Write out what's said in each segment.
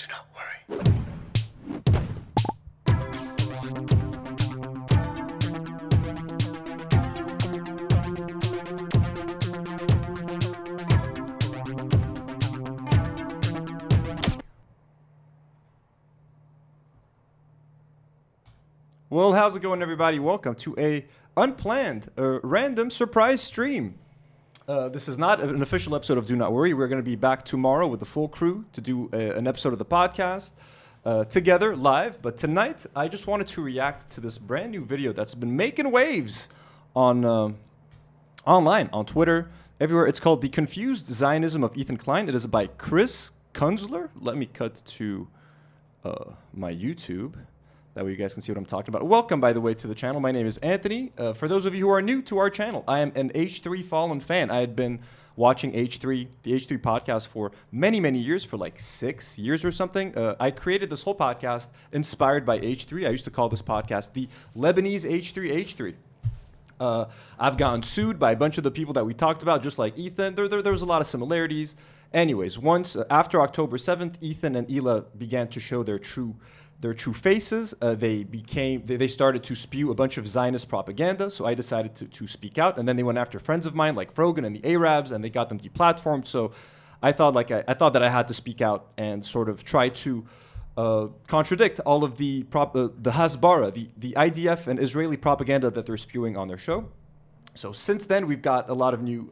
Do not worry. Well, how's it going, everybody? Welcome to a unplanned, random surprise stream. This is not an official episode of Do Not Worry. We're going to be back tomorrow with the full crew to do an episode of the podcast together, live. But tonight, I just wanted to react to this brand new video that's been making waves on online, on Twitter, everywhere. It's called The Confused Zionism of Ethan Klein. It is by Chris Kunzler. Let me cut to my YouTube. That way you guys can see what I'm talking about. Welcome, by the way, to the channel. My name is Anthony. For those of you who are new to our channel, I am an H3 Fallen fan. I had been watching the H3 podcast for many, many years, for like 6 years or something. I created this whole podcast inspired by H3. I used to call this podcast the Lebanese H3. I've gotten sued by a bunch of the people that we talked about, just like Ethan. There was a lot of similarities. Anyways, once after October 7th, Ethan and Hila began to show their true faces. They started to spew a bunch of Zionist propaganda, so I decided to speak out, and then they went after friends of mine like Frogan and the Arabs, and they got them deplatformed. So I thought that I had to speak out and sort of try to contradict all of the Hezbollah, the IDF and Israeli propaganda that they're spewing on their show. So since then, we've got a lot of new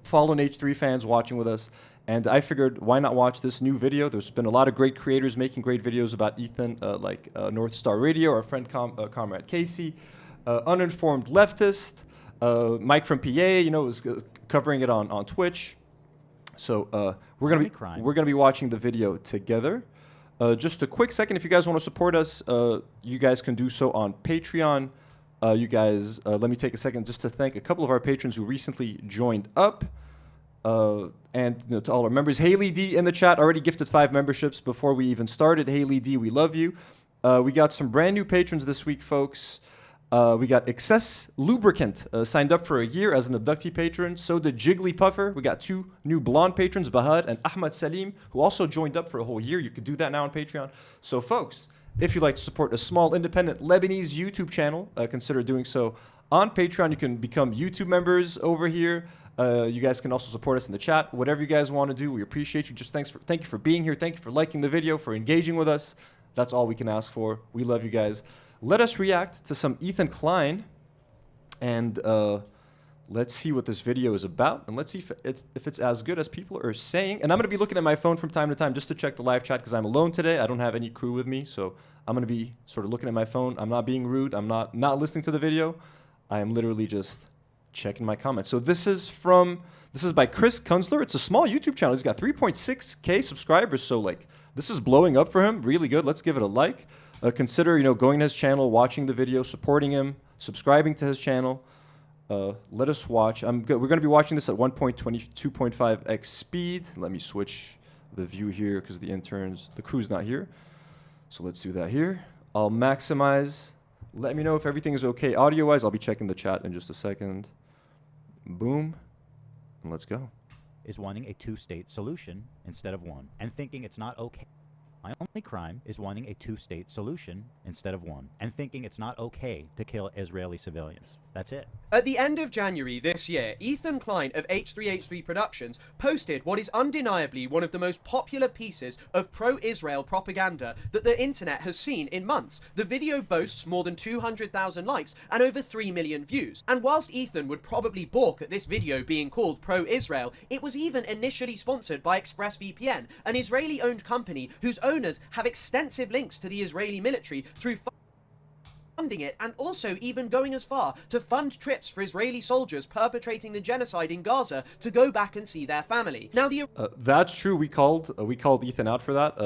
fallen H3 fans watching with us. And I figured, why not watch this new video? There's been a lot of great creators making great videos about Ethan, like North Star Radio, our friend Comrade Casey, Uninformed Leftist, Mike from PA, is covering it on Twitch. So we're gonna be watching the video together. Just a quick second, if you guys want to support us, you guys can do so on Patreon. You guys, let me take a second just to thank a couple of our patrons who recently joined up. And to all our members, Haley D in the chat already gifted 5 memberships before we even started. Haley D, we love you. We got some brand new patrons this week, folks. We got Excess Lubricant signed up for a year as an abductee patron. So did Jiggly Puffer. We got 2 new blonde patrons, Bahad and Ahmad Salim, who also joined up for a whole year. You could do that now on Patreon. So folks, if you'd like to support a small independent Lebanese YouTube channel, consider doing so on Patreon. You can become YouTube members over here. You guys can also support us in the chat. Whatever you guys want to do, we appreciate you. Just thank you for being here. Thank you for liking the video, for engaging with us. That's all we can ask for. We love you guys. Let us react to some Ethan Klein, and let's see what this video is about, and let's see if it's as good as people are saying. And I'm going to be looking at my phone from time to time just to check the live chat because I'm alone today. I don't have any crew with me, so I'm going to be sort of looking at my phone. I'm not being rude. I'm not listening to the video. I am literally just checking my comments. So this is by Chris Kunzler. It's a small YouTube channel. He's got 3.6K subscribers. So like this is blowing up for him. Really good. Let's give it a like. Consider going to his channel, watching the video, supporting him, subscribing to his channel. Let us watch. We're going to be watching this at 1.22.5x speed. Let me switch the view here because the crew's not here. So let's do that here. I'll maximize. Let me know if everything is okay audio-wise. I'll be checking the chat in just a second. Boom. And let's go. Is wanting a 2-state solution instead of one, and thinking it's not okay. My only crime is wanting a 2-state solution instead of one, and thinking it's not okay to kill Israeli civilians. That's it. At the end of January this year, Ethan Klein of H3H3 Productions posted what is undeniably one of the most popular pieces of pro-Israel propaganda that the internet has seen in months. The video boasts more than 200,000 likes and over 3 million views. And whilst Ethan would probably balk at this video being called pro-Israel, it was even initially sponsored by ExpressVPN, an Israeli-owned company whose owners have extensive links to the Israeli military through funding it, and also even going as far to fund trips for Israeli soldiers perpetrating the genocide in Gaza to go back and see their family. Now that's true. We called Ethan out for that.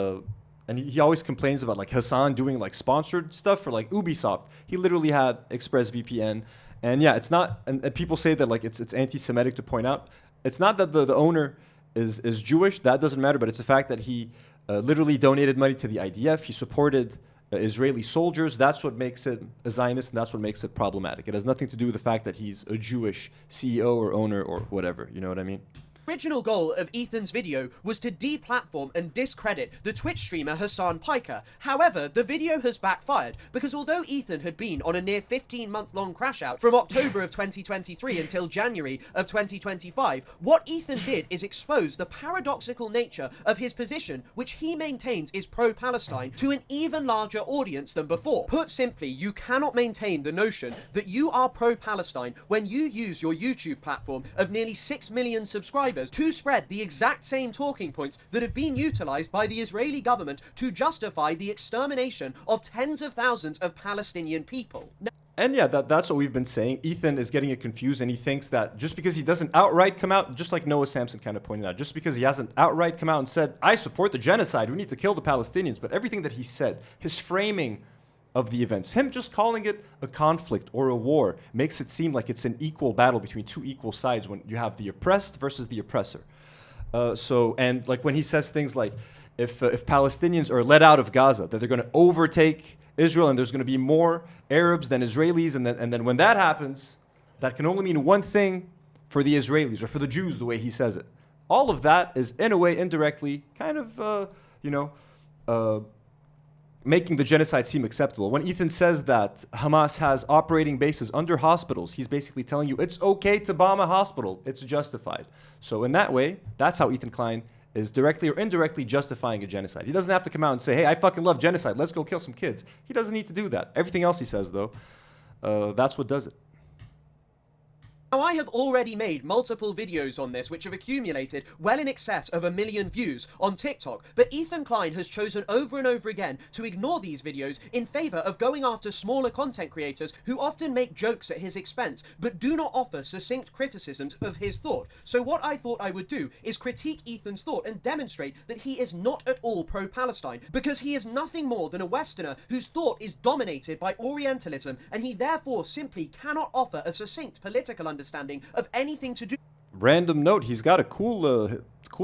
And he always complains about like Hassan doing like sponsored stuff for like Ubisoft. He literally had ExpressVPN, and yeah, it's not. And people say that like it's anti-Semitic to point out. It's not that the owner is Jewish. That doesn't matter. But it's the fact that he literally donated money to the IDF. He supported Israeli soldiers. That's what makes it a Zionist, and that's what makes it problematic. It has nothing to do with the fact that he's a Jewish CEO or owner or whatever. You know what I mean? original goal of Ethan's video was to deplatform and discredit the Twitch streamer Hassan Piker. However, the video has backfired because although Ethan had been on a near 15-month-long crash out from October of 2023 until January of 2025, what Ethan did is expose the paradoxical nature of his position, which he maintains is pro-Palestine, to an even larger audience than before. Put simply, you cannot maintain the notion that you are pro-Palestine when you use your YouTube platform of nearly 6 million subscribers to spread the exact same talking points that have been utilized by the Israeli government to justify the extermination of tens of thousands of Palestinian people. And yeah, that's what we've been saying. Ethan is getting it confused, and he thinks that just because he doesn't outright come out, just like Noah Samson kind of pointed out, just because he hasn't outright come out and said, I support the genocide, we need to kill the Palestinians, but everything that he said, his framing of the events, him just calling it a conflict or a war, makes it seem like it's an equal battle between two equal sides when you have the oppressed versus the oppressor. And like when he says things like, if Palestinians are let out of Gaza, that they're going to overtake Israel and there's going to be more Arabs than Israelis, and then when that happens, that can only mean one thing for the Israelis or for the Jews, the way he says it. All of that is in a way indirectly kind of, making the genocide seem acceptable. When Ethan says that Hamas has operating bases under hospitals, he's basically telling you it's okay to bomb a hospital. It's justified. So in that way, that's how Ethan Klein is directly or indirectly justifying a genocide. He doesn't have to come out and say, hey, I fucking love genocide. Let's go kill some kids. He doesn't need to do that. Everything else he says, though, that's what does it. Now, I have already made multiple videos on this which have accumulated well in excess of 1 million views on TikTok, but Ethan Klein has chosen over and over again to ignore these videos in favor of going after smaller content creators who often make jokes at his expense, but do not offer succinct criticisms of his thought. So what I thought I would do is critique Ethan's thought and demonstrate that he is not at all pro-Palestine, because he is nothing more than a Westerner whose thought is dominated by Orientalism, and he therefore simply cannot offer a succinct political understanding of anything to do. Random note: he's got a cool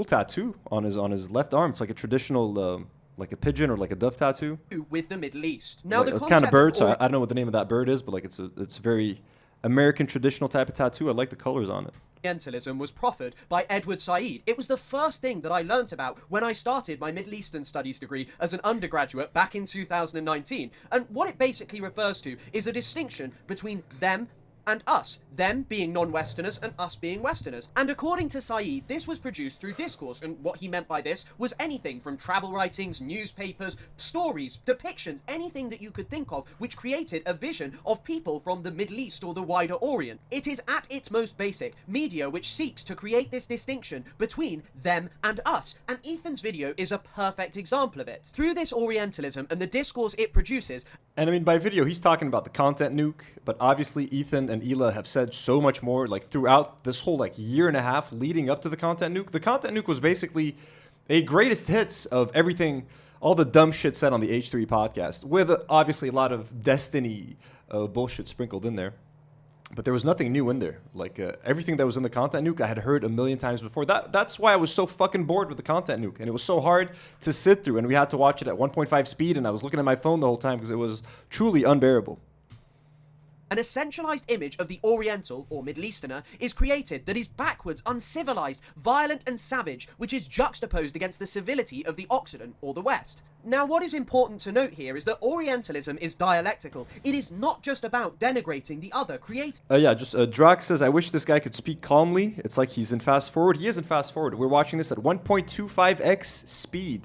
tattoo on his left arm. It's like a traditional, like a pigeon or like a dove tattoo With the Middle East. Now, like, the it's concept kind of bird. of So I don't know what the name of that bird is, but like it's very American traditional type of tattoo. I like the colors on it. Orientalism was proffered by Edward Said. It was the first thing that I learnt about when I started my Middle Eastern Studies degree as an undergraduate back in 2019. And what it basically refers to is a distinction between them and us, them being non-Westerners and us being Westerners. And according to Said, this was produced through discourse, and what he meant by this was anything from travel writings, newspapers, stories, depictions, anything that you could think of which created a vision of people from the Middle East or the wider Orient. It is at its most basic media which seeks to create this distinction between them and us, and Ethan's video is a perfect example of it. Through this Orientalism and the discourse it produces. And I mean, by video, he's talking about the content nuke, but obviously Ethan and Hila have said so much more, like throughout this whole like year and a half leading up to the content nuke. The content nuke was basically a greatest hits of everything, all the dumb shit said on the H3 podcast, with obviously a lot of Destiny bullshit sprinkled in there. But there was nothing new in there. Like everything that was in the content nuke, I had heard 1 million times before. That's why I was so fucking bored with the content nuke, and it was so hard to sit through. And we had to watch it at 1.5 speed, and I was looking at my phone the whole time because it was truly unbearable. An essentialized image of the Oriental, or Middle Easterner, is created that is backwards, uncivilized, violent and savage, which is juxtaposed against the civility of the Occident, or the West. Now, what is important to note here is that Orientalism is dialectical. It is not just about denigrating the other, creating... Drax says, I wish this guy could speak calmly. It's like he's in fast forward. He is in fast forward. We're watching this at 1.25x speed.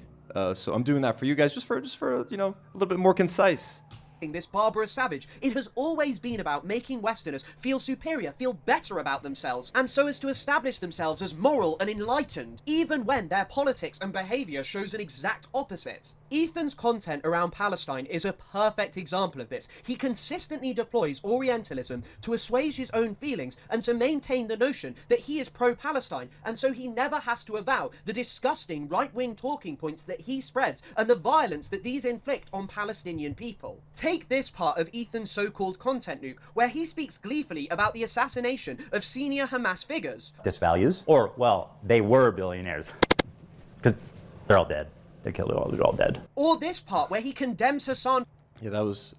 So I'm doing that for you guys, just for a little bit more concise. This barbarous savage. It has always been about making Westerners feel superior, feel better about themselves, and so as to establish themselves as moral and enlightened, even when their politics and behavior shows an exact opposite. Ethan's content around Palestine is a perfect example of this. He consistently deploys Orientalism to assuage his own feelings and to maintain the notion that he is pro-Palestine, and so he never has to avow the disgusting right-wing talking points that he spreads and the violence that these inflict on Palestinian people. Take this part of Ethan's so-called content nuke, where he speaks gleefully about the assassination of senior Hamas figures. Disvalues, or, well, they were billionaires. Because they're all dead. They killed them all. They're all dead. Or this part where he condemns Hassan. Yeah, that was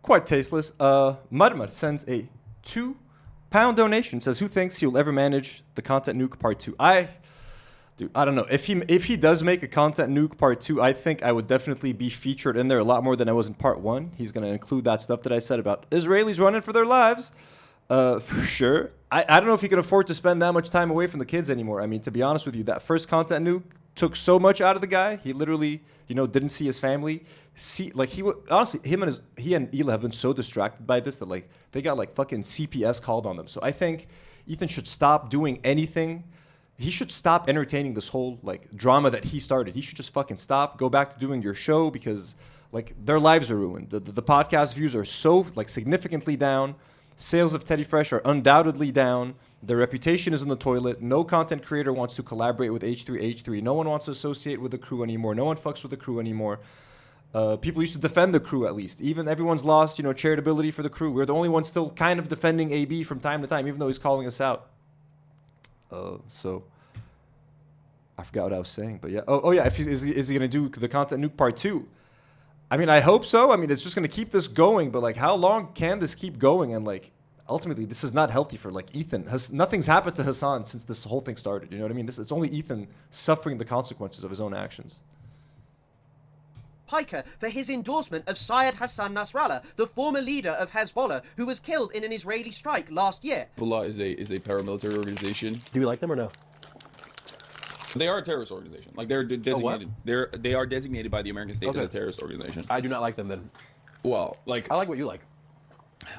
quite tasteless. Marmar sends a £2 £1 donation says, who thinks he'll ever manage the Content Nuke Part 2? Dude, I don't know. If he does make a Content Nuke Part 2, I think I would definitely be featured in there a lot more than I was in Part 1. He's going to include that stuff that I said about Israelis running for their lives, for sure. I don't know if he can afford to spend that much time away from the kids anymore. I mean, to be honest with you, that first Content Nuke took so much out of the guy. He literally, didn't see his family. Honestly, he and Hila have been so distracted by this that like they got like fucking CPS called on them. So I think Ethan should stop doing anything. He should stop entertaining this whole like drama that he started. He should just fucking stop, go back to doing your show, because like their lives are ruined. The podcast views are so like significantly down. Sales of Teddy Fresh are undoubtedly down. Their reputation is in the toilet. No content creator wants to collaborate with H3H3. No one wants to associate with the crew anymore. No one fucks with the crew anymore. People used to defend the crew at least. Even everyone's lost, charitability for the crew. We're the only ones still kind of defending AB from time to time, even though he's calling us out. So I forgot what I was saying, but yeah. Oh yeah. Is he gonna do the Content Nuke Part 2? I mean, I hope so. I mean, it's just gonna keep this going, but like, how long can this keep going? And like, ultimately, this is not healthy for like Ethan. Nothing's happened to Hassan since this whole thing started. You know what I mean? It's only Ethan suffering the consequences of his own actions. Piker for his endorsement of Syed Hassan Nasrallah, the former leader of Hezbollah, who was killed in an Israeli strike last year. Hezbollah is a paramilitary organization. Do you like them or no? They are a terrorist organization. Like they're designated. They are designated by the American state as a terrorist organization. I do not like them then. Well, like I like what you like.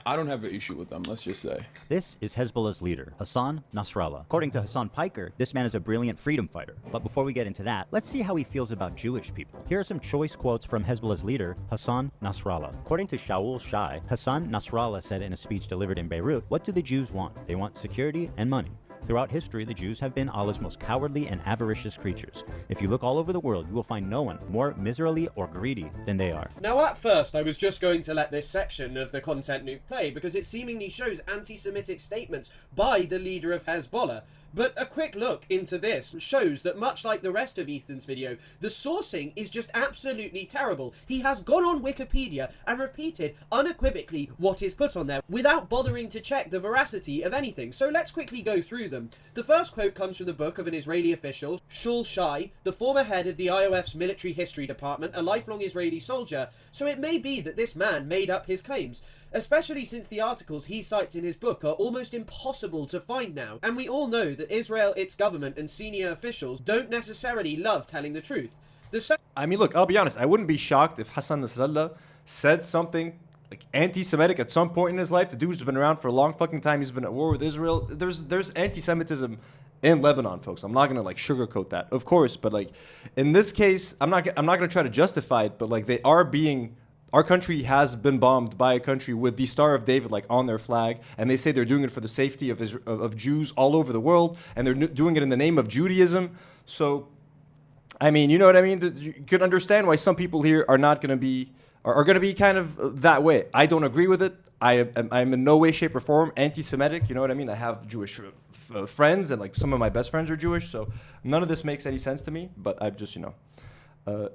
I don't have an issue with them, let's just say. This is Hezbollah's leader, Hassan Nasrallah. According to Hassan Piker, this man is a brilliant freedom fighter. But before we get into that, let's see how he feels about Jewish people. Here are some choice quotes from Hezbollah's leader, Hassan Nasrallah. According to Shaul Shai, Hassan Nasrallah said in a speech delivered in Beirut, "What do the Jews want? They want security and money. Throughout history, the Jews have been Allah's most cowardly and avaricious creatures. If you look all over the world, you will find no one more miserly or greedy than they are." Now, at first, I was just going to let this section of the Content Nuke play because it seemingly shows anti-Semitic statements by the leader of Hezbollah. But a quick look into this shows that much like the rest of Ethan's video, the sourcing is just absolutely terrible. He has gone on Wikipedia and repeated unequivocally what is put on there without bothering to check the veracity of anything. So let's quickly go through them. The first quote comes from the book of an Israeli official, Shaul Shai, the former head of the IOF's military history department, a lifelong Israeli soldier. So it may be that this man made up his claims, especially since the articles he cites in his book are almost impossible to find now. And we all know that Israel, its government, and senior officials don't necessarily love telling the truth. I mean, look, I'll be honest. I wouldn't be shocked if Hassan Nasrallah said something like anti-Semitic at some point in his life. The dude's been around for a long fucking time. He's been at war with Israel. There's anti-Semitism in Lebanon, folks. I'm not gonna like sugarcoat that, of course. But like in this case, I'm not gonna try to justify it. But like our country has been bombed by a country with the Star of David like on their flag, and they say they're doing it for the safety of Jews all over the world, and they're doing it in the name of Judaism. So, I mean, you know what I mean? You can understand why some people here are not going to be kind of that way. I don't agree with it. I'm in no way, shape, or form anti-Semitic. You know what I mean? I have Jewish friends, and like some of my best friends are Jewish, so none of this makes any sense to me. But I've just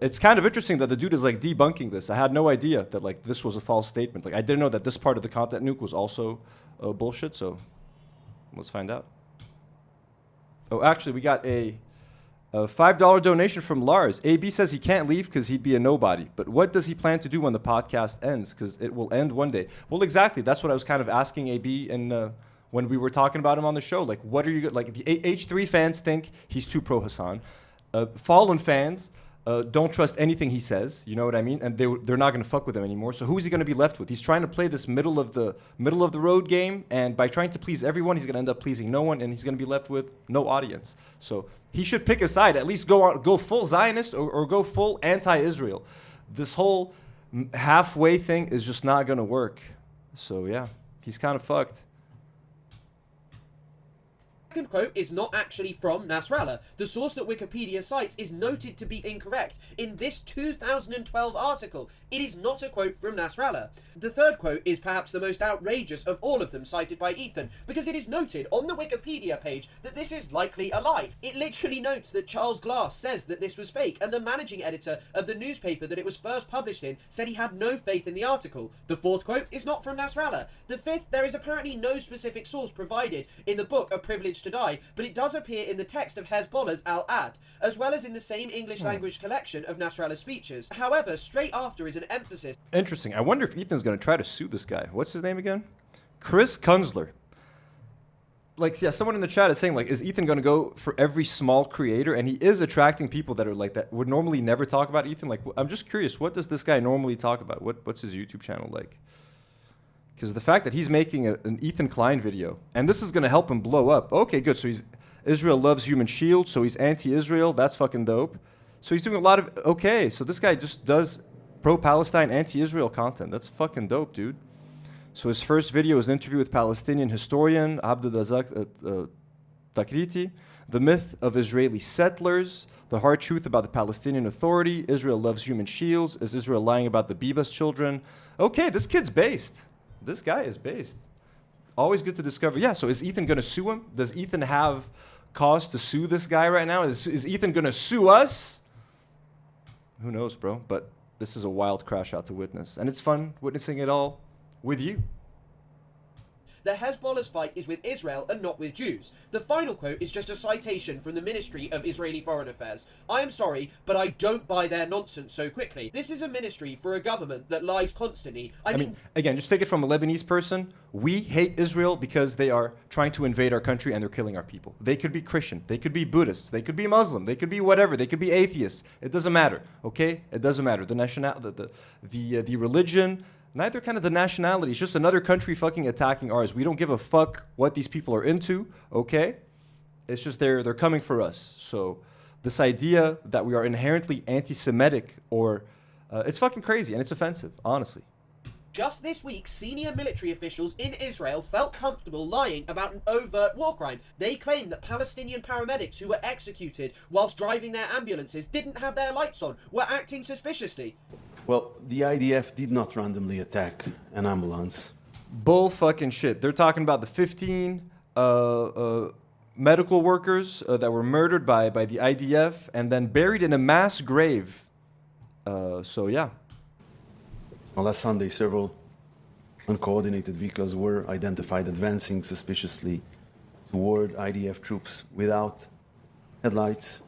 it's kind of interesting that the dude is like debunking this. I had no idea that like this was a false statement. Like I didn't know that this part of the Content Nuke was also bullshit. So let's find out. Oh, actually, we got a $5 donation from Lars. AB says he can't leave because he'd be a nobody. But what does he plan to do when the podcast ends? Because it will end one day. Well, exactly. That's what I was kind of asking AB and when we were talking about him on the show. Like, what are you like? The H3 fans think he's too pro Hassan. Fallen fans don't trust anything he says, you know what I mean? And they're not going to fuck with him anymore. So who is he going to be left with? He's trying to play this middle of the road game, and by trying to please everyone, he's going to end up pleasing no one, and he's going to be left with no audience. So he should pick a side. At least go full Zionist or go full anti-Israel. This whole halfway thing is just not going to work. So yeah, he's kind of fucked. second quote is not actually from Nasrallah. The source that Wikipedia cites is noted to be incorrect in this 2012 article. It is not a quote from Nasrallah. The third quote is perhaps the most outrageous of all of them cited by Ethan, because it is noted on the Wikipedia page that this is likely a lie. It literally notes that Charles Glass says that this was fake, and the managing editor of the newspaper that it was first published in said he had no faith in the article. The fourth quote is not from Nasrallah. The fifth, there is apparently no specific source provided in the book A Privilege to Die, but it does appear in the text of Hezbollah's Al-Ad, as well as in the same English language collection of Nasrallah's speeches. However, straight after is an emphasis. Interesting. I wonder if Ethan's going to try to sue this guy. What's his name again? Chris Kunzler. Like, yeah, someone in the chat is saying, like, is Ethan going to go for every small creator? And he is attracting people that are like that, would normally never talk about Ethan. Like, I'm just curious, what does this guy normally talk about? What's his YouTube channel like? Because the fact that he's making an Ethan Klein video, and this is going to help him blow up. Okay, good. So he's Israel loves human shield, so he's anti-Israel. That's fucking dope. So he's doing a lot of, okay, so this guy just does pro-Palestine, anti-Israel content. That's fucking dope, dude. So his first video is an interview with Palestinian historian Abdelrazak Takriti, the myth of Israeli settlers, the hard truth about the Palestinian Authority, Israel loves human shields, is Israel lying about the Bibas children? Okay, this kid's based. This guy is based. Always good to discover. Yeah, so is Ethan going to sue him? Does Ethan have cause to sue this guy right now? Is Ethan going to sue us? Who knows, bro? But this is a wild crash out to witness. And it's fun witnessing it all with you. The Hezbollah's fight is with Israel and not with Jews. The final quote is just a citation from the Ministry of Israeli Foreign Affairs. I am sorry, but I don't buy their nonsense so quickly. This is a ministry for a government that lies constantly. I mean, again, just take it from a Lebanese person. We hate Israel because they are trying to invade our country and they're killing our people. They could be Christian. They could be Buddhists. They could be Muslim. They could be whatever. They could be atheists. It doesn't matter, okay? It doesn't matter. The religion, neither kind of the nationality. It's just another country fucking attacking ours. We don't give a fuck what these people are into, okay? It's just they're coming for us. So this idea that we are inherently anti-Semitic or it's fucking crazy and it's offensive, honestly. Just this week, senior military officials in Israel felt comfortable lying about an overt war crime. They claimed that Palestinian paramedics who were executed whilst driving their ambulances didn't have their lights on, were acting suspiciously. Well, the IDF did not randomly attack an ambulance. Bull fucking shit. They're talking about the 15 medical workers that were murdered by the IDF and then buried in a mass grave. So, yeah. Well, last Sunday, several uncoordinated vehicles were identified advancing suspiciously toward IDF troops without headlights.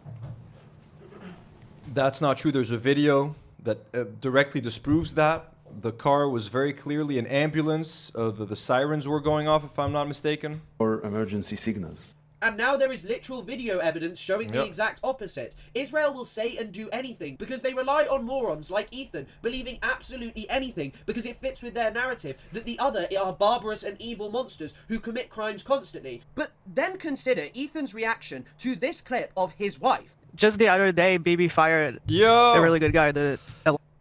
That's not true. There's a video that directly disproves that. The car was very clearly an ambulance. The sirens were going off, if I'm not mistaken. Or emergency signals. And now there is literal video evidence showing the exact opposite. Israel will say and do anything because they rely on morons like Ethan believing absolutely anything because it fits with their narrative that the other are barbarous and evil monsters who commit crimes constantly. But then consider Ethan's reaction to this clip of his wife. Just the other day, Bibi fired a really good guy.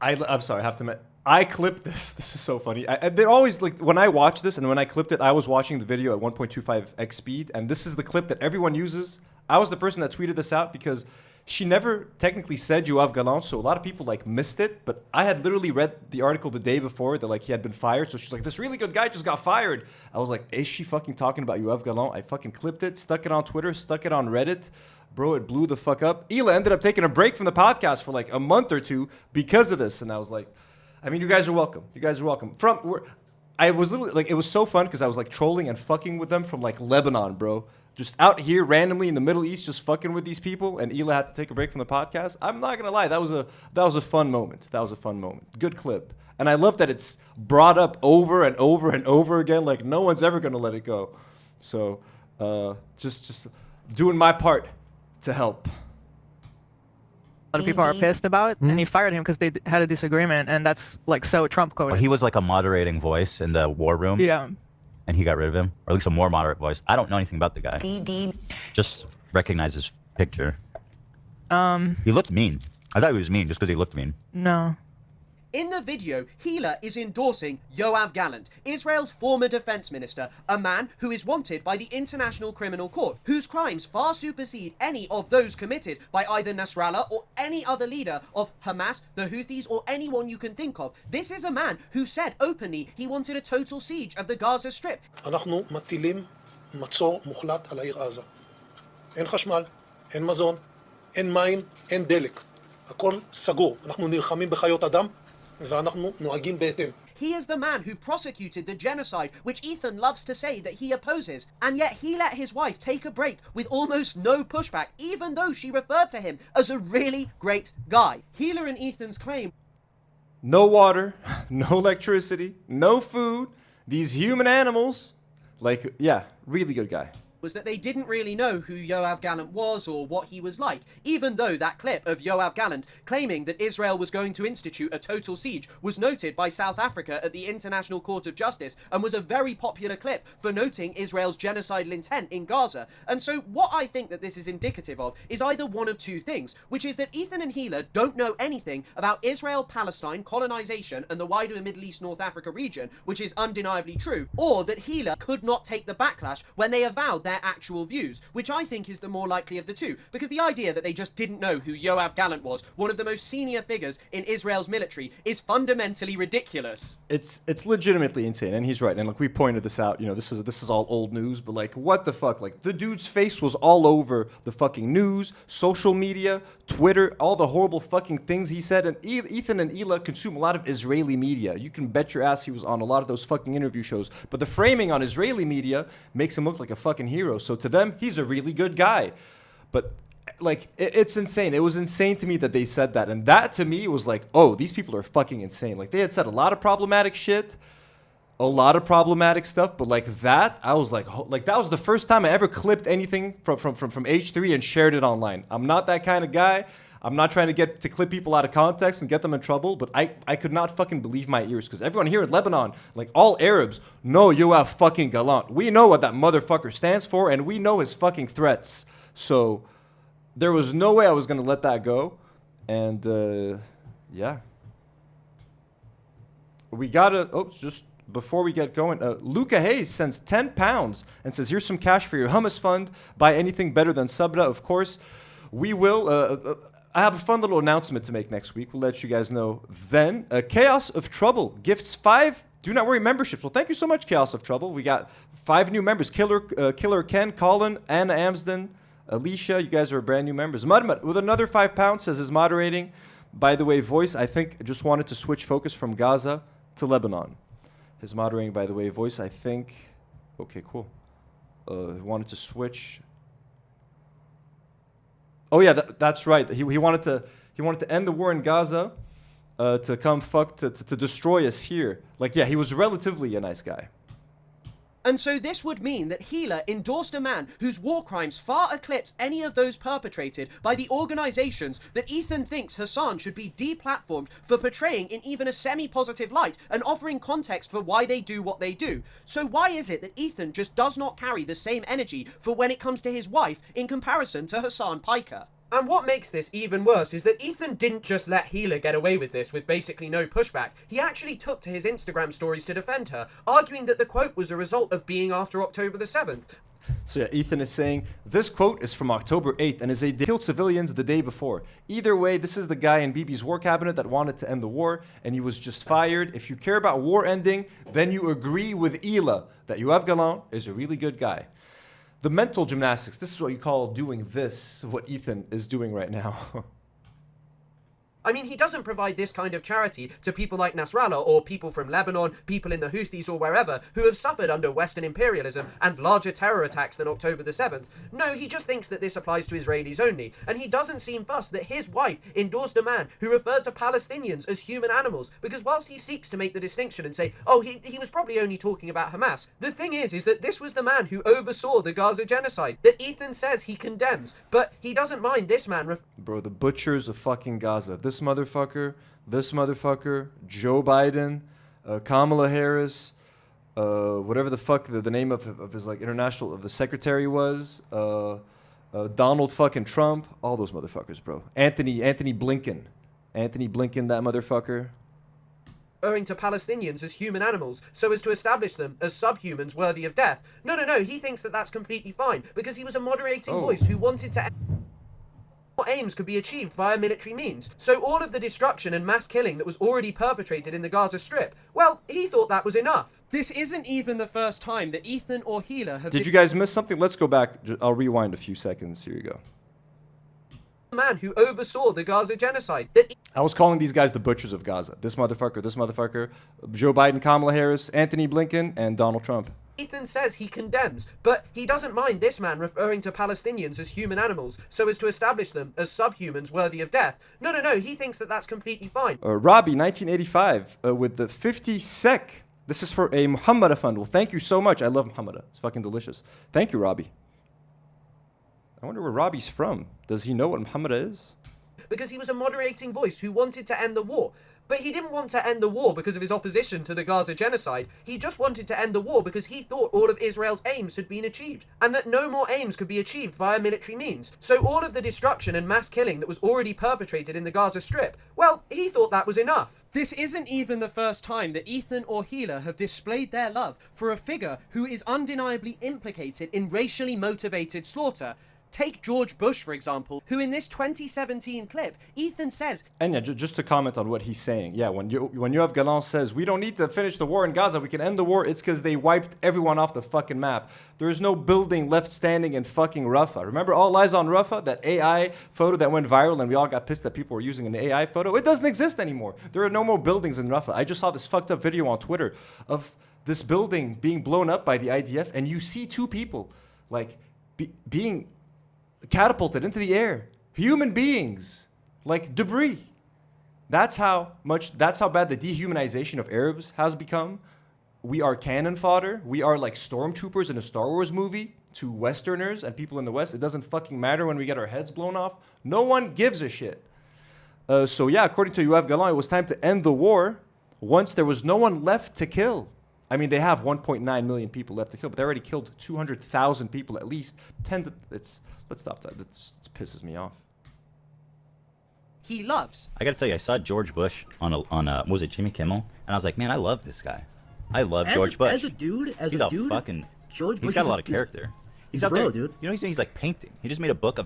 I'm sorry, I have to admit. I clipped this. This is so funny. They're always like, when I watch this and when I clipped it, I was watching the video at 1.25x speed, and this is the clip that everyone uses. I was the person that tweeted this out because she never technically said Yoav Gallant, so a lot of people like missed it, but I had literally read the article the day before that like he had been fired, so she's like, this really good guy just got fired. I was like, is she fucking talking about Yoav Gallant? I fucking clipped it, stuck it on Twitter, stuck it on Reddit. Bro, it blew the fuck up. Hila ended up taking a break from the podcast for like a month or two because of this, and I was like, I mean, you guys are welcome. You guys are welcome. I was literally like, it was so fun because I was like trolling and fucking with them from like Lebanon, bro. Just out here randomly in the Middle East, just fucking with these people. And Hila had to take a break from the podcast. I'm not gonna lie, that was a fun moment. That was a fun moment. Good clip. And I love that it's brought up over and over and over again. Like no one's ever gonna let it go. So just doing my part to help. A lot of people are pissed about, and he fired him because they had a disagreement, and that's like so Trump coded. Well, he was like a moderating voice in the war room. Yeah. And he got rid of him, or at least a more moderate voice. I don't know anything about the guy. Just recognize his picture. He looked mean. I thought he was mean just because he looked mean. No. In the video, Hila is endorsing Yoav Gallant, Israel's former defense minister, a man who is wanted by the International Criminal Court, whose crimes far supersede any of those committed by either Nasrallah or any other leader of Hamas, the Houthis, or anyone you can think of. This is a man who said openly he wanted a total siege of the Gaza Strip. אנחנו מטילים מצור מוחלט על העיר עזה. אין חשמל, אין מזון, אין מים, אין דלק. הכל סגור. אנחנו נלחמים בחיות אדם ואנחנו נוהגים בהתאם. He is the man who prosecuted the genocide, which Ethan loves to say that he opposes, and yet he let his wife take a break with almost no pushback, even though she referred to him as a really great guy. Hila and Ethan's claim: no water, no electricity, no food, these human animals. Like, yeah, really good guy. Was that they didn't really know who Yoav Gallant was or what he was like, even though that clip of Yoav Gallant claiming that Israel was going to institute a total siege was noted by South Africa at the International Court of Justice and was a very popular clip for noting Israel's genocidal intent in Gaza. And so what I think that this is indicative of is either one of two things, which is that Ethan and Hila don't know anything about Israel-Palestine colonization and the wider Middle East North Africa region, which is undeniably true, or that Hila could not take the backlash when they avowed their actual views, which I think is the more likely of the two, because the idea that they just didn't know who Yoav Gallant was, one of the most senior figures in Israel's military, is fundamentally ridiculous. It's legitimately insane, and he's right. And like we pointed this out, you know, this is all old news, but like what the fuck? Like the dude's face was all over the fucking news, social media, Twitter, all the horrible fucking things he said. And Ethan and Hila consume a lot of Israeli media. You can bet your ass he was on a lot of those fucking interview shows. But the framing on Israeli media makes him look like a fucking hero. So to them, he's a really good guy. But like, it's insane. It was insane to me that they said that. And that to me was like, oh, these people are fucking insane. Like they had said a lot of problematic shit, a lot of problematic stuff. But like that, I was like that was the first time I ever clipped anything from H3 and shared it online. I'm not that kind of guy. I'm not trying to clip people out of context and get them in trouble, but I could not fucking believe my ears, because everyone here in Lebanon, like all Arabs, know Yoav fucking Gallant. We know what that motherfucker stands for, and we know his fucking threats. So there was no way I was going to let that go. And yeah. We got to, just before we get going, Luca Hayes sends £10 and says, here's some cash for your hummus fund. Buy anything better than Sabra, of course. We will... I have a fun little announcement to make next week. We'll let you guys know then. Chaos of Trouble gifts 5 Do Not Worry memberships. Well, thank you so much, Chaos of Trouble. We got 5 new members. Killer Ken, Colin, Anna Amsden, Alicia. You guys are brand new members. Mudmud with another £5 says is moderating. By the way, voice, I think, just wanted to switch focus from Gaza to Lebanon. His moderating, by the way, voice, I think... Okay, cool. Wanted to switch... Oh yeah, that's right. He wanted to end the war in Gaza, to come to destroy us here. Like, yeah, he was relatively a nice guy. And so this would mean that Hila endorsed a man whose war crimes far eclipse any of those perpetrated by the organizations that Ethan thinks Hassan should be deplatformed for portraying in even a semi-positive light and offering context for why they do what they do. So why is it that Ethan just does not carry the same energy for when it comes to his wife in comparison to Hassan Piker? And what makes this even worse is that Ethan didn't just let Hila get away with this with basically no pushback. He actually took to his Instagram stories to defend her, arguing that the quote was a result of being after October the 7th. So yeah, Ethan is saying, this quote is from October 8th and is they killed civilians the day before. Either way, this is the guy in Bibi's war cabinet that wanted to end the war, and he was just fired. If you care about war ending, then you agree with Hila that Yoav Gallant is a really good guy. The mental gymnastics, this is what you call doing this, what Ethan is doing right now. I mean, he doesn't provide this kind of charity to people like Nasrallah or people from Lebanon, people in the Houthis or wherever, who have suffered under Western imperialism and larger terror attacks than October the 7th. No, he just thinks that this applies to Israelis only, and he doesn't seem fussed that his wife endorsed a man who referred to Palestinians as human animals, because whilst he seeks to make the distinction and say, oh, he was probably only talking about Hamas, the thing is that this was the man who oversaw the Gaza genocide that Ethan says he condemns, but he doesn't mind this man Bro, the butchers of fucking Gaza. This motherfucker, Joe Biden, Kamala Harris, whatever the fuck the name of his like international, of the secretary was, Donald fucking Trump, all those motherfuckers, bro. Anthony Blinken, that motherfucker. referring to Palestinians as human animals so as to establish them as subhumans worthy of death. No, he thinks that that's completely fine because he was a moderating voice who wanted to... What aims could be achieved via military means. So all of the destruction and mass killing that was already perpetrated in the Gaza Strip, well, he thought that was enough. This isn't even the first time that Ethan or Hila have... Did you guys miss something? Let's go back. I'll rewind a few seconds. Here you go. The man who oversaw the Gaza genocide. I was calling these guys the butchers of Gaza. This motherfucker, Joe Biden, Kamala Harris, Anthony Blinken, and Donald Trump. Ethan says he condemns, but he doesn't mind this man referring to Palestinians as human animals so as to establish them as subhumans worthy of death. No, he thinks that that's completely fine. Robbie, 1985, with the 50 sec. This is for a Muhammad fund. Well, thank you so much. I love Muhammad. It's fucking delicious. Thank you, Robbie. I wonder where Robbie's from. Does he know what Muhammad is? Because he was a moderating voice who wanted to end the war. But he didn't want to end the war because of his opposition to the Gaza genocide. He just wanted to end the war because he thought all of Israel's aims had been achieved, and that no more aims could be achieved via military means. So all of the destruction and mass killing that was already perpetrated in the Gaza Strip, well, he thought that was enough. This isn't even the first time that Ethan or Hila have displayed their love for a figure who is undeniably implicated in racially motivated slaughter. Take George Bush, for example, who in this 2017 clip, Ethan says... And yeah, just to comment on what he's saying. Yeah, when Yoav Galan says, we don't need to finish the war in Gaza, we can end the war, it's because they wiped everyone off the fucking map. There is no building left standing in fucking Rafah. Remember All Eyes on Rafah? That AI photo that went viral and we all got pissed that people were using an AI photo? It doesn't exist anymore. There are no more buildings in Rafah. I just saw this fucked up video on Twitter of this building being blown up by the IDF, and you see two people, like, being... catapulted into the air, human beings, like debris. That's how bad the dehumanization of Arabs has become. We are cannon fodder. We are like stormtroopers in a Star Wars movie to Westerners and people in the West. It doesn't fucking matter when we get our heads blown off. No one gives a shit. So yeah, according to Yoav Galan, it was time to end the war once there was no one left to kill. I mean, they have 1.9 million people left to kill, but they already killed 200,000 people at least. Let's stop that. That pisses me off. He loves. I gotta tell you, I saw George Bush on what was it, Jimmy Kimmel, and I was like, man, I love this guy. I love George Bush. As a dude, fucking George Bush. He's got a lot of character. He's out there, dude. You know, he's like painting. He just made a book of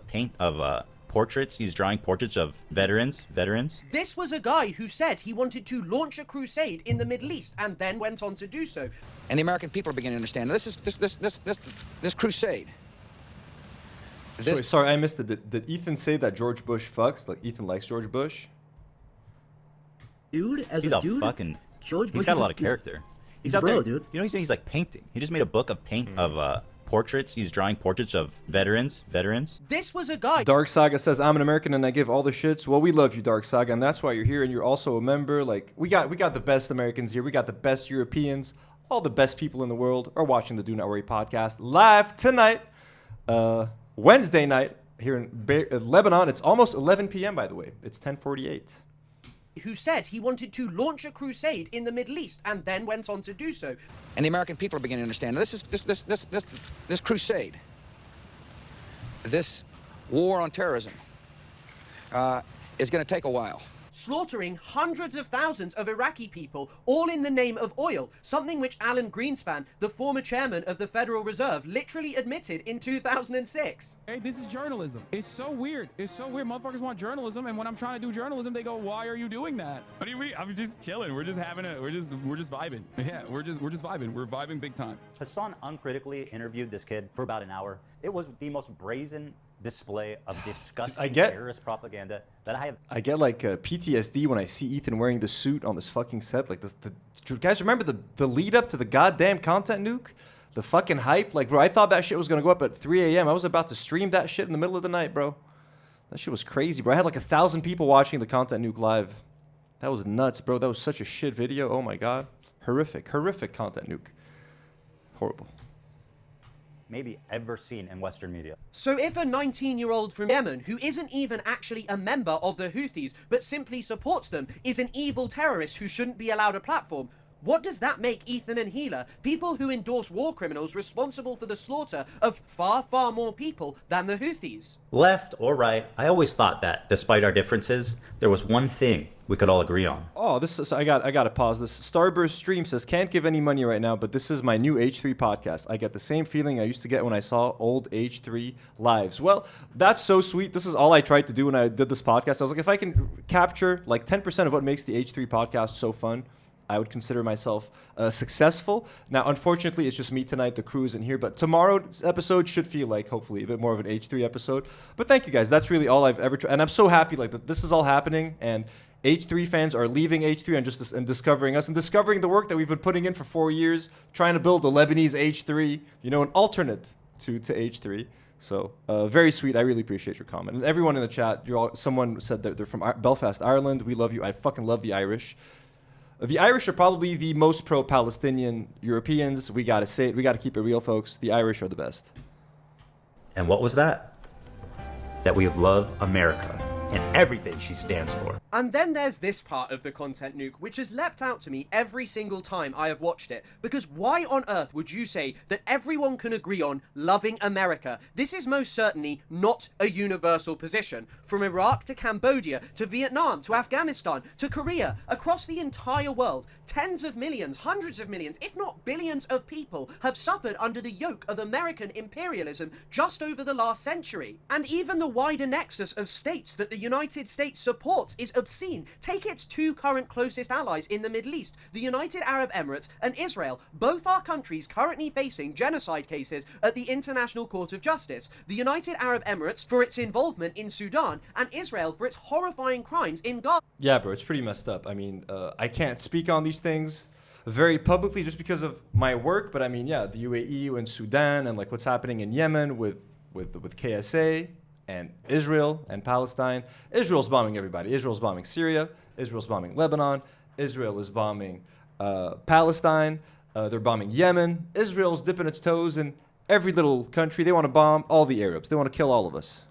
portraits. He's drawing portraits of veterans. This was a guy who said he wanted to launch a crusade in the Middle East and then went on to do so. And the American people are beginning to understand this crusade. Sorry, I missed it. Did Ethan say that George Bush fucks? Like Ethan likes George Bush? Dude, he's a dude, fucking. George Bush he's got a lot of character. He's out there, dude. You know, he's like painting. He just made a book of portraits. He's drawing portraits of veterans. This was a guy. Dark Saga says, I'm an American and I give all the shits. Well, we love you, Dark Saga, and that's why you're here, and you're also a member. Like, we got the best Americans here. We got the best Europeans. All the best people in the world are watching the Do Not Worry podcast live tonight. Wednesday night here in Lebanon. It's almost 11 p.m., by the way. It's 10:48. Who said he wanted to launch a crusade in the Middle East and then went on to do so. And the American people are beginning to understand this crusade, this war on terrorism, is going to take a while. Slaughtering hundreds of thousands of Iraqi people, all in the name of oil, something which Alan Greenspan, the former chairman of the Federal Reserve, literally admitted in 2006. Hey, this is journalism. It's so weird. Motherfuckers want journalism, and when I'm trying to do journalism, they go, "Why are you doing that?" What do you mean? I'm just chilling. We're just vibing. Yeah, we're just vibing. We're vibing big time. Hassan uncritically interviewed this kid for about an hour. It was the most brazen display of disgusting terrorist propaganda that I have. I get like PTSD when I see Ethan wearing the suit on this fucking set. Like this, do you guys remember the lead up to the goddamn content nuke? The fucking hype? Like, bro, I thought that shit was gonna go up at 3 a.m. I was about to stream that shit in the middle of the night, bro. That shit was crazy, bro. I had like 1,000 people watching the content nuke live. That was nuts, bro. That was such a shit video. Oh my god. Horrific content nuke. Horrible. Maybe ever seen in Western media. So if a 19-year-old from Yemen, who isn't even actually a member of the Houthis, but simply supports them, is an evil terrorist who shouldn't be allowed a platform, What does that make Ethan and Hila, people who endorse war criminals responsible for the slaughter of far, far more people than the Houthis? Left or right, I always thought that, despite our differences, there was one thing we could all agree on. Oh, this is I got to pause this. Starburst Stream says, can't give any money right now, but this is my new H3 podcast. I get the same feeling I used to get when I saw old H3 lives. Well, that's so sweet. This is all I tried to do when I did this podcast. I was like, if I can capture like 10% of what makes the H3 podcast so fun, I would consider myself successful. Now, unfortunately, it's just me tonight. The crew isn't here. But tomorrow's episode should feel like, hopefully, a bit more of an H3 episode. But thank you, guys. That's really all I've ever tried. And I'm so happy like that this is all happening. And H3 fans are leaving H3 and discovering us and discovering the work that we've been putting in for 4 years, trying to build a Lebanese H3, you know, an alternate to H3. So very sweet. I really appreciate your comment. And everyone in the chat, someone said that they're from Belfast, Ireland. We love you. I fucking love the Irish. The Irish are probably the most pro-Palestinian Europeans. We got to say it. We got to keep it real, folks. The Irish are the best. And what was that? That we love America and everything she stands for. And then there's this part of the content, Nuke, which has leapt out to me every single time I have watched it. Because why on earth would you say that everyone can agree on loving America? This is most certainly not a universal position. From Iraq to Cambodia, to Vietnam, to Afghanistan, to Korea, across the entire world, tens of millions, hundreds of millions, if not billions of people have suffered under the yoke of American imperialism just over the last century. And even the wider nexus of states that the United States supports is obscene. Take its two current closest allies in the Middle East, the United Arab Emirates and Israel. Both are countries currently facing genocide cases at the International Court of Justice. The United Arab Emirates for its involvement in Sudan, and Israel for its horrifying crimes in Gaza. Yeah, bro, it's pretty messed up. I mean, I can't speak on these things very publicly just because of my work, but I mean, yeah, the UAE and Sudan and like what's happening in Yemen with KSA and Israel and Palestine. Israel's bombing everybody. Israel's bombing Syria. Israel's bombing Lebanon. Israel is bombing Palestine. They're bombing Yemen. Israel's dipping its toes in every little country. They want to bomb all the Arabs. They want to kill all of us.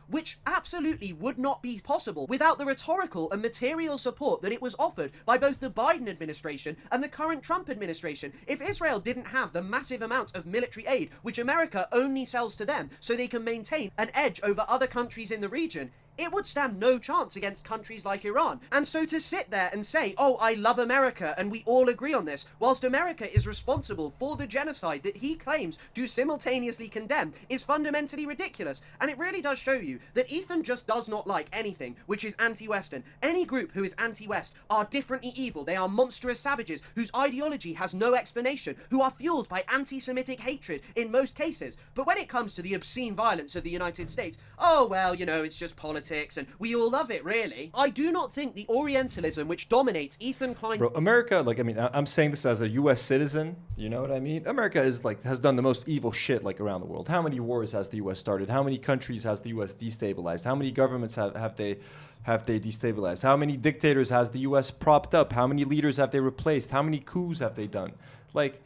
Which absolutely would not be possible without the rhetorical and material support that it was offered by both the Biden administration and the current Trump administration. If Israel didn't have the massive amounts of military aid which America only sells to them so they can maintain an edge over other countries in the region, it would stand no chance against countries like Iran. And so to sit there and say, oh, I love America and we all agree on this, whilst America is responsible for the genocide that he claims to simultaneously condemn, is fundamentally ridiculous. And it really does show you that Ethan just does not like anything which is anti-Western. Any group who is anti-West are differently evil. They are monstrous savages whose ideology has no explanation, who are fueled by anti-Semitic hatred in most cases. But when it comes to the obscene violence of the United States, oh, well, you know, it's just politics and we all love it, really. I do not think the Orientalism which dominates Ethan Klein... Bro, America, like, I mean, I'm saying this as a U.S. citizen, you know what I mean? America is like, has done the most evil shit, like, around the world. How many wars has the U.S. started? How many countries has the U.S. destabilized? How many governments have they destabilized? How many dictators has the U.S. propped up? How many leaders have they replaced? How many coups have they done? Like,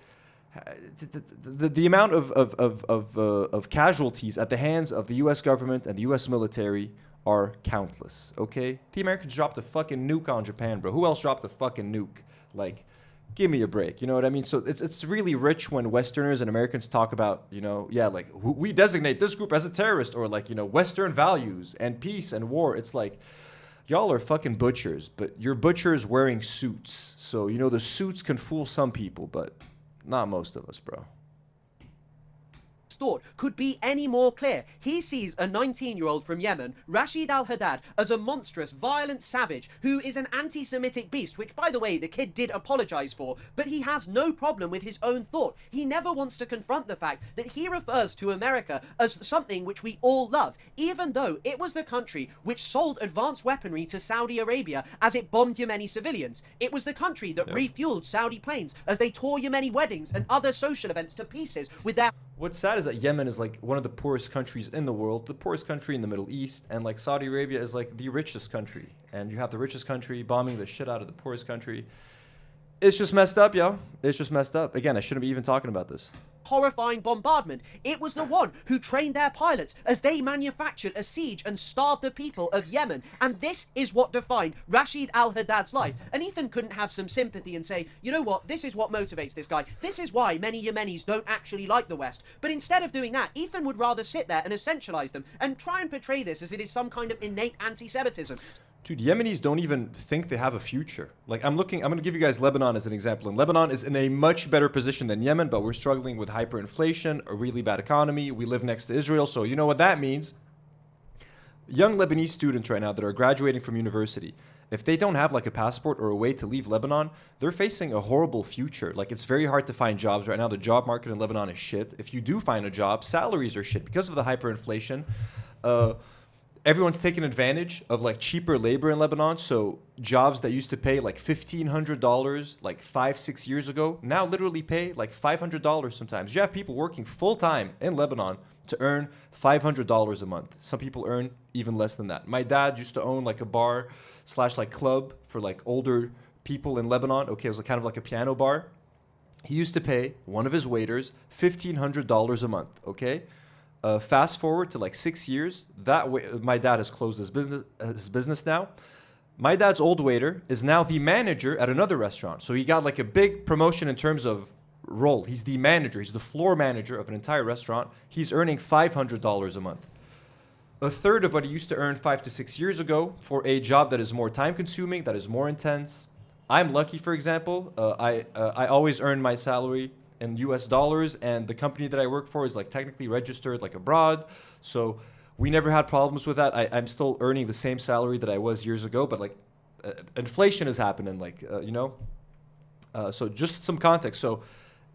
the amount of casualties at the hands of the U.S. government and the U.S. military are countless, okay? The Americans dropped a fucking nuke on Japan, bro. Who else dropped a fucking nuke? Like, give me a break, you know what I mean? So it's really rich when Westerners and Americans talk about, you know, yeah, like, we designate this group as a terrorist, or like, you know, Western values and peace and war. It's like, y'all are fucking butchers, but you're butchers wearing suits. So, you know, the suits can fool some people, but not most of us, bro. Thought could be any more clear. He sees a 19-year-old from Yemen, Rashid al-Haddad, as a monstrous, violent savage who is an anti-Semitic beast, which, by the way, the kid did apologize for, but he has no problem with his own thought. He never wants to confront the fact that he refers to America as something which we all love, even though it was the country which sold advanced weaponry to Saudi Arabia as it bombed Yemeni civilians. It was the country that refueled Saudi planes as they tore Yemeni weddings and other social events to pieces with their... What's sad is that Yemen is like one of the poorest countries in the world, the poorest country in the Middle East, and like Saudi Arabia is like the richest country. And you have the richest country bombing the shit out of the poorest country. It's just messed up, yo. It's just messed up. Again, I shouldn't be even talking about this. Horrifying bombardment. It was the one who trained their pilots as they manufactured a siege and starved the people of Yemen. And this is what defined Rashid al-Haddad's life. And Ethan couldn't have some sympathy and say, you know what, this is what motivates this guy. This is why many Yemenis don't actually like the West. But instead of doing that, Ethan would rather sit there and essentialize them and try and portray this as it is some kind of innate anti-Semitism. Dude, Yemenis don't even think they have a future. Like, I'm going to give you guys Lebanon as an example. And Lebanon is in a much better position than Yemen, but we're struggling with hyperinflation, a really bad economy. We live next to Israel, so you know what that means. Young Lebanese students right now that are graduating from university, if they don't have like a passport or a way to leave Lebanon, they're facing a horrible future. Like, it's very hard to find jobs right now. The job market in Lebanon is shit. If you do find a job, salaries are shit because of the hyperinflation. Everyone's taking advantage of like cheaper labor in Lebanon. So jobs that used to pay like $1,500 like 5-6 years ago now literally pay like $500 sometimes. You have people working full time in Lebanon to earn $500 a month. Some people earn even less than that. My dad used to own like a bar / like club for like older people in Lebanon. Okay, it was kind of like a piano bar. He used to pay one of his waiters $1,500 a month. Okay. Fast forward to like 6 years, my dad has closed his business now. My dad's old waiter is now the manager at another restaurant. So he got like a big promotion in terms of role. He's the manager. He's the floor manager of an entire restaurant. He's earning $500 a month. A third of what he used to earn 5 to 6 years ago for a job that is more time consuming, that is more intense. I'm lucky, for example. I always earn my salary in US dollars, and the company that I work for is like technically registered like abroad, so we never had problems with that. I'm still earning the same salary that I was years ago, but like inflation is happening, like so just some context. So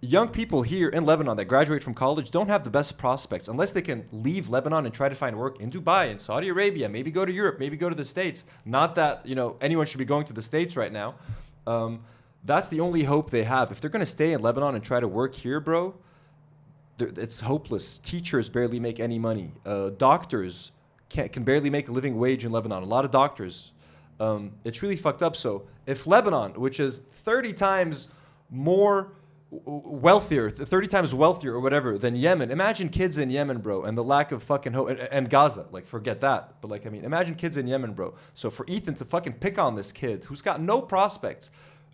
young people here in Lebanon that graduate from college don't have the best prospects unless they can leave Lebanon and try to find work in Dubai, in Saudi Arabia, maybe go to Europe, maybe go to the States. Not that anyone should be going to the States right now. That's the only hope they have. If they're going to stay in Lebanon and try to work here, bro, it's hopeless. Teachers barely make any money. Doctors can barely make a living wage in Lebanon. A lot of doctors. It's really fucked up. So if Lebanon, which is 30 times wealthier or whatever than Yemen, imagine kids in Yemen, bro, and the lack of fucking hope, and Gaza, like, forget that. But like, I mean, imagine kids in Yemen, bro. So for Ethan to fucking pick on this kid who's got no prospects,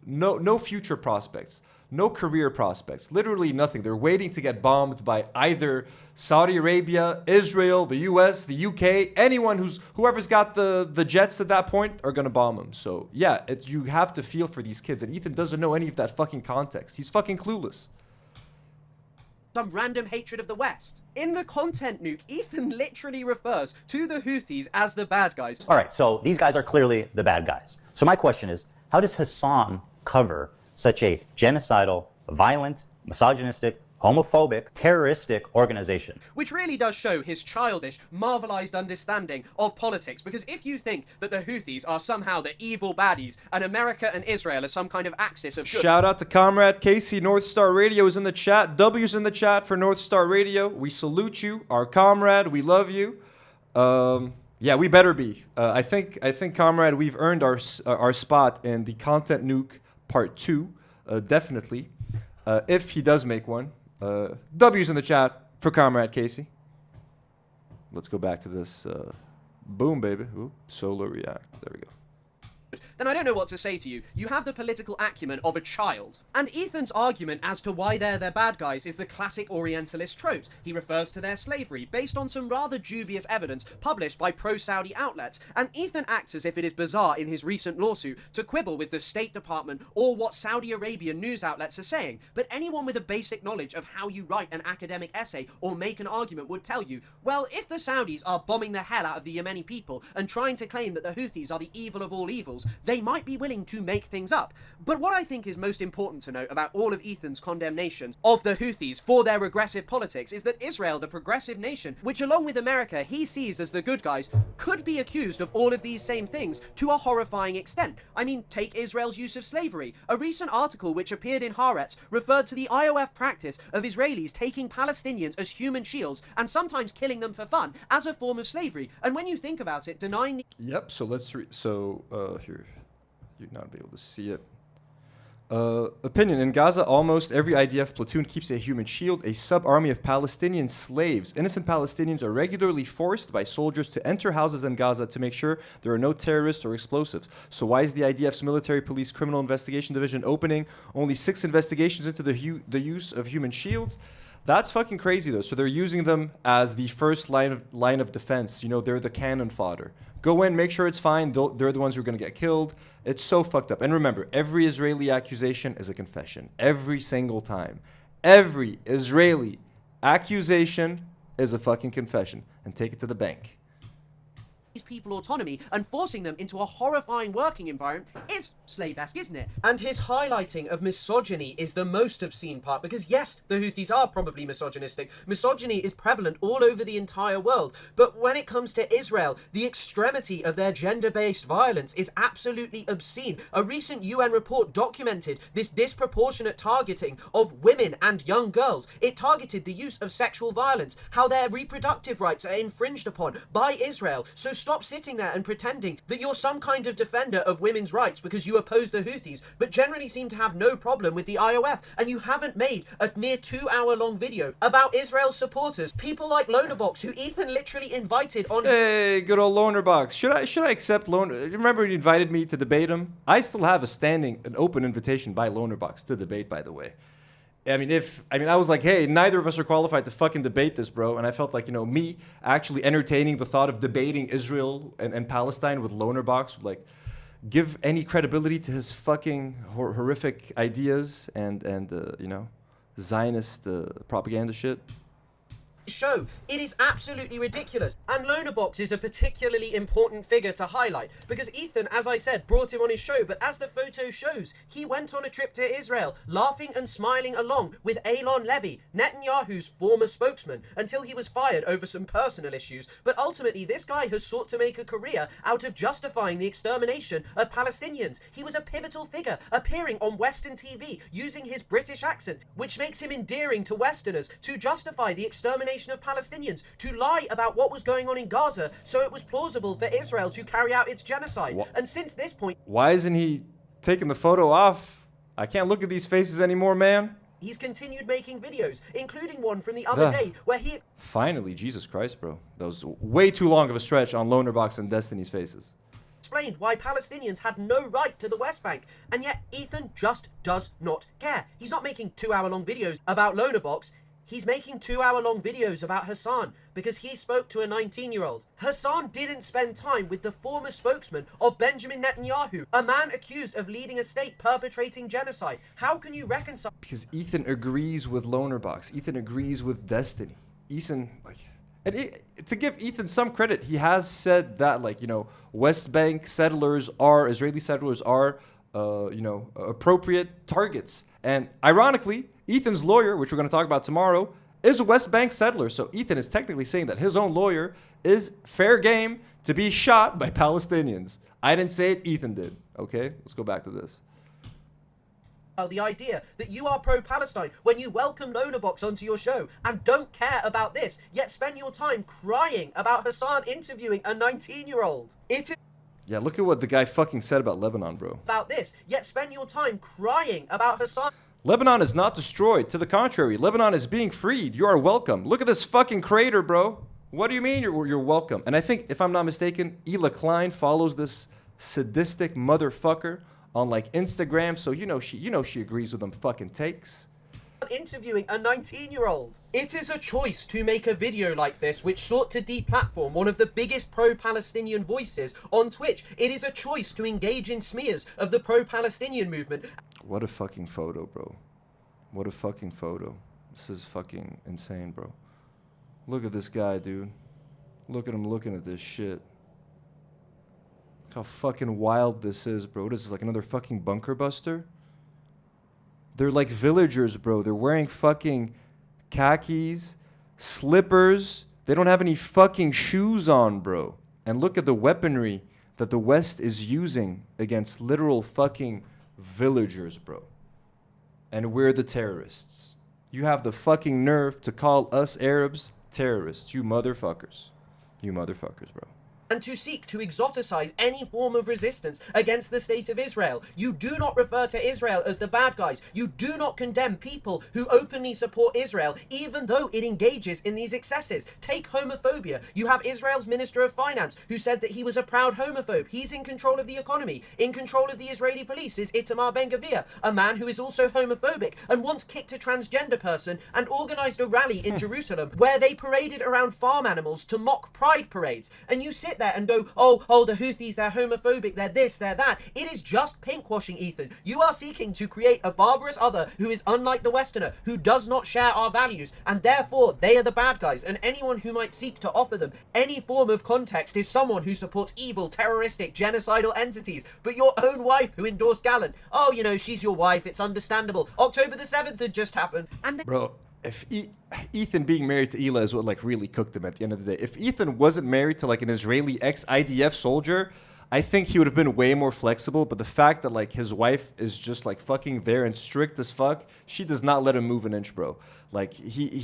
no future prospects, no career prospects, literally nothing. They're waiting to get bombed by either Saudi Arabia, Israel, the US, the UK, whoever's got the jets at that point are gonna bomb them. So yeah, you have to feel for these kids, and Ethan doesn't know any of that fucking context. He's fucking clueless. Some random hatred of the West. In the content nuke, Ethan literally refers to the Houthis as the bad guys. All right, so these guys are clearly the bad guys. So my question is, how does Hassan cover such a genocidal, violent, misogynistic, homophobic, terroristic organization? Which really does show his childish, marvelized understanding of politics, because if you think that the Houthis are somehow the evil baddies and America and Israel are some kind of axis of good... Shout out to Comrade Casey. North Star Radio is in the chat. W's in the chat for North Star Radio. We salute you, our comrade. We love you. Yeah, we better be. I think, comrade, we've earned our spot in the content nuke part 2, definitely. If he does make one. W's in the chat for Comrade Casey. Let's go back to this. Boom, baby. Ooh, solo react. There we go. Then I don't know what to say to you. You have the political acumen of a child. And Ethan's argument as to why they're the bad guys is the classic Orientalist tropes. He refers to their slavery, based on some rather dubious evidence published by pro-Saudi outlets. And Ethan acts as if it is bizarre in his recent lawsuit to quibble with the State Department or what Saudi Arabian news outlets are saying. But anyone with a basic knowledge of how you write an academic essay or make an argument would tell you, well, if the Saudis are bombing the hell out of the Yemeni people and trying to claim that the Houthis are the evil of all evils, they might be willing to make things up. But what I think is most important to note about all of Ethan's condemnations of the Houthis for their regressive politics is that Israel, the progressive nation, which along with America he sees as the good guys, could be accused of all of these same things to a horrifying extent. I mean, take Israel's use of slavery. A recent article which appeared in Haaretz referred to the IOF practice of Israelis taking Palestinians as human shields and sometimes killing them for fun as a form of slavery. And when you think about it, denying the... Yep, so let's read. So here, you're not be able to see it. Opinion. In Gaza, almost every IDF platoon keeps a human shield, a sub-army of Palestinian slaves. Innocent Palestinians are regularly forced by soldiers to enter houses in Gaza to make sure there are no terrorists or explosives. So why is the IDF's Military Police Criminal Investigation Division opening only 6 investigations into the use of human shields? That's fucking crazy, though. So they're using them as the first line of defense. You know, they're the cannon fodder. Go in, make sure it's fine. They're the ones who are going to get killed. It's so fucked up. And remember, every Israeli accusation is a confession. Every single time. Every Israeli accusation is a fucking confession. And take it to the bank. These people autonomy and forcing them into a horrifying working environment is slave-esque, isn't it? And his highlighting of misogyny is the most obscene part, because yes, the Houthis are probably misogynistic. Misogyny is prevalent all over the entire world, but when it comes to Israel, the extremity of their gender-based violence is absolutely obscene. A recent UN report documented this disproportionate targeting of women and young girls. It targeted the use of sexual violence, how their reproductive rights are infringed upon by Israel. So stop sitting there and pretending that you're some kind of defender of women's rights because you oppose the Houthis, but generally seem to have no problem with the IOF, and you haven't made a mere 2-hour-long video about Israel's supporters, people like Lonerbox, who Ethan literally invited on. Hey, good old Lonerbox. Should I accept Loner? Remember he invited me to debate him? I still have an open invitation by Lonerbox to debate, by the way. I was like, hey, neither of us are qualified to fucking debate this, bro. And I felt like, me actually entertaining the thought of debating Israel and Palestine with Lonerbox would, like, give any credibility to his fucking horrific ideas and Zionist propaganda shit. Show. It is absolutely ridiculous. And Lonerbox is a particularly important figure to highlight because Ethan, as I said, brought him on his show, but as the photo shows, he went on a trip to Israel, laughing and smiling along with Eylon Levy, Netanyahu's former spokesman, until he was fired over some personal issues. But ultimately, this guy has sought to make a career out of justifying the extermination of Palestinians. He was a pivotal figure, appearing on Western TV, using his British accent, which makes him endearing to Westerners, to justify the extermination of Palestinians, to lie about what was going on in Gaza so it was plausible for Israel to carry out its genocide. And since this point, why isn't he taking the photo off? I can't look at these faces anymore, man. He's continued making videos, including one from the other day where he... Finally, Jesus Christ, bro. That was way too long of a stretch on Lonerbox and Destiny's faces. Explained why Palestinians had no right to the West Bank, and yet Ethan just does not care. He's not making 2-hour-long videos about Lonerbox. He's making 2-hour-long videos about Hassan because he spoke to a 19-year-old. Hassan didn't spend time with the former spokesman of Benjamin Netanyahu, a man accused of leading a state perpetrating genocide. How can you reconcile? Because Ethan agrees with Lonerbox. Ethan agrees with Destiny. Ethan, to give Ethan some credit, he has said that, West Bank Israeli settlers are, appropriate targets. And ironically, Ethan's lawyer, which we're going to talk about tomorrow, is a West Bank settler. So Ethan is technically saying that his own lawyer is fair game to be shot by Palestinians. I didn't say it, Ethan did. Okay, let's go back to this. The idea that you are pro-Palestine when you welcome Lonerbox onto your show and don't care about this, yet spend your time crying about Hassan interviewing a 19-year-old. Yeah, look at what the guy fucking said about Lebanon, bro. About this, yet spend your time crying about Hassan. Lebanon is not destroyed. To the contrary, Lebanon is being freed. You are welcome. Look at this fucking crater, bro. What do you mean you're welcome? And I think, if I'm not mistaken, Hila Klein follows this sadistic motherfucker on Instagram, so she agrees with them fucking takes. Interviewing a 19-year-old. It is a choice to make a video like this which sought to deplatform one of the biggest pro-Palestinian voices on Twitch. It is a choice to engage in smears of the pro-Palestinian movement. What a fucking photo, bro. What a fucking photo. This is fucking insane, bro. Look at this guy, dude. Look at him looking at this shit. Look how fucking wild this is, bro. This is like another fucking bunker buster. They're like villagers, bro. They're wearing fucking khakis, slippers. They don't have any fucking shoes on, bro. And look at the weaponry that the West is using against literal fucking villagers, bro. And we're the terrorists. You have the fucking nerve to call us Arabs terrorists. You motherfuckers. You motherfuckers, bro. and to seek to exoticize any form of resistance against the state of Israel. You do not refer to Israel as the bad guys. You do not condemn people who openly support Israel, even though it engages in these excesses. Take homophobia. You have Israel's Minister of Finance, who said that he was a proud homophobe. He's in control of the economy. In control of the Israeli police is Itamar Ben-Gvir, a man who is also homophobic and once kicked a transgender person and organized a rally in Jerusalem where they paraded around farm animals to mock pride parades. And you sit there and go, oh, the Houthis, they're homophobic, they're this, they're that. It is just pinkwashing, Ethan. You are seeking to create a barbarous other who is unlike the Westerner, who does not share our values, and therefore they are the bad guys, and anyone who might seek to offer them any form of context is someone who supports evil, terroristic, genocidal entities. But your own wife who endorsed Gallant, oh, you know, she's your wife, it's understandable. October the 7th had just happened. And Bro, if Ethan being married to Hila is what like really cooked him at the end of the day. If Ethan wasn't married to like an Israeli ex-IDF soldier, I think he would have been way more flexible. But the fact that like his wife is just like fucking there and strict as fuck, she does not let him move an inch, bro. Like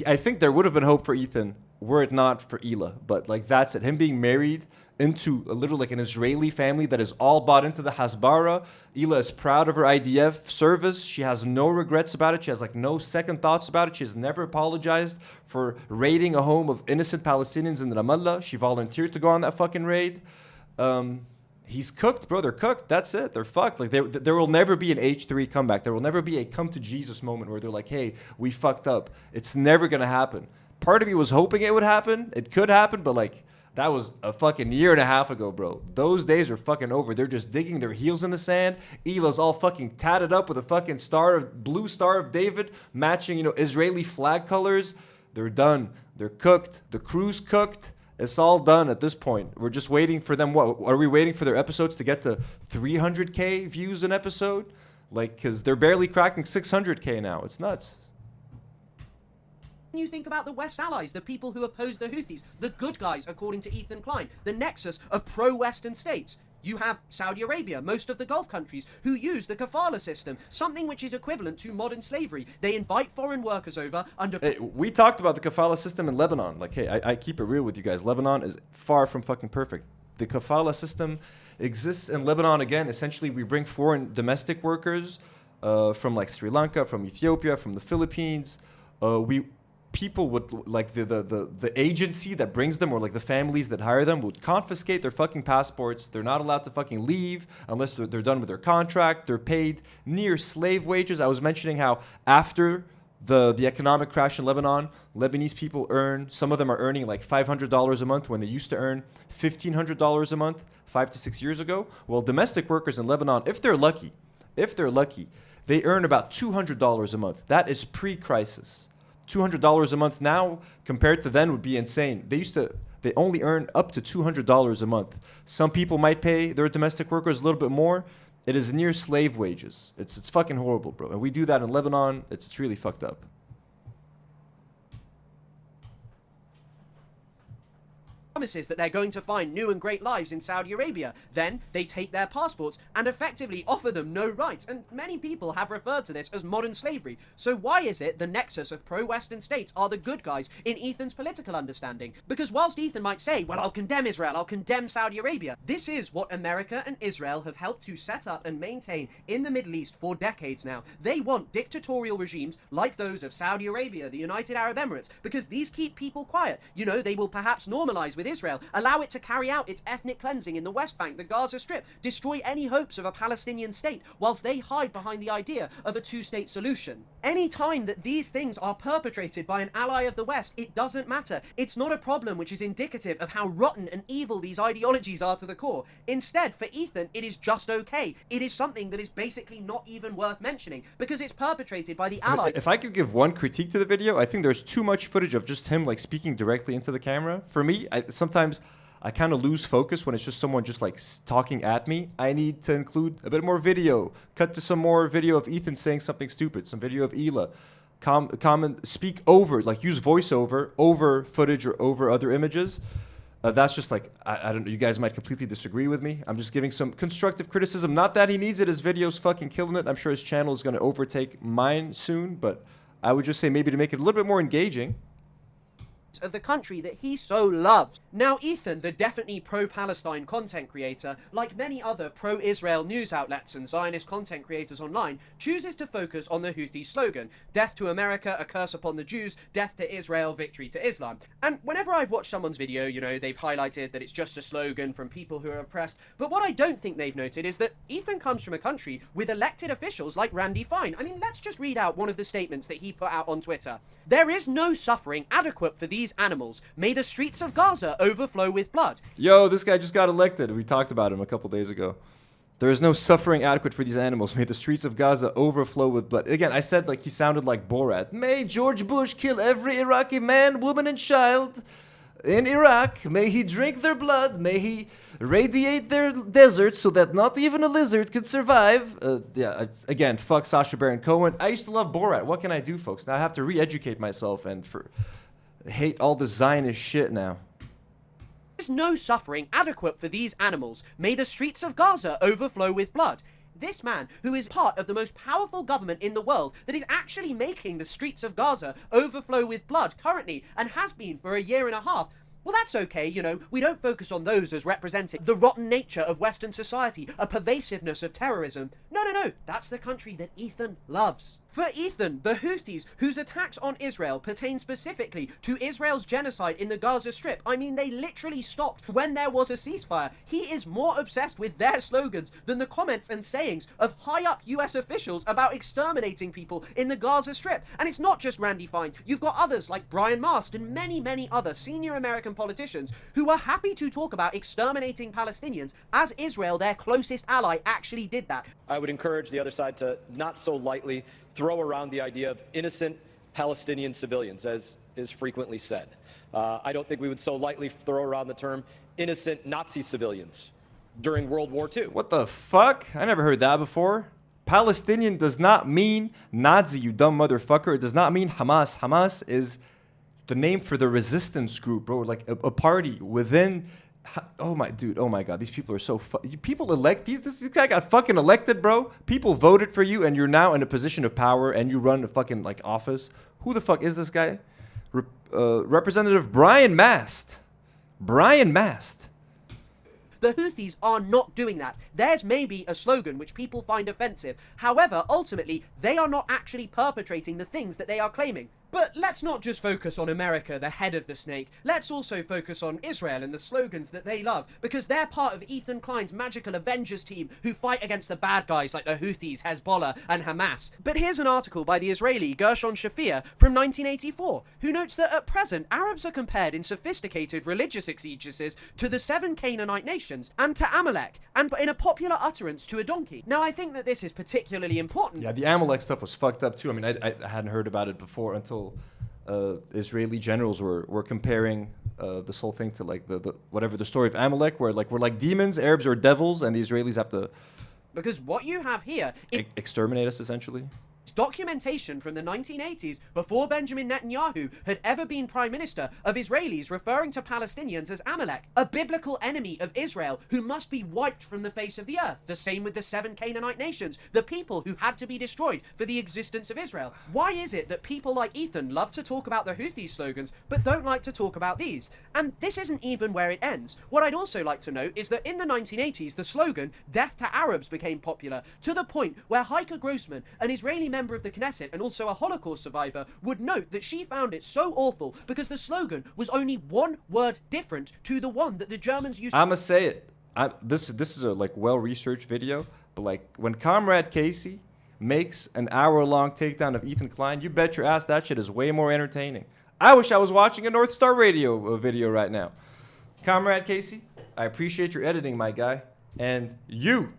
I think there would have been hope for Ethan were it not for Hila. But like that's it. Him being married into a little like an Israeli family that is all bought into the Hasbara. Hila is proud of her IDF service. She has no regrets about it. She has like no second thoughts about it. She has never apologized for raiding a home of innocent Palestinians in Ramallah. She volunteered to go on that fucking raid. He's cooked, bro. They're cooked. That's it. They're fucked. Like there will never be an H3 comeback. There will never be a come to Jesus moment where they're like, hey, we fucked up. It's never gonna happen. Part of me was hoping it would happen. It could happen, but like that was a fucking year and a half ago, bro. Those days are fucking over. They're just digging their heels in the sand. Hila's all fucking tatted up with a fucking blue star of David, matching, you know, Israeli flag colors. They're done. They're cooked. The crew's cooked. It's all done at this point. We're just waiting for them. What are we waiting for their episodes to get to 300K views an episode? Like, because they're barely cracking 600K now. It's nuts. You think about the West allies, the people who oppose the Houthis, the good guys, according to Ethan Klein, the nexus of pro-Western states. You have Saudi Arabia, most of the Gulf countries, who use the Kafala system, something which is equivalent to modern slavery. They invite foreign workers over under... Hey, we talked about the Kafala system in Lebanon. Like, hey, I keep it real with you guys. Lebanon is far from fucking perfect. The Kafala system exists in Lebanon. Again, essentially, we bring foreign domestic workers from like Sri Lanka, from Ethiopia, from the Philippines. People would like the agency that brings them, or like the families that hire them, would confiscate their fucking passports. They're not allowed to fucking leave unless they're done with their contract. They're paid near slave wages. I was mentioning how after the economic crash in Lebanon, Lebanese people earn, some of them are earning like $500 a month when they used to earn $1,500 a month 5 to 6 years ago. Well, domestic workers in Lebanon, if they're lucky, they earn about $200 a month. That is pre-crisis. $200 a month now compared to then would be insane. They only earn up to $200 a month. Some people might pay their domestic workers a little bit more. It is near slave wages. It's fucking horrible, bro. And we do that in Lebanon. It's really fucked up. Promises that they're going to find new and great lives in Saudi Arabia. Then they take their passports and effectively offer them no rights, and many people have referred to this as modern slavery. So why is it the nexus of pro-Western states are the good guys in Ethan's political understanding? Because whilst Ethan might say, well, I'll condemn Israel, I'll condemn Saudi Arabia, this is what America and Israel have helped to set up and maintain in the Middle East for decades now. They want dictatorial regimes like those of Saudi Arabia, the United Arab Emirates, because these keep people quiet. You know, they will perhaps normalize with Israel, allow it to carry out its ethnic cleansing in the West Bank, the Gaza Strip, destroy any hopes of a Palestinian state, whilst they hide behind the idea of a two-state solution. Any time that these things are perpetrated by an ally of the West, it doesn't matter. It's not a problem which is indicative of how rotten and evil these ideologies are to the core. Instead, for Ethan, it is just okay. It is something that is basically not even worth mentioning, because it's perpetrated by the ally. If I could give one critique to the video, I think there's too much footage of just him like speaking directly into the camera. For me, sometimes I kind of lose focus when it's just someone just like talking at me. I need to include a bit more video, cut to some more video of Ethan saying something stupid, some video of Hila, comment, speak over, like use voiceover over footage or over other images. That's just like, I don't know, you guys might completely disagree with me. I'm just giving some constructive criticism. Not that he needs it, his video's fucking killing it. I'm sure his channel is going to overtake mine soon, but I would just say maybe to make it a little bit more engaging. of the country that he so loves. Now, Ethan, the definitely pro-Palestine content creator, like many other pro-Israel news outlets and Zionist content creators online, chooses to focus on the Houthi slogan, "Death to America, a curse upon the Jews, death to Israel, victory to Islam." And whenever I've watched someone's video, you know, they've highlighted that it's just a slogan from people who are oppressed, but what I don't think they've noted is that Ethan comes from a country with elected officials like Randy Fine. I mean, let's just read out one of the statements that he put out on Twitter. "There is no suffering adequate for these animals. May the streets of Gaza overflow with blood." Yo, this guy just got elected. We talked about him a couple days ago. There is no suffering adequate for these animals. May the streets of Gaza overflow with blood. Again, I said like he sounded like Borat. May George Bush kill every Iraqi man, woman, and child in Iraq. May he drink their blood. May he radiate their deserts so that not even a lizard could survive. Again, fuck Sacha Baron Cohen. I used to love Borat. What can I do, folks? Now I have to re-educate myself and hate all the Zionist shit now. There is no suffering adequate for these animals. May the streets of Gaza overflow with blood. This man, who is part of the most powerful government in the world that is actually making the streets of Gaza overflow with blood currently and has been for a year and a half, well, that's okay, you know, we don't focus on those as representing the rotten nature of Western society, a pervasiveness of terrorism. No, that's the country that Ethan loves. For Ethan, the Houthis, whose attacks on Israel pertain specifically to Israel's genocide in the Gaza Strip, I mean, they literally stopped when there was a ceasefire. He is more obsessed with their slogans than the comments and sayings of high-up US officials about exterminating people in the Gaza Strip. And it's not just Randy Fine. You've got others like Brian Mast and many, many other senior American politicians who are happy to talk about exterminating Palestinians as Israel, their closest ally, actually did that. I would encourage the other side to not so lightly throw around the idea of innocent Palestinian civilians, as is frequently said. I don't think we would so lightly throw around the term innocent Nazi civilians during World War II. What the fuck? I never heard that before. Palestinian does not mean Nazi, you dumb motherfucker. It does not mean Hamas. Hamas is the name for the resistance group, bro. Like a party within... Oh my dude, oh my god, these people are so people elect this guy got fucking elected, bro. People voted for you and you're now in a position of power and you run a fucking like office. Who the fuck is this guy? Representative Brian Mast. Brian Mast. The Houthis are not doing that. Theirs may be a slogan which people find offensive. However, ultimately, they are not actually perpetrating the things that they are claiming. But let's not just focus on America, the head of the snake. Let's also focus on Israel and the slogans that they love, because they're part of Ethan Klein's magical Avengers team who fight against the bad guys like the Houthis, Hezbollah, and Hamas. But here's an article by the Israeli Gershon Shafir from 1984, who notes that at present, Arabs are compared in sophisticated religious exegesis to the 7 Canaanite nations, and to Amalek, and in a popular utterance to a donkey. Now, I think that this is particularly important. Yeah, the Amalek stuff was fucked up too. I mean, I hadn't heard about it before until Israeli generals were comparing this whole thing to like the whatever the story of Amalek, where like we're like demons, Arabs are devils, and the Israelis have to because what you have here is exterminate us essentially. Documentation from the 1980s, before Benjamin Netanyahu had ever been prime minister, of Israelis referring to Palestinians as Amalek, a biblical enemy of Israel who must be wiped from the face of the earth. The same with the 7 Canaanite nations, the people who had to be destroyed for the existence of Israel. Why is it that people like Ethan love to talk about the Houthi slogans but don't like to talk about these? And this isn't even where it ends. What I'd also like to note is that in the 1980s, the slogan "Death to Arabs" became popular, to the point where Heike Grossman, an Israeli member of the Knesset and also a Holocaust survivor, would note that she found it so awful because the slogan was only one word different to the one that the Germans used. I'ma say it. This is a like well-researched video, but like when Comrade Casey makes an hour-long takedown of Ethan Klein, you bet your ass that shit is way more entertaining. I wish I was watching a North Star Radio video right now. Comrade Casey, I appreciate your editing, my guy. And you,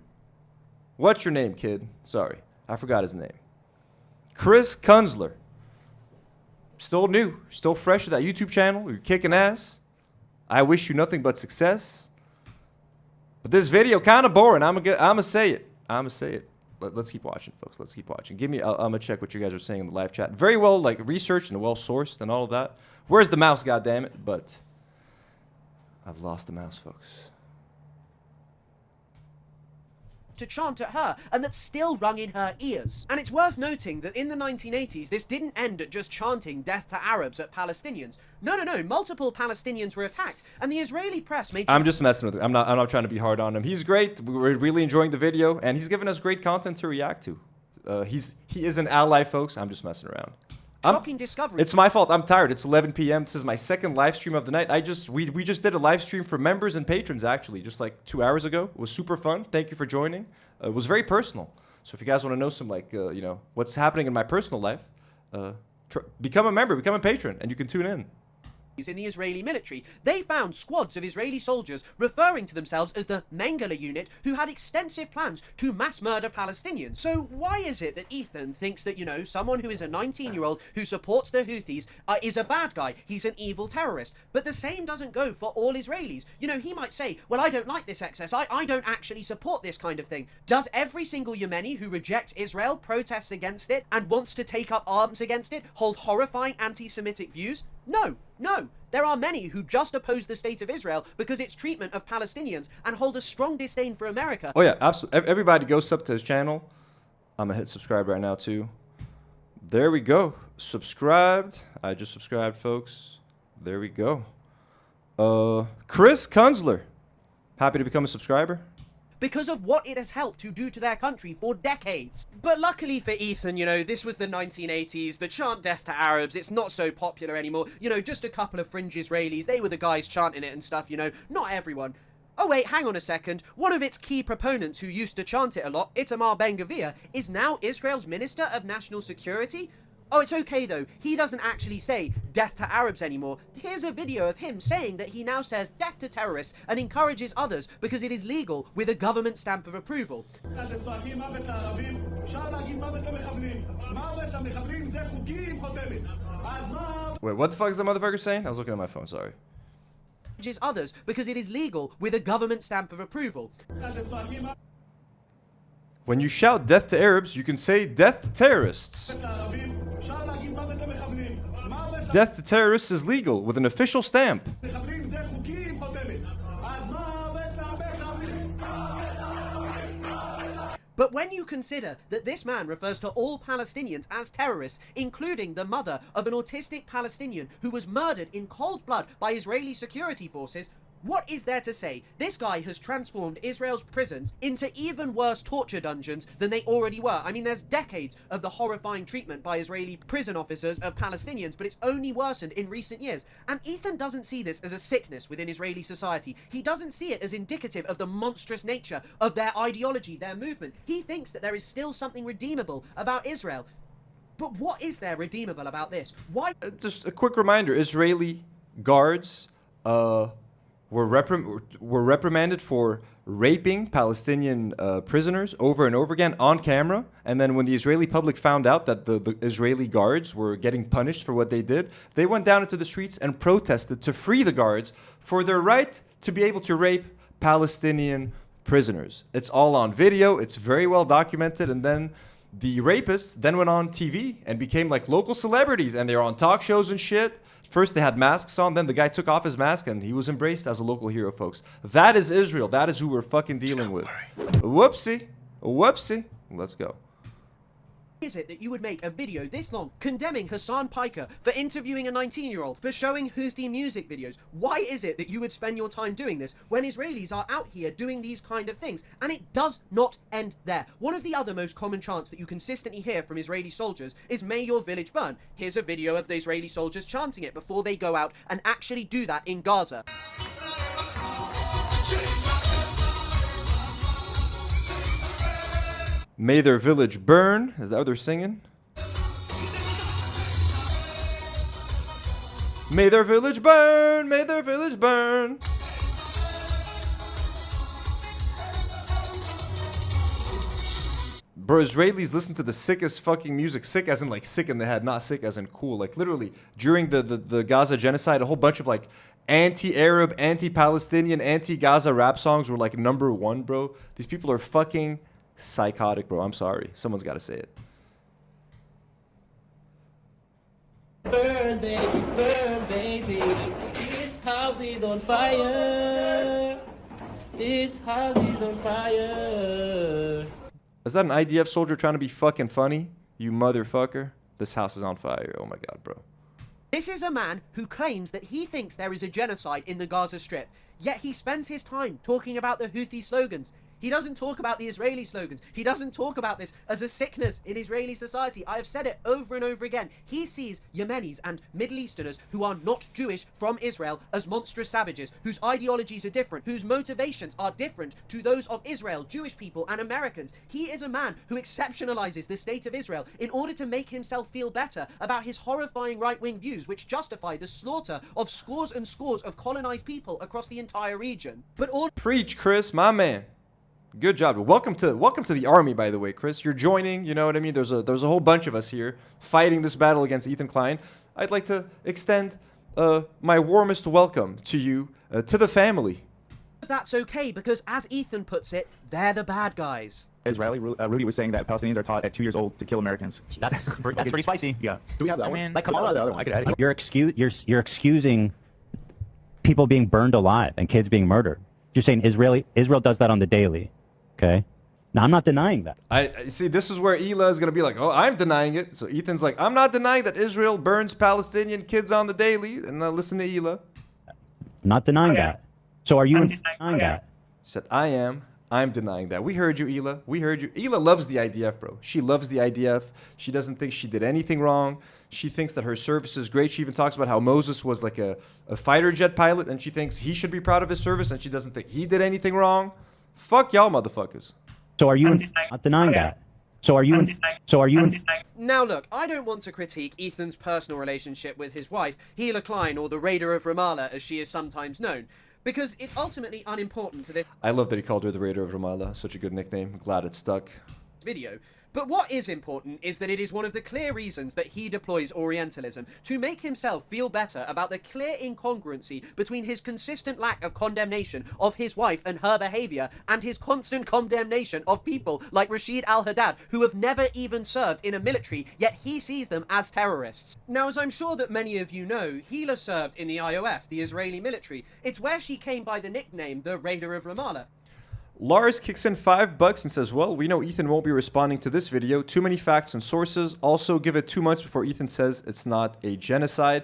what's your name, kid? Sorry, I forgot his name. Chris Kunzler. Still new, still fresh to that YouTube channel. You're kicking ass. I wish you nothing but success. But this video kind of boring. I'ma say it. I'ma say it. Let's keep watching, folks. Let's keep watching. I'm gonna check what you guys are saying in the live chat. Very well, like researched and well sourced and all of that. Where's the mouse? Goddammit! But I've lost the mouse, folks. to chant at her and that still rung in her ears. And it's worth noting that in the 1980s, this didn't end at just chanting death to Arabs at Palestinians. No, multiple Palestinians were attacked, and the Israeli press made... I'm just messing with him. I'm not trying to be hard on him. He's great. We're really enjoying the video, and he's given us great content to react to. He is an ally, folks. I'm just messing around. Shocking discovery. It's my fault. I'm tired. It's 11 p.m. This is my second live stream of the night. We just did a live stream for members and patrons, actually, just like 2 hours ago. It was super fun. Thank you for joining. It was very personal. So if you guys want to know some, like, you know, what's happening in my personal life, become a member, become a patron, and you can tune in. In the Israeli military, they found squads of Israeli soldiers referring to themselves as the Mengele unit, who had extensive plans to mass murder Palestinians. So why is it that Ethan thinks that, you know, someone who is a 19-year-old who supports the Houthis is a bad guy? He's an evil terrorist. But the same doesn't go for all Israelis. You know, he might say, well, I don't like this excess. I don't actually support this kind of thing. Does every single Yemeni who rejects Israel, protests against it, and wants to take up arms against it, hold horrifying anti-Semitic views? No. There are many who just oppose the state of Israel because its treatment of Palestinians and hold a strong disdain for America. Oh yeah, absolutely. Everybody go sub to his channel. I'm gonna hit subscribe right now too. There we go. Subscribed. I just subscribed, folks. There we go. Chris Kunzler. Happy to become a subscriber. Because of what it has helped to do to their country for decades. But luckily for Ethan, you know, this was the 1980s, the chant death to Arabs, it's not so popular anymore. You know, just a couple of fringe Israelis, they were the guys chanting it and stuff, you know, not everyone. Oh wait, hang on a second. One of its key proponents who used to chant it a lot, Itamar Ben-Gvir, is now Israel's Minister of National Security? Oh, it's okay though. He doesn't actually say death to Arabs anymore. Here's a video of him saying that he now says death to terrorists and encourages others because it is legal with a government stamp of approval. Wait, what the fuck is the motherfucker saying? I was looking at my phone, sorry. Encourages others because it is legal with a government stamp of approval. When you shout death to Arabs, you can say death to terrorists. Death to terrorists is legal with an official stamp. But when you consider that this man refers to all Palestinians as terrorists, including the mother of an autistic Palestinian who was murdered in cold blood by Israeli security forces, what is there to say? This guy has transformed Israel's prisons into even worse torture dungeons than they already were. I mean, there's decades of the horrifying treatment by Israeli prison officers of Palestinians, but it's only worsened in recent years. And Ethan doesn't see this as a sickness within Israeli society. He doesn't see it as indicative of the monstrous nature of their ideology, their movement. He thinks that there is still something redeemable about Israel. But what is there redeemable about this? Why? Just a quick reminder, Israeli guards, were reprimanded for raping Palestinian prisoners over and over again on camera. And then when the Israeli public found out that the Israeli guards were getting punished for what they did, they went down into the streets and protested to free the guards for their right to be able to rape Palestinian prisoners. It's all on video. It's very well documented. And then the rapists then went on TV and became like local celebrities, and they were on talk shows and shit. First they had masks on, then the guy took off his mask and he was embraced as a local hero, folks. That is Israel. That is who we're fucking dealing with. Whoopsie. Whoopsie. Let's go. Is it that you would make a video this long condemning Hassan Piker for interviewing a 19-year-old, for showing Houthi music videos? Why is it that you would spend your time doing this when Israelis are out here doing these kind of things? And it does not end there. One of the other most common chants that you consistently hear from Israeli soldiers is "May your village burn." Here's a video of the Israeli soldiers chanting it before they go out and actually do that in Gaza. May their village burn. Is that what they're singing? May their village burn. May their village burn. Bro, Israelis listen to the sickest fucking music. Sick as in like sick in the head, not sick as in cool. Like literally, during the Gaza genocide, a whole bunch of like anti-Arab, anti-Palestinian, anti-Gaza rap songs were like #1, bro. These people are fucking psychotic, bro. I'm sorry. Someone's got to say it. Burn, baby, this house is on fire. This house is on fire. Is that an IDF soldier trying to be fucking funny? You motherfucker. This house is on fire. Oh my god, bro. This is a man who claims that he thinks there is a genocide in the Gaza Strip, yet he spends his time talking about the Houthi slogans. He doesn't talk about the Israeli slogans. He doesn't talk about this as a sickness in Israeli society. I have said it over and over again. He sees Yemenis and Middle Easterners who are not Jewish from Israel as monstrous savages, whose ideologies are different, whose motivations are different to those of Israel, Jewish people, and Americans. He is a man who exceptionalizes the state of Israel in order to make himself feel better about his horrifying right-wing views, which justify the slaughter of scores and scores of colonized people across the entire region. But all Preach, Chris, my man. Good job. Welcome to the army, by the way, Chris. You're joining, you know what I mean? There's a whole bunch of us here fighting this battle against Ethan Klein. I'd like to extend my warmest welcome to you, to the family. that's okay, because as Ethan puts it, they're the bad guys. Israeli Rudy was saying that Palestinians are taught at 2 years old to kill Americans. That's pretty spicy. Yeah. Do we have that one? Like, come on, the other one. I could add it. You're excusing people being burned alive and kids being murdered. You're saying Israel does that on the daily. Okay. Now, I'm not denying that. I see. This is where Hila is going to be like, oh, I'm denying it. So Ethan's like, I'm not denying that Israel burns Palestinian kids on the daily. And now listen to Hila. I'm not denying that. So are you denying that? He said, I'm denying that. We heard you, Hila. We heard you. Hila loves the IDF, bro. She loves the IDF. She doesn't think she did anything wrong. She thinks that her service is great. She even talks about how Moses was like a fighter jet pilot, and she thinks he should be proud of his service, and she doesn't think he did anything wrong. Fuck y'all, motherfuckers. So are you not denying that? So are you Now look, I don't want to critique Ethan's personal relationship with his wife, Hila Klein, or the Raider of Ramallah as she is sometimes known, because it's ultimately unimportant for this I love that he called her the Raider of Ramallah. Such a good nickname. I'm glad it stuck. video. But what is important is that it is one of the clear reasons that he deploys Orientalism, to make himself feel better about the clear incongruency between his consistent lack of condemnation of his wife and her behavior and his constant condemnation of people like Rashid al-Haddad, who have never even served in a military, yet he sees them as terrorists. Now, as I'm sure that many of you know, Hila served in the IOF, the Israeli military. It's where she came by the nickname the Raider of Ramallah. Lars kicks in $5 and says, well, we know Ethan won't be responding to this video. Too many facts and sources. Also, give it 2 months before Ethan says it's not a genocide.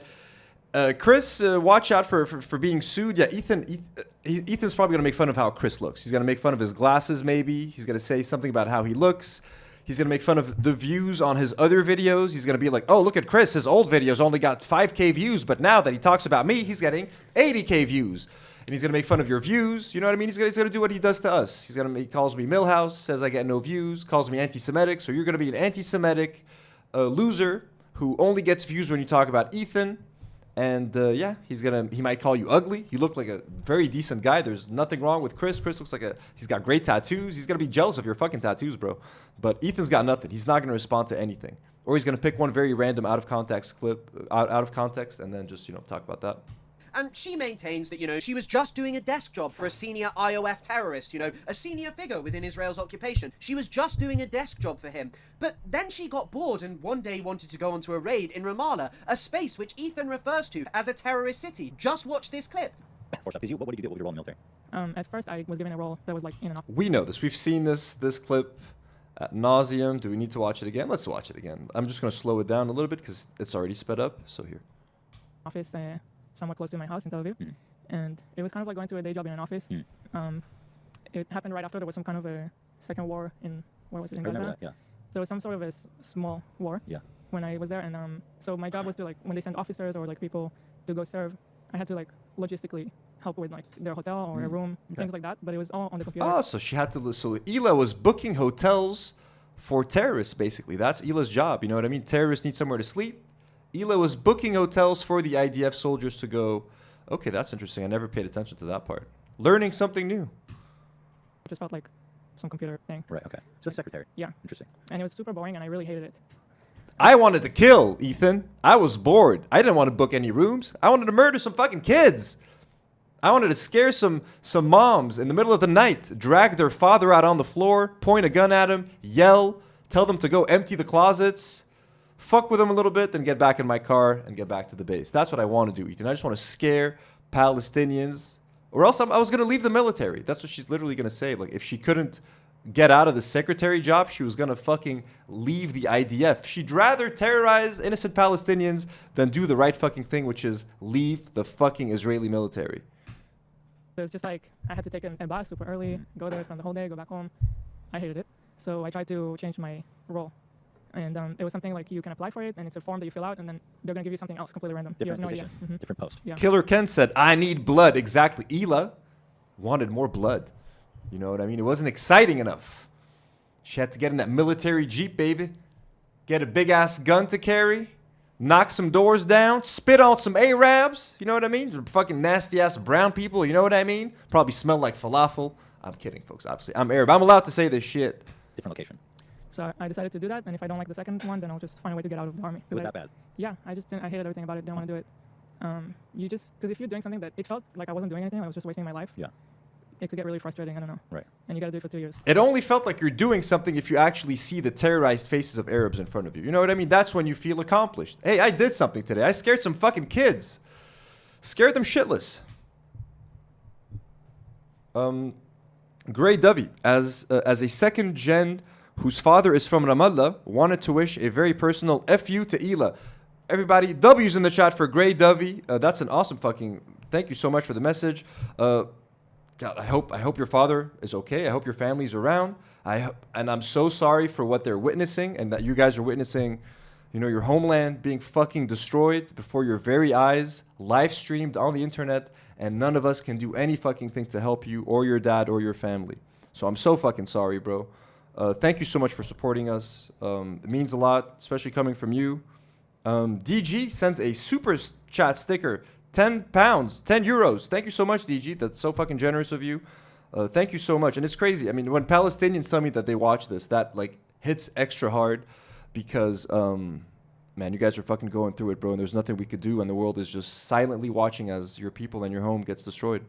Chris, watch out for being sued. Yeah, Ethan's probably going to make fun of how Chris looks. He's going to make fun of his glasses, maybe. He's going to say something about how he looks. He's going to make fun of the views on his other videos. He's going to be like, oh, look at Chris. His old videos only got 5K views, but now that he talks about me, he's getting 80K views. And he's going to make fun of your views. You know what I mean? He's going to do what he does to us. He calls me Millhouse, says I get no views, calls me anti-Semitic. So you're going to be an anti-Semitic loser who only gets views when you talk about Ethan. And yeah, he might call you ugly. You look like a very decent guy. There's nothing wrong with Chris. Chris looks like he's got great tattoos. He's going to be jealous of your fucking tattoos, bro. But Ethan's got nothing. He's not going to respond to anything. Or he's going to pick one very random out of context clip, out of context, and then just, talk about that. And she maintains that, she was just doing a desk job for a senior IOF terrorist, a senior figure within Israel's occupation. She was just doing a desk job for him. But then she got bored and one day wanted to go onto a raid in Ramallah, a space which Ethan refers to as a terrorist city. Just watch this clip. What did you do? What was your role in the military? At first, I was given a role that was like in an office. We know this. We've seen this clip ad nauseum. Do we need to watch it again? Let's watch it again. I'm just going to slow it down a little bit because it's already sped up. So here. Office somewhat close to my house in Tel Aviv. And it was kind of like going to a day job in an office. It happened right after there was some kind of a second war in, where was it, in Gaza? That, yeah. There was some sort of a small war when I was there. And so my job was to, like, when they send officers or, like, people to go serve, I had to, like, logistically help with, like, their hotel or a room and things like that. But it was all on the computer. Oh, so she had to, so Hila was booking hotels for terrorists, basically. That's Hila's job, you know what I mean? Terrorists need somewhere to sleep. Hila was booking hotels for the IDF soldiers to go. Okay, that's interesting. I never paid attention to that part. Learning something new. It just felt like some computer thing. Right, okay. So the secretary. Yeah. Interesting. And it was super boring, and I really hated it. I wanted to kill, Ethan. I was bored. I didn't want to book any rooms. I wanted to murder some fucking kids. I wanted to scare some moms in the middle of the night, drag their father out on the floor, point a gun at him, yell, tell them to go empty the closets, fuck with them a little bit, then get back in my car and get back to the base. That's what I want to do, Ethan. I just want to scare Palestinians or else I was going to leave the military. That's what she's literally going to say. Like, if she couldn't get out of the secretary job, she was going to fucking leave the IDF. She'd rather terrorize innocent Palestinians than do the right fucking thing, which is leave the fucking Israeli military. It was just like, I had to take a bus super early, go there, spend the whole day, go back home. I hated it. So I tried to change my role. And it was something like you can apply for it, and it's a form that you fill out, and then they're going to give you something else completely random. Different you have position, no idea. different post. Yeah. Killer Ken said, I need blood. Exactly. Hila wanted more blood. You know what I mean? It wasn't exciting enough. She had to get in that military jeep, baby. Get a big-ass gun to carry. Knock some doors down. Spit on some Arabs. You know what I mean? Fucking nasty-ass brown people. You know what I mean? Probably smell like falafel. I'm kidding, folks. Obviously, I'm Arab. I'm allowed to say this shit. Different location. So I decided to do that, and if I don't like the second one, then I'll just find a way to get out of the army. It was that bad? Yeah, I hated everything about it. Didn't want to do it. Because if you're doing something that it felt like I wasn't doing anything, I was just wasting my life. Yeah. It could get really frustrating. I don't know. Right. And you got to do it for 2 years. It only felt like you're doing something if you actually see the terrorized faces of Arabs in front of you. You know what I mean? That's when you feel accomplished. Hey, I did something today. I scared some fucking kids. Scared them shitless. Gray Dovey, as a second gen whose father is from Ramallah, wanted to wish a very personal FU to Hila. Everybody, W's in the chat for Gray Dovey. That's an awesome fucking... Thank you so much for the message. God, I hope your father is okay. I hope your family's around. And I'm so sorry for what they're witnessing, and that you guys are witnessing, you know, your homeland being fucking destroyed before your very eyes, live streamed on the internet, and none of us can do any fucking thing to help you or your dad or your family. So I'm so fucking sorry, bro. Thank you so much for supporting us. It means a lot, especially coming from you. DG sends a super chat sticker, 10 pounds, 10 euros. Thank you so much, DG. That's so fucking generous of you. Thank you so much. And it's crazy. I mean, when Palestinians tell me that they watch this, that like hits extra hard because, man, you guys are fucking going through it, bro. And there's nothing we could do. And the world is just silently watching as your people and your home gets destroyed.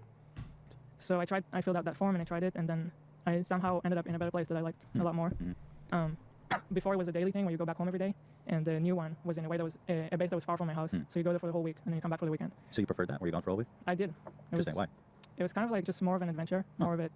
So I filled out that form and I tried it, and then I somehow ended up in a better place that I liked a lot more. Before it was a daily thing where you go back home every day, and the new one was in a way that was a base that was far from my house. So you go there for the whole week, and then you come back for the weekend. So you preferred that? Were you gone for a week? I did. Why? It was kind of like just more of an adventure, more of a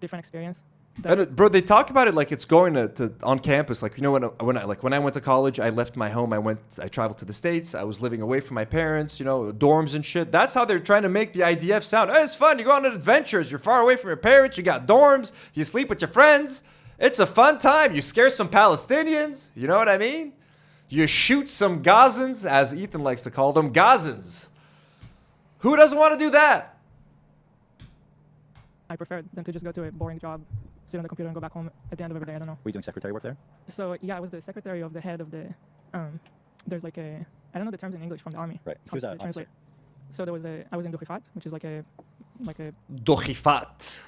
different experience. And bro, they talk about it like it's going to on campus. Like, you know, when I went to college, I left my home. I traveled to the States. I was living away from my parents, you know, dorms and shit. That's how they're trying to make the IDF sound. Hey, it's fun. You go on adventures. You're far away from your parents. You got dorms. You sleep with your friends. It's a fun time. You scare some Palestinians. You know what I mean? You shoot some Gazans, as Ethan likes to call them, Gazans. Who doesn't want to do that? I preferred than to just go to a boring job, sit on the computer and go back home at the end of every day. I don't know. Were you doing secretary work there? So yeah, I was the secretary of the head of the. There's like I don't know the terms in English from the army. Right. Who's that officer? So there was I was in Dochifat, which is like a. Dochifat.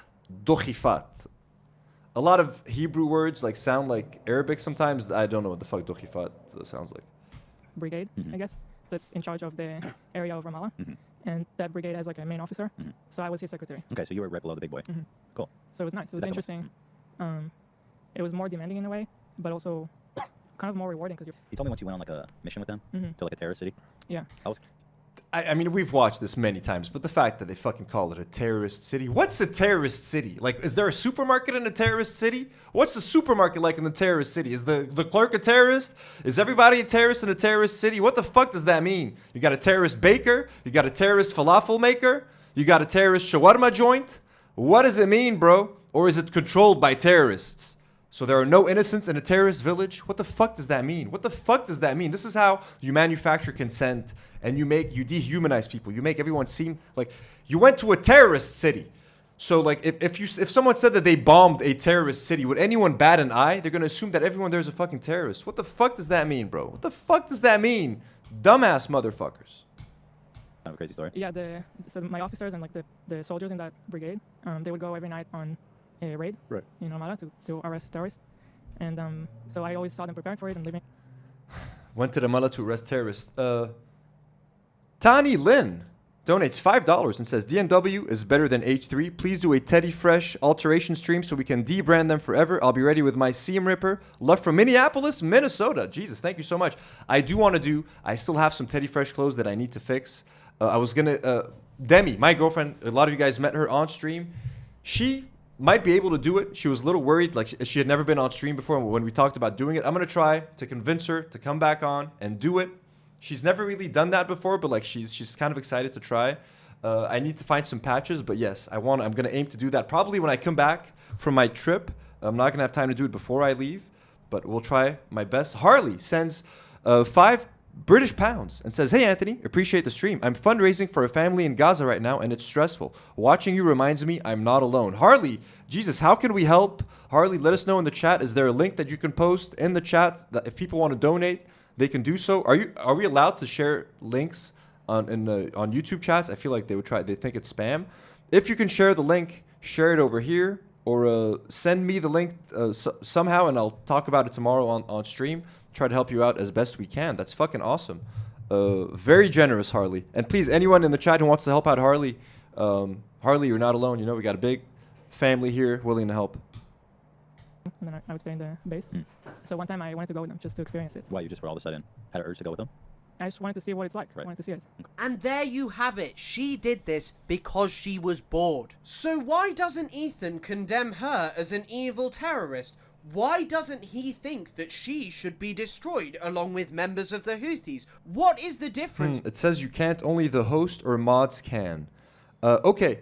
A lot of Hebrew words like sound like Arabic sometimes. I don't know what the fuck Dochifat sounds like. Brigade, I guess. That's in charge of the area of Ramallah. And that brigade has like a main officer. So I was his secretary. Okay, so you were right below the big boy. Cool. So it was nice. It was interesting. It was more demanding in a way, but also kind of more rewarding because you told me once you went on like a mission with them to like a terrorist city. Yeah. I mean, we've watched this many times, but the fact that they fucking call it a terrorist city. What's a terrorist city? Like, is there a supermarket in a terrorist city? What's the supermarket like in the terrorist city? Is the clerk a terrorist? Is everybody a terrorist in a terrorist city? What the fuck does that mean? You got a terrorist baker? You got a terrorist falafel maker? You got a terrorist shawarma joint? What does it mean, bro? Or is it controlled by terrorists? So there are no innocents in a terrorist village? What the fuck does that mean? What the fuck does that mean? This is how you manufacture consent and you dehumanize people. You make everyone seem like you went to a terrorist city. So like if someone said that they bombed a terrorist city, would anyone bat an eye? They're going to assume that everyone there is a fucking terrorist. What the fuck does that mean, bro? What the fuck does that mean? Dumbass motherfuckers. Kind of a crazy story. Yeah, so my officers and like the soldiers in that brigade, they would go every night on a raid in Ramallah to arrest terrorists. And so I always saw them preparing for it and living. Went to Ramallah to arrest terrorists. Tani Lin donates $5 and says, DNW is better than H3. Please do a Teddy Fresh alteration stream so we can debrand them forever. I'll be ready with my seam ripper. Love from Minneapolis, Minnesota. Jesus, thank you so much. I still have some Teddy Fresh clothes that I need to fix. I was going to, Demi, my girlfriend, a lot of you guys met her on stream. She might be able to do it. She was a little worried, like she had never been on stream before when we talked about doing it. I'm going to try to convince her to come back on and do it. She's never really done that before, but like she's kind of excited to try. I need to find some patches, but yes, I'm going to aim to do that probably when I come back from my trip. I'm not going to have time to do it before I leave, but we'll try my best. Harley sends 5 British pounds and says, "Hey Anthony, appreciate the stream. I'm fundraising for a family in Gaza right now and it's stressful. Watching you reminds me I'm not alone." Harley, Jesus, how can we help? Harley, let us know in the chat. Is there a link that you can post in the chat that if people want to donate, they can do so? Are we allowed to share links on YouTube chats? I feel like they think it's spam. If you can share the link, share it over here or send me the link somehow and I'll talk about it tomorrow on stream. Try to help you out as best we can. That's fucking awesome. Very generous, Harley. And please, anyone in the chat who wants to help out Harley, Harley, you're not alone. You know, we got a big family here willing to help. And then I would stay in the base. So one time I wanted to go with them just to experience it. Why, you just all of a sudden had an urge to go with them? I just wanted to see what it's like. Right. I wanted to see it. And there you have it. She did this because she was bored. So why doesn't Ethan condemn her as an evil terrorist? Why doesn't he think that she should be destroyed along with members of the Houthis? What is the difference? It says you can't, only the host or mods can. Okay,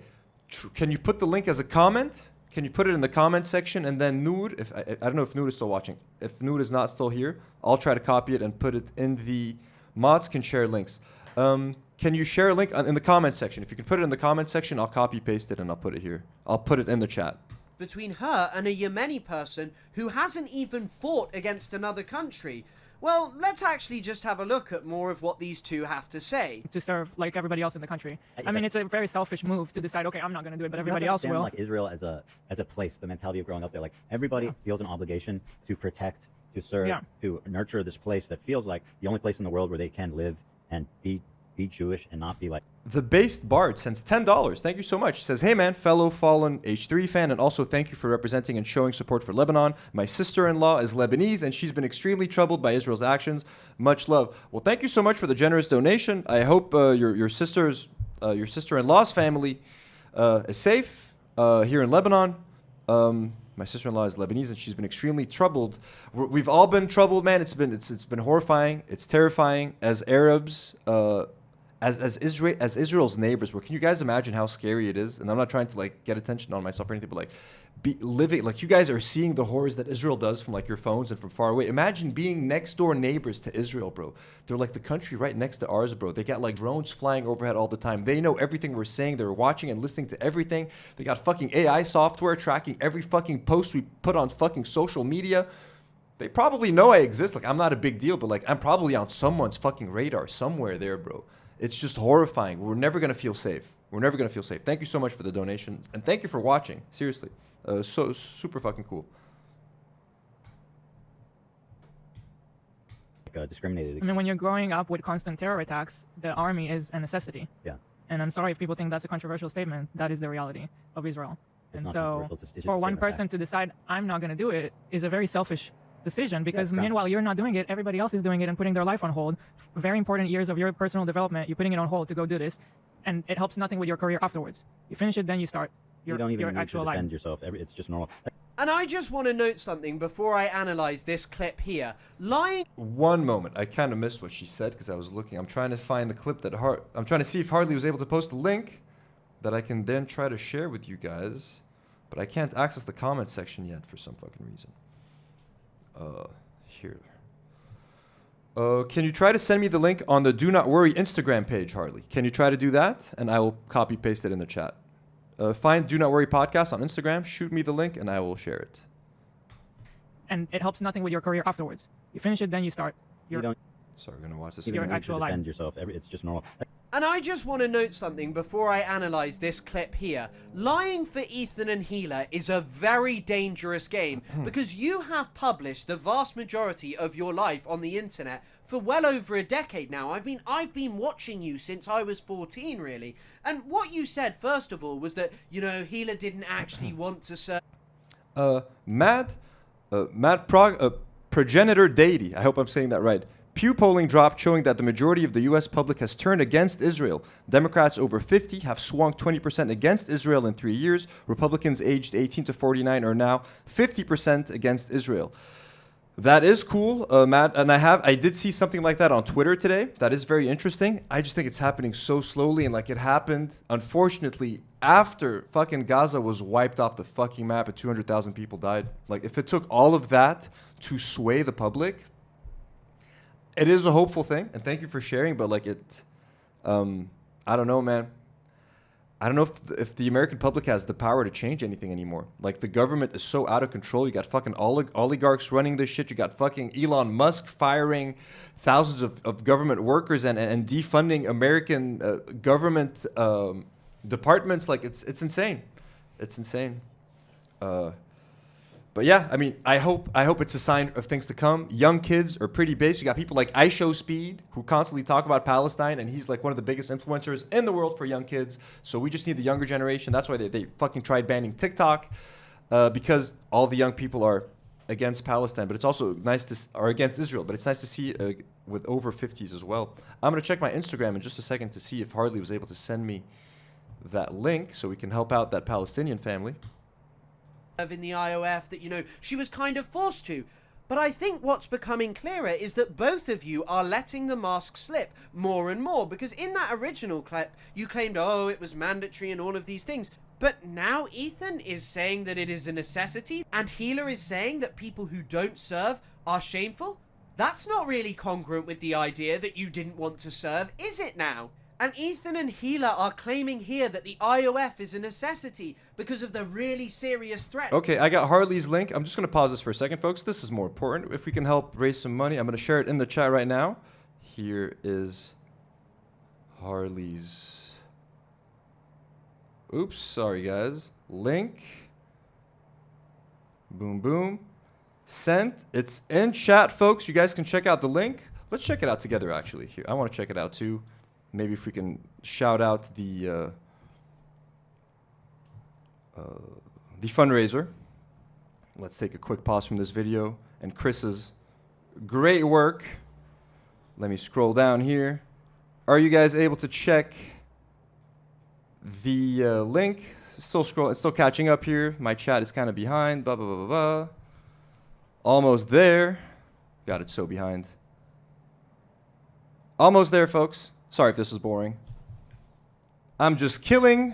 can you put the link as a comment? Can you put it in the comment section? And then Nour, I don't know if Nour is still watching. If Nour is not still here, I'll try to copy it and put it in the... Mods can share links. Can you share a link in the comment section? If you can put it in the comment section, I'll copy paste it and I'll put it here. I'll put it in the chat. Between her and a Yemeni person who hasn't even fought against another country. Well, let's actually just have a look at more of what these two have to say. To serve like everybody else in the country. I mean, it's a very selfish move to decide, okay, I'm not going to do it, but everybody else will. Like Israel as a place, the mentality of growing up there, like everybody feels an obligation to protect, to serve, to nurture this place that feels like the only place in the world where they can live and be Jewish and not be like... The Based Bard sends $10. Thank you so much. Says, "Hey man, fellow fallen H3 fan, and also thank you for representing and showing support for Lebanon. My sister-in-law is Lebanese, and she's been extremely troubled by Israel's actions. Much love." Well, thank you so much for the generous donation. I hope your sister-in-law's family is safe here in Lebanon. My sister-in-law is Lebanese, and she's been extremely troubled. We've all been troubled, man. It's been horrifying. It's terrifying as Arabs. As Israel's neighbors, can you guys imagine how scary it is? And I'm not trying to like get attention on myself or anything, but like living, like you guys are seeing the horrors that Israel does from like your phones and from far away. Imagine being next door neighbors to Israel, bro. They're like the country right next to ours, bro. They got like drones flying overhead all the time. They know everything we're saying. They're watching and listening to everything. They got fucking AI software tracking every fucking post we put on fucking social media. They probably know I exist. Like I'm not a big deal, but like I'm probably on someone's fucking radar somewhere there, bro. It's just horrifying. We're never going to feel safe. We're never going to feel safe. Thank you so much for the donations. And thank you for watching. Seriously. So super fucking cool. Discriminated. I mean, when you're growing up with constant terror attacks, the army is a necessity. Yeah. And I'm sorry if people think that's a controversial statement. That is the reality of Israel. It's and so for one person to decide, I'm not going to do it, is a very selfish decision, because meanwhile you're not doing it, everybody else is doing it and putting their life on hold. Very important years of your personal development, you're putting it on hold to go do this, and it helps nothing with your career afterwards. You finish it, then you start you don't even your need actual to defend life. yourself. It's just normal. And I just want to note something before I analyze this clip here. Lying... One moment. I kind of missed what she said because I was looking. I'm trying to find the clip that I'm trying to see if Harley was able to post a link that I can then try to share with you guys. But I can't access the comment section yet for some fucking reason. Here. Can you try to send me the link on the Do Not Worry Instagram page, Harley? Can you try to do that? And I will copy paste it in the chat. Find Do Not Worry Podcast on Instagram, shoot me the link, and I will share it. And it helps nothing with your career afterwards. You finish it, then you start you don't... Sorry, we're going to watch this. You your don't need actual to defend life. yourself. It's just normal. And I just want to note something before I analyze this clip here. Lying for Ethan and Hila is a very dangerous game because you have published the vast majority of your life on the internet for well over a decade now. I mean, I've been watching you since I was 14, really. And what you said, first of all, was that, you know, Hila didn't actually want to serve... Progenitor Deity, I hope I'm saying that right. Pew polling dropped, showing that the majority of the U.S. public has turned against Israel. Democrats over 50 have swung 20% against Israel in 3 years. Republicans aged 18 to 49 are now 50% against Israel. That is cool, Matt, and I did see something like that on Twitter today. That is very interesting. I just think it's happening so slowly, and like it happened, unfortunately, after fucking Gaza was wiped off the fucking map and 200,000 people died. Like, if it took all of that to sway the public, it is a hopeful thing, and thank you for sharing, but like I don't know, man. I don't know if the American public has the power to change anything anymore. Like, the government is so out of control. You got fucking oligarchs running this shit. You got fucking Elon Musk firing thousands of government workers and defunding American government departments. Like, it's insane. It's insane. But yeah, I mean, I hope it's a sign of things to come. Young kids are pretty base. You got people like iShowSpeed who constantly talk about Palestine, and he's like one of the biggest influencers in the world for young kids. So we just need the younger generation. That's why they fucking tried banning TikTok, because all the young people are against Palestine. But it's also nice or against Israel. But it's nice to see with over 50s as well. I'm gonna check my Instagram in just a second to see if Harley was able to send me that link so we can help out that Palestinian family. In the IOF that, you know, she was kind of forced to. But I think what's becoming clearer is that both of you are letting the mask slip more and more, because in that original clip you claimed, oh, it was mandatory and all of these things. But now Ethan is saying that it is a necessity, and Hila is saying that people who don't serve are shameful. That's not really congruent with the idea that you didn't want to serve, is it now? And Ethan and Hila are claiming here that the IOF is a necessity because of the really serious threat. Okay, I got Harley's link. I'm just going to pause this for a second, folks. This is more important. If we can help raise some money, I'm going to share it in the chat right now. Here is Harley's... Oops, sorry, guys. Link. Boom, boom. Sent. It's in chat, folks. You guys can check out the link. Let's check it out together, actually. Here, I want to check it out, too. Maybe if we can shout out the fundraiser. Let's take a quick pause from this video. And Chris's great work. Let me scroll down here. Are you guys able to check the link? It's still catching up here. My chat is kind of behind. Blah, blah, blah, blah, blah. Almost there. God, it's so behind. Almost there, folks. Sorry if this is boring. I'm killing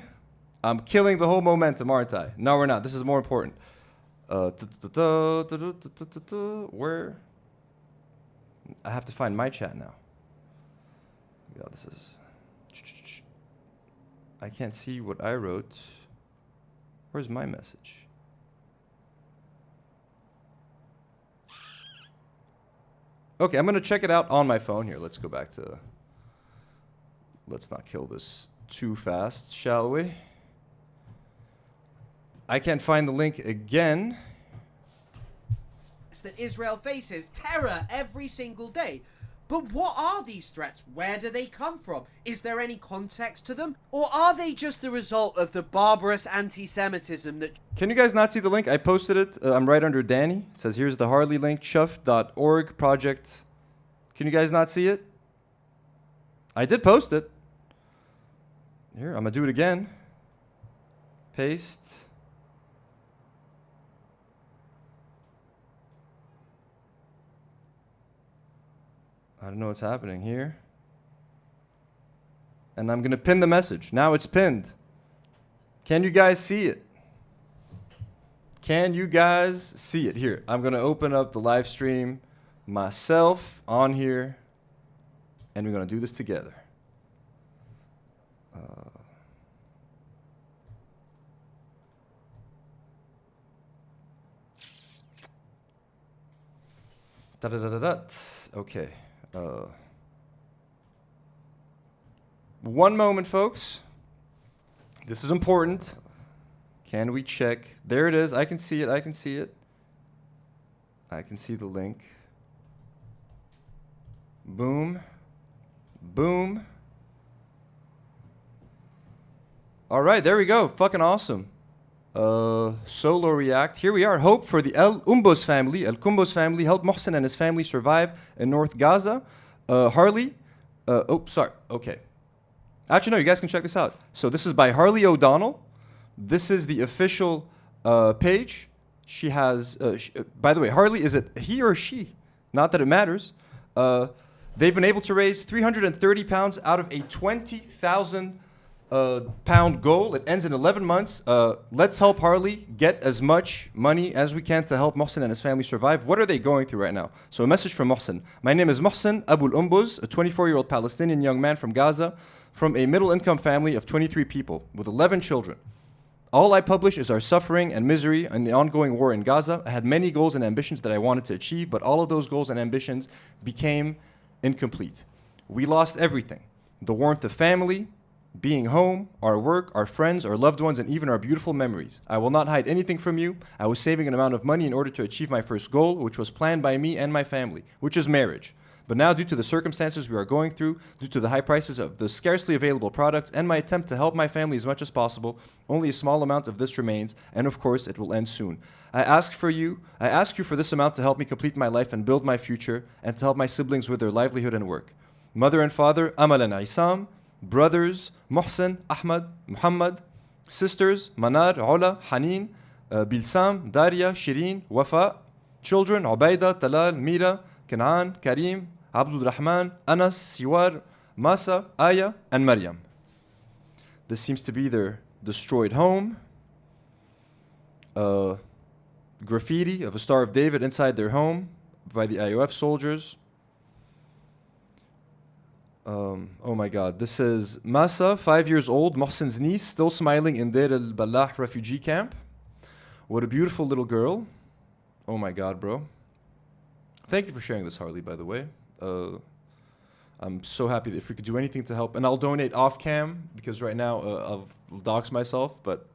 the whole momentum, aren't I? No, we're not. This is more important. Where? I have to find my chat now. God, this is... I can't see what I wrote. Where's my message? Okay, I'm going to check it out on my phone. Here, let's go back to... Let's not kill this too fast, shall we? I can't find the link again. That Israel faces terror every single day. But what are these threats? Where do they come from? Is there any context to them? Or are they just the result of the barbarous anti-Semitism that... Can you guys not see the link? I posted it. I'm right under Danny. It says, here's the Harley link, chuff.org project. Can you guys not see it? I did post it. Here, I'm going to do it again. Paste. I don't know what's happening here. And I'm going to pin the message. Now it's pinned. Can you guys see it? Can you guys see it? Here, I'm going to open up the live stream myself on here. And we're going to do this together. Okay. One moment, folks. This is important. Can we check? There it is. I can see it. I can see it. I can see the link. Boom. Boom. All right, there we go. Fucking awesome. Solo react. Here we are. Hope for the El Umbos family. El Kumbos family. Help Mohsen and his family survive in North Gaza. Harley. Sorry. Okay. Actually, no, you guys can check this out. So this is by Harley O'Donnell. This is the official page. She has, by the way, Harley, is it he or she? Not that it matters. They've been able to raise 330 pounds out of a 20,000 pound goal. It ends in 11 months. Let's help Harley get as much money as we can to help Mohsen and his family survive. What are they going through right now? So a message from Mohsen. My name is Mohsen Abul Umbuz, a 24-year-old Palestinian young man from Gaza, from a middle-income family of 23 people with 11 children. All I publish is our suffering and misery and the ongoing war in Gaza. I had many goals and ambitions that I wanted to achieve, but all of those goals and ambitions became incomplete. We lost everything. The warmth of family, being home, our work, our friends, our loved ones, and even our beautiful memories. I will not hide anything from you. I was saving an amount of money in order to achieve my first goal, which was planned by me and my family, which is marriage. But now, due to the circumstances we are going through, due to the high prices of the scarcely available products, and my attempt to help my family as much as possible, only a small amount of this remains, and of course, it will end soon. I ask you for this amount to help me complete my life and build my future, and to help my siblings with their livelihood and work. Mother and father, Amal and Isam. Brothers, Mohsen, Ahmad, Muhammad. Sisters, Manar, Ola, Hanin, Bilsam, Daria, Shirin, Wafa. Children, Ubaida, Talal, Mira, Kanaan, Karim, Abdul Rahman, Anas, Siwar, Masa, Aya, and Maryam. This seems to be their destroyed home. Graffiti of a Star of David inside their home by the IOF soldiers. Oh my God. This is Masa, 5 years old, Mohsen's niece, still smiling in Deir al-Balah refugee camp. What a beautiful little girl. Oh my God, bro. Thank you for sharing this, Harley, by the way. I'm so happy that if we could do anything to help. And I'll donate off-cam, because right now I'll dox myself. But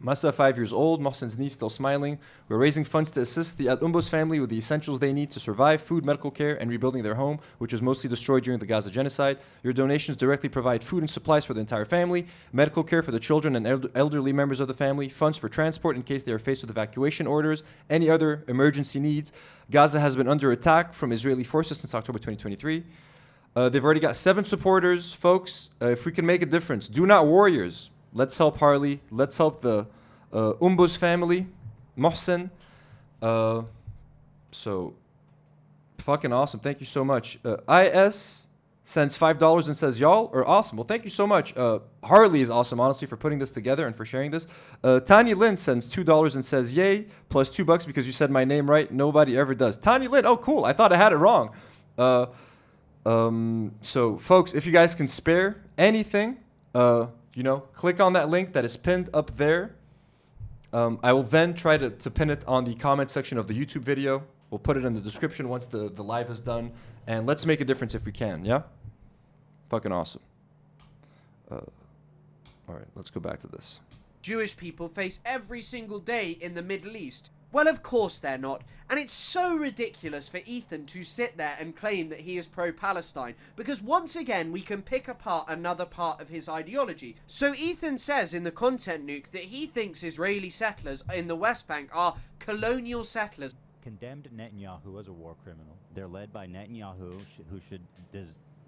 Masa, 5 years old, Mohsen's niece, still smiling. We're raising funds to assist the Al-Umbos family with the essentials they need to survive, food, medical care, and rebuilding their home, which was mostly destroyed during the Gaza genocide. Your donations directly provide food and supplies for the entire family, medical care for the children and elderly members of the family, funds for transport in case they are faced with evacuation orders, any other emergency needs. Gaza has been under attack from Israeli forces since October 2023. They've already got 7 supporters, folks. If we can make a difference, do not warriors. Let's help Harley. Let's help the Umbuz family, Mohsen. So, fucking awesome. Thank you so much. IS sends $5 and says, y'all are awesome. Well, thank you so much. Harley is awesome, honestly, for putting this together and for sharing this. Tanya Lynn sends $2 and says, yay, plus $2 because you said my name right. Nobody ever does. Tanya Lynn, oh, cool. I thought I had it wrong. So, folks, if you guys can spare anything, click on that link that is pinned up there. I will then try to pin it on the comment section of the YouTube video. We'll put it in the description once the live is done. And let's make a difference if we can, yeah? Fucking awesome. All right, let's go back to this. Jewish people face every single day in the Middle East. Well, of course they're not. And it's so ridiculous for Ethan to sit there and claim that he is pro-Palestine, because once again we can pick apart another part of his ideology. So Ethan says in the content nuke that he thinks Israeli settlers in the West Bank are colonial settlers. Condemned Netanyahu as a war criminal. They're led by Netanyahu, who should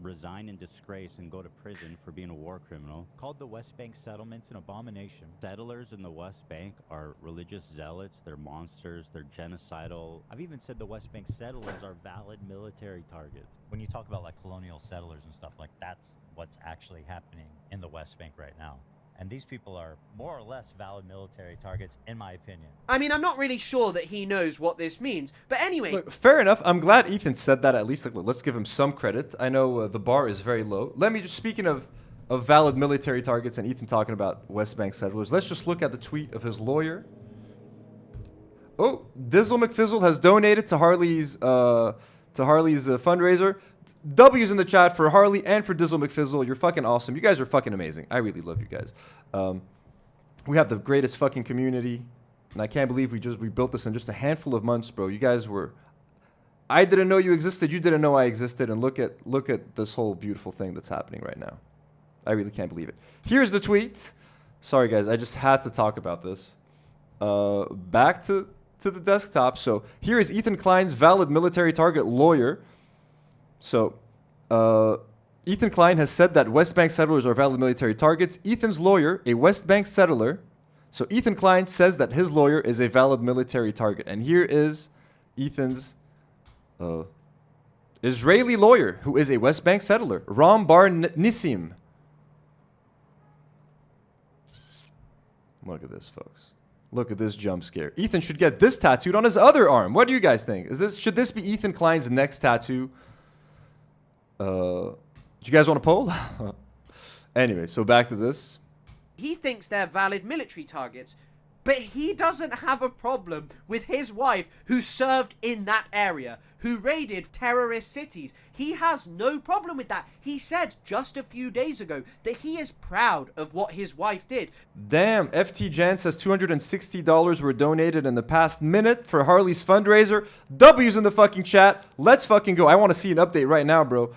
resign in disgrace and go to prison for being a war criminal. Called the West Bank settlements an abomination. Settlers in the West Bank are religious zealots, they're monsters, they're genocidal. I've even said the West Bank settlers are valid military targets. When you talk about like colonial settlers and stuff, like that's what's actually happening in the West Bank right now. And these people are more or less valid military targets, in my opinion. I mean, I'm not really sure that he knows what this means. But anyway... Look, fair enough. I'm glad Ethan said that at least. Like, let's give him some credit. I know the bar is very low. Let me just, speaking of valid military targets and Ethan talking about West Bank settlers, let's just look at the tweet of his lawyer. Oh, Dizzle McFizzle has donated to Harley's fundraiser. W's in the chat for Harley and for Dizzle McFizzle. You're fucking awesome. You guys are fucking amazing. I really love you guys. We have the greatest fucking community, and I can't believe we built this in just a handful of months, bro. You guys were... I didn't know you existed. You didn't know I existed. And look at this whole beautiful thing that's happening right now. I really can't believe it. Here's the tweet. Sorry, guys. I just had to talk about this. back to the desktop. So here is Ethan Klein's valid military target lawyer. So Ethan Klein has said that West Bank settlers are valid military targets. Ethan's lawyer, a West Bank settler. So Ethan Klein says that his lawyer is a valid military target. And here is Ethan's Israeli lawyer, who is a West Bank settler, Ram Bar Nissim. Look at this, folks. Look at this jump scare. Ethan should get this tattooed on his other arm. What do you guys think? Should this be Ethan Klein's next tattoo? Do you guys want to poll? Anyway, so back to this. He thinks they're valid military targets, but he doesn't have a problem with his wife who served in that area, who raided terrorist cities. He has no problem with that. He said just a few days ago that he is proud of what his wife did. Damn, FT Jan says $260 were donated in the past minute for Harley's fundraiser. W's in the fucking chat. Let's fucking go. I want to see an update right now, bro.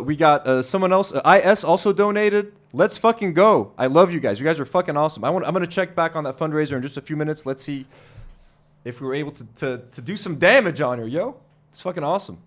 We got someone else. IS also donated. Let's fucking go. I love you guys. You guys are fucking awesome. I'm going to check back on that fundraiser in just a few minutes. Let's see if we were able to do some damage on her, yo. It's fucking awesome.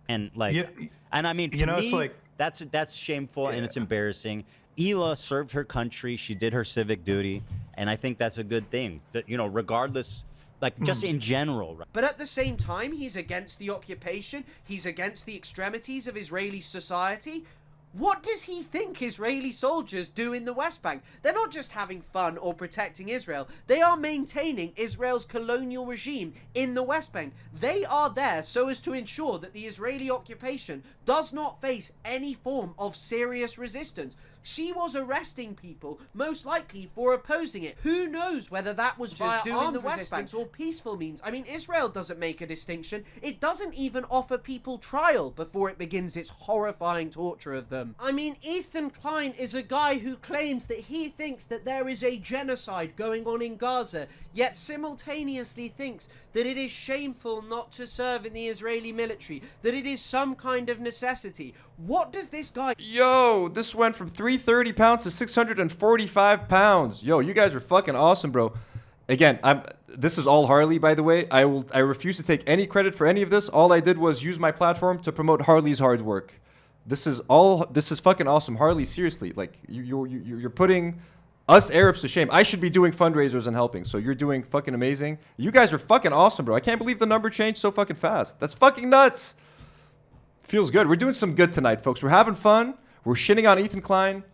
And like, and I mean, to me, it's like, that's shameful and it's embarrassing. Hila served her country. She did her civic duty. And I think that's a good thing that, you know, regardless, like just in general. Right? But at the same time, he's against the occupation. He's against the extremities of Israeli society. What does he think Israeli soldiers do in the West Bank? They're not just having fun or protecting Israel. They are maintaining Israel's colonial regime in the West Bank. They are there so as to ensure that the Israeli occupation does not face any form of serious resistance. She was arresting people, most likely for opposing it. Who knows whether that was via armed resistance or peaceful means. I mean, Israel doesn't make a distinction. It doesn't even offer people trial before it begins its horrifying torture of them. I mean, Ethan Klein is a guy who claims that he thinks that there is a genocide going on in Gaza, yet simultaneously thinks that it is shameful not to serve in the Israeli military, that it is some kind of necessity. What does this guy... Yo, this went from 330 pounds to 645 pounds. Yo, you guys are fucking awesome, bro. Again, this is all Harley, by the way. I refuse to take any credit for any of this. All I did was use my platform to promote Harley's hard work. This is fucking awesome. Harley, seriously, like you're putting us Arabs to shame. I should be doing fundraisers and helping. So you're doing fucking amazing. You guys are fucking awesome, bro. I can't believe the number changed so fucking fast. That's fucking nuts. Feels good. We're doing some good tonight, folks. We're having fun. We're shitting on Ethan Klein,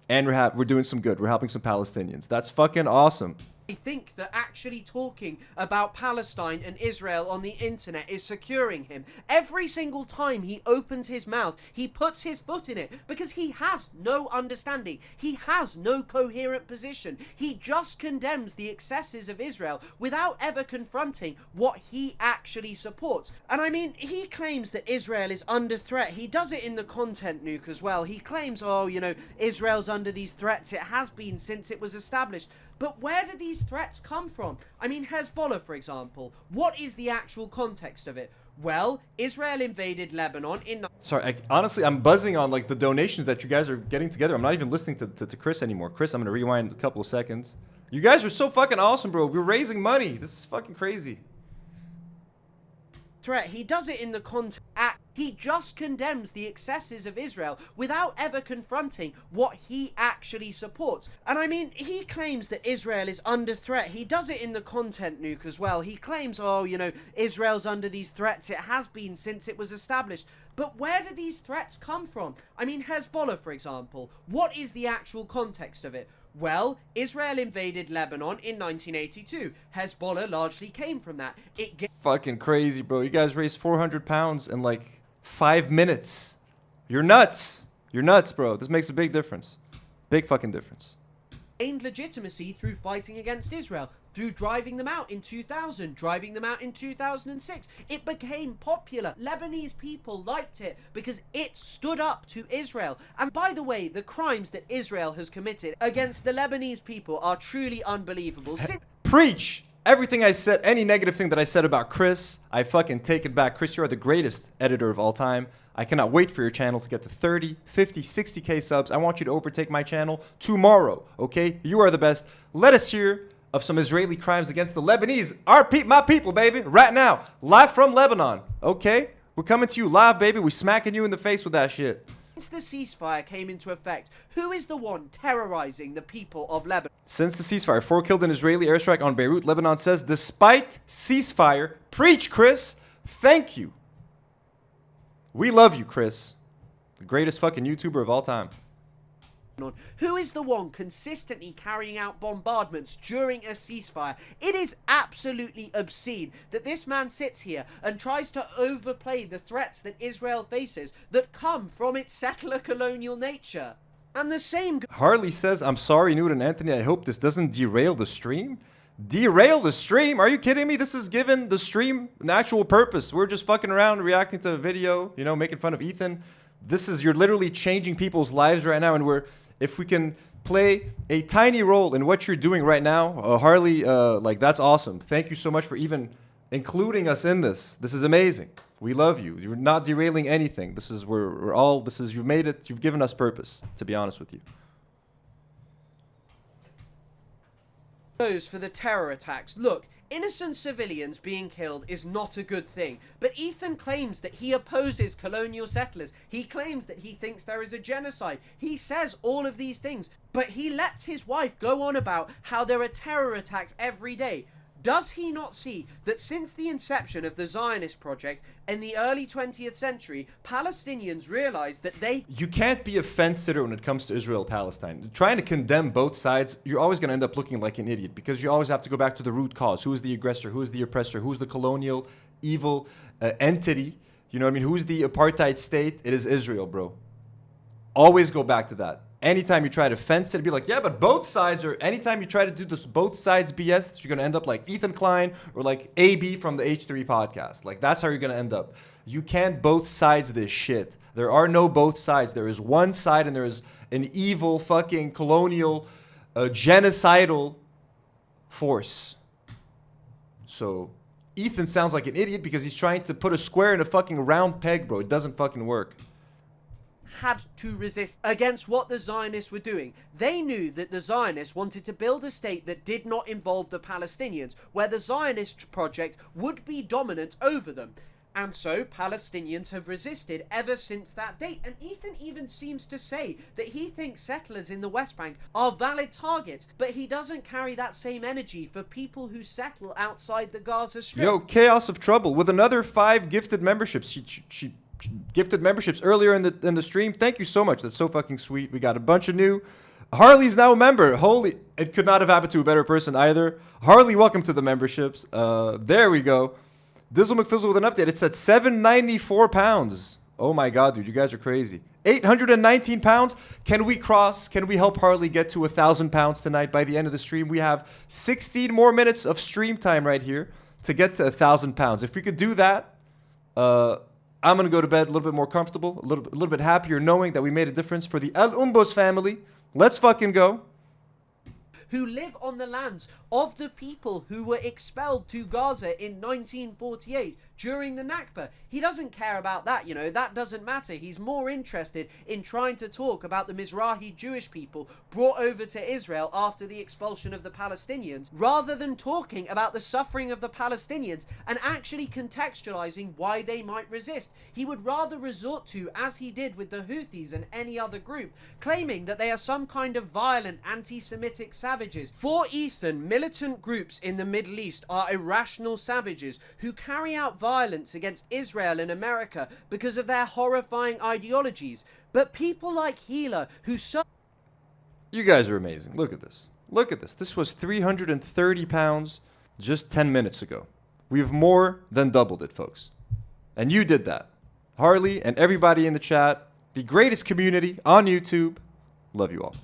and we're doing some good. We're helping some Palestinians. That's fucking awesome. I think that actually talking about Palestine and Israel on the internet is securing him. Every single time he opens his mouth, he puts his foot in it because he has no understanding. He has no coherent position. He just condemns the excesses of Israel without ever confronting what he actually supports. And I mean, he claims that Israel is under threat. He does it in the content nuke as well. He claims, oh, you know, Israel's under these threats. It has been since it was established. But where do these threats come from? I mean, Hezbollah, for example. What is the actual context of it? Well, Israel invaded Lebanon in... Sorry, honestly, I'm buzzing on like the donations that you guys are getting together. I'm not even listening to Chris anymore. Chris, I'm going to rewind a couple of seconds. You guys are so fucking awesome, bro. We're raising money. This is fucking crazy. Threat. He does it in the context. He just condemns the excesses of Israel without ever confronting what he actually supports. And I mean, he claims that Israel is under threat. He does it in the content nuke as well. He claims, oh, you know, Israel's under these threats. It has been since it was established. But where do these threats come from? I mean, Hezbollah, for example. What is the actual context of it? Well, Israel invaded Lebanon in 1982. Hezbollah largely came from that. Fucking crazy, bro. You guys raised 400 pounds in like 5 minutes. You're nuts. You're nuts, bro. This makes a big difference. Big fucking difference. Gained legitimacy through fighting against Israel, through driving them out in 2000, driving them out in 2006. It became popular. Lebanese people liked it because it stood up to Israel. And by the way, the crimes that Israel has committed against the Lebanese people are truly unbelievable. Preach! Everything I said, any negative thing that I said about Chris, I fucking take it back. Chris, you are the greatest editor of all time. I cannot wait for your channel to get to 30, 50, 60K subs. I want you to overtake my channel tomorrow, okay? You are the best. Let us hear of some Israeli crimes against the Lebanese. My people, baby, right now, live from Lebanon. Okay, we're coming to you live, baby. We smacking you in the face with that shit. Since the ceasefire came into effect, who is the one terrorizing the people of Lebanon? Since the ceasefire, 4 killed in Israeli airstrike on Beirut. Lebanon says, despite ceasefire, preach, Chris. Thank you. We love you, Chris. The greatest fucking YouTuber of all time. Who is the one consistently carrying out bombardments during a ceasefire? It is absolutely obscene that this man sits here and tries to overplay the threats that Israel faces that come from its settler colonial nature. And the same... Harley says, I'm sorry, Nour and Anthony, I hope this doesn't derail the stream. Derail the stream? Are you kidding me? This is given the stream an actual purpose. We're just fucking around reacting to a video, you know, making fun of Ethan. You're literally changing people's lives right now, and if we can play a tiny role in what you're doing right now, Harley, like, that's awesome. Thank you so much for even including us in this. This is amazing. We love you. You're not derailing anything. You've made it. You've given us purpose, to be honest with you. For the terror attacks. Look, innocent civilians being killed is not a good thing, but Ethan claims that he opposes colonial settlers. He claims that he thinks there is a genocide. He says all of these things, but he lets his wife go on about how there are terror attacks every day. Does he not see that since the inception of the Zionist project in the early 20th century, Palestinians realized that You can't be a fence sitter when it comes to Israel-Palestine. Trying to condemn both sides, you're always going to end up looking like an idiot, because you always have to go back to the root cause. Who is the aggressor? Who is the oppressor? Who's the colonial, evil entity? You know what I mean? Who's the apartheid state? It is Israel, bro. Always go back to that. Anytime you try to fence it, be like, yeah, but both sides are... Anytime you try to do this both sides BS, you're going to end up like Ethan Klein or like AB from the H3 podcast. Like, that's how you're going to end up. You can't both sides this shit. There are no both sides. There is one side, and there is an evil fucking colonial, genocidal force. So Ethan sounds like an idiot because he's trying to put a square in a fucking round peg, bro. It doesn't fucking work. Had to resist against what the Zionists were doing. They knew that the Zionists wanted to build a state that did not involve the Palestinians, where the Zionist project would be dominant over them. And so Palestinians have resisted ever since that date. And Ethan even seems to say that he thinks settlers in the West Bank are valid targets, but he doesn't carry that same energy for people who settle outside the Gaza Strip. Yo, Chaos of Trouble with another 5 gifted memberships. She gifted memberships earlier in the stream. Thank you so much. That's so fucking sweet. We got a bunch of new. Harley's now a member. Holy, it could not have happened to a better person either. Harley, welcome to the memberships. There we go. Dizzle McFizzle with an update. It's at 794 pounds. Oh my god, dude, you guys are crazy. 819 pounds. Can we help Harley get to 1,000 pounds tonight by the end of the stream? We have 16 more minutes of stream time right here to get to 1,000 pounds. If we could do that, I'm going to go to bed a little bit more comfortable, a little bit happier knowing that we made a difference for the El Umbos family. Let's fucking go. Who live on the lands of the people who were expelled to Gaza in 1948 during the Nakba. He doesn't care about that, you know, that doesn't matter. He's more interested in trying to talk about the Mizrahi Jewish people brought over to Israel after the expulsion of the Palestinians, rather than talking about the suffering of the Palestinians and actually contextualizing why they might resist. He would rather resort to, as he did with the Houthis and any other group, claiming that they are some kind of violent anti-Semitic savages. For Ethan, militant groups in the Middle East are irrational savages who carry out violence against Israel and America because of their horrifying ideologies. But people like Hila, who... You guys are amazing. Look at this. Look at this. This was 330 pounds just 10 minutes ago. We've more than doubled it, folks. And you did that. Harley and everybody in the chat, the greatest community on YouTube. Love you all.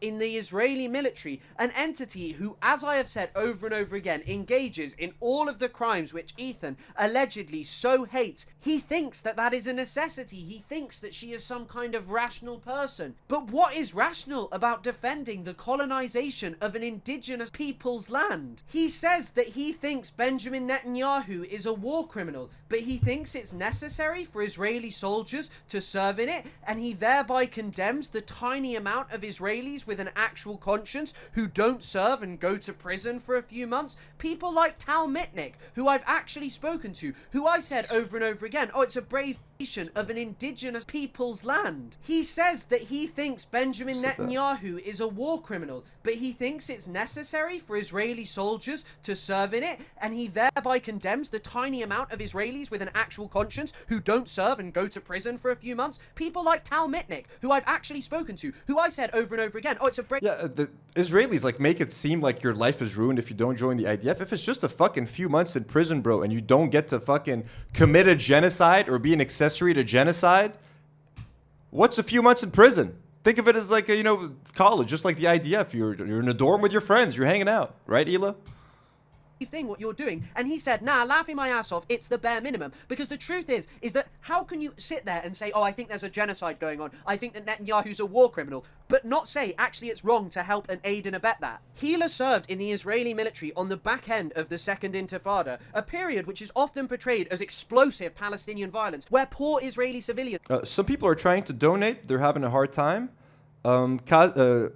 In the Israeli military, an entity who, as I have said over and over again, engages in all of the crimes which Ethan allegedly so hates. He thinks that that is a necessity. He thinks that she is some kind of rational person. But what is rational about defending the colonization of an indigenous people's land? He says that he thinks Benjamin Netanyahu is a war criminal, but he thinks it's necessary for Israeli soldiers to serve in it, and he thereby condemns the tiny amount of Israeli Israelis with an actual conscience who don't serve and go to prison for a few months? People like Tal Mitnick, who I've actually spoken to, who I said over and over again, oh, it's a brave nation of an indigenous people's land. He says that he thinks Benjamin Netanyahu is a war criminal, but he thinks it's necessary for Israeli soldiers to serve in it, and he thereby condemns the tiny amount of Israelis with an actual conscience who don't serve and go to prison for a few months. People like Tal Mitnick, who I've actually spoken to, who I said over and over again, oh, it's a brave... Yeah, the Israelis like make it seem like your life is ruined if you don't join the IDF. If it's just a fucking few months in prison, bro, and you don't get to fucking commit a genocide or be an accessory to genocide, what's a few months in prison? Think of it as like a, college, just like the IDF. You're in a dorm with your friends. You're hanging out, right, Hila? Thing what you're doing, and he said, nah, laughing my ass off, it's the bare minimum. Because the truth is that how can you sit there and say, oh, I think there's a genocide going on, I think that Netanyahu's a war criminal, but not say actually it's wrong to help and aid and abet that? Hila served in the Israeli military on the back end of the Second Intifada, a period which is often portrayed as explosive Palestinian violence, where poor Israeli civilians... Some people are trying to donate. They're having a hard time. Kazia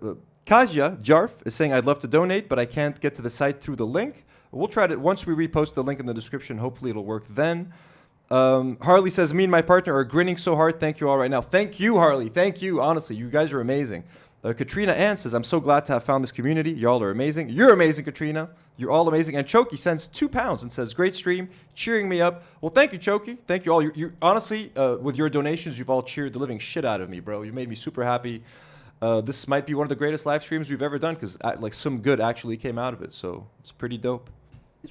Jarf is saying, I'd love to donate, but I can't get to the site through the link. We'll try to, once we repost the link in the description, hopefully it'll work then. Harley says, me and my partner are grinning so hard. Thank you all right now. Thank you, Harley. Thank you. Honestly, you guys are amazing. Katrina Ann says, I'm so glad to have found this community. Y'all are amazing. You're amazing, Katrina. You're all amazing. And Choki sends £2 and says, great stream, cheering me up. Well, thank you, Choki. Thank you all. You honestly, with your donations, you've all cheered the living shit out of me, bro. You made me super happy. This might be one of the greatest live streams we've ever done because like some good actually came out of it. So it's pretty dope.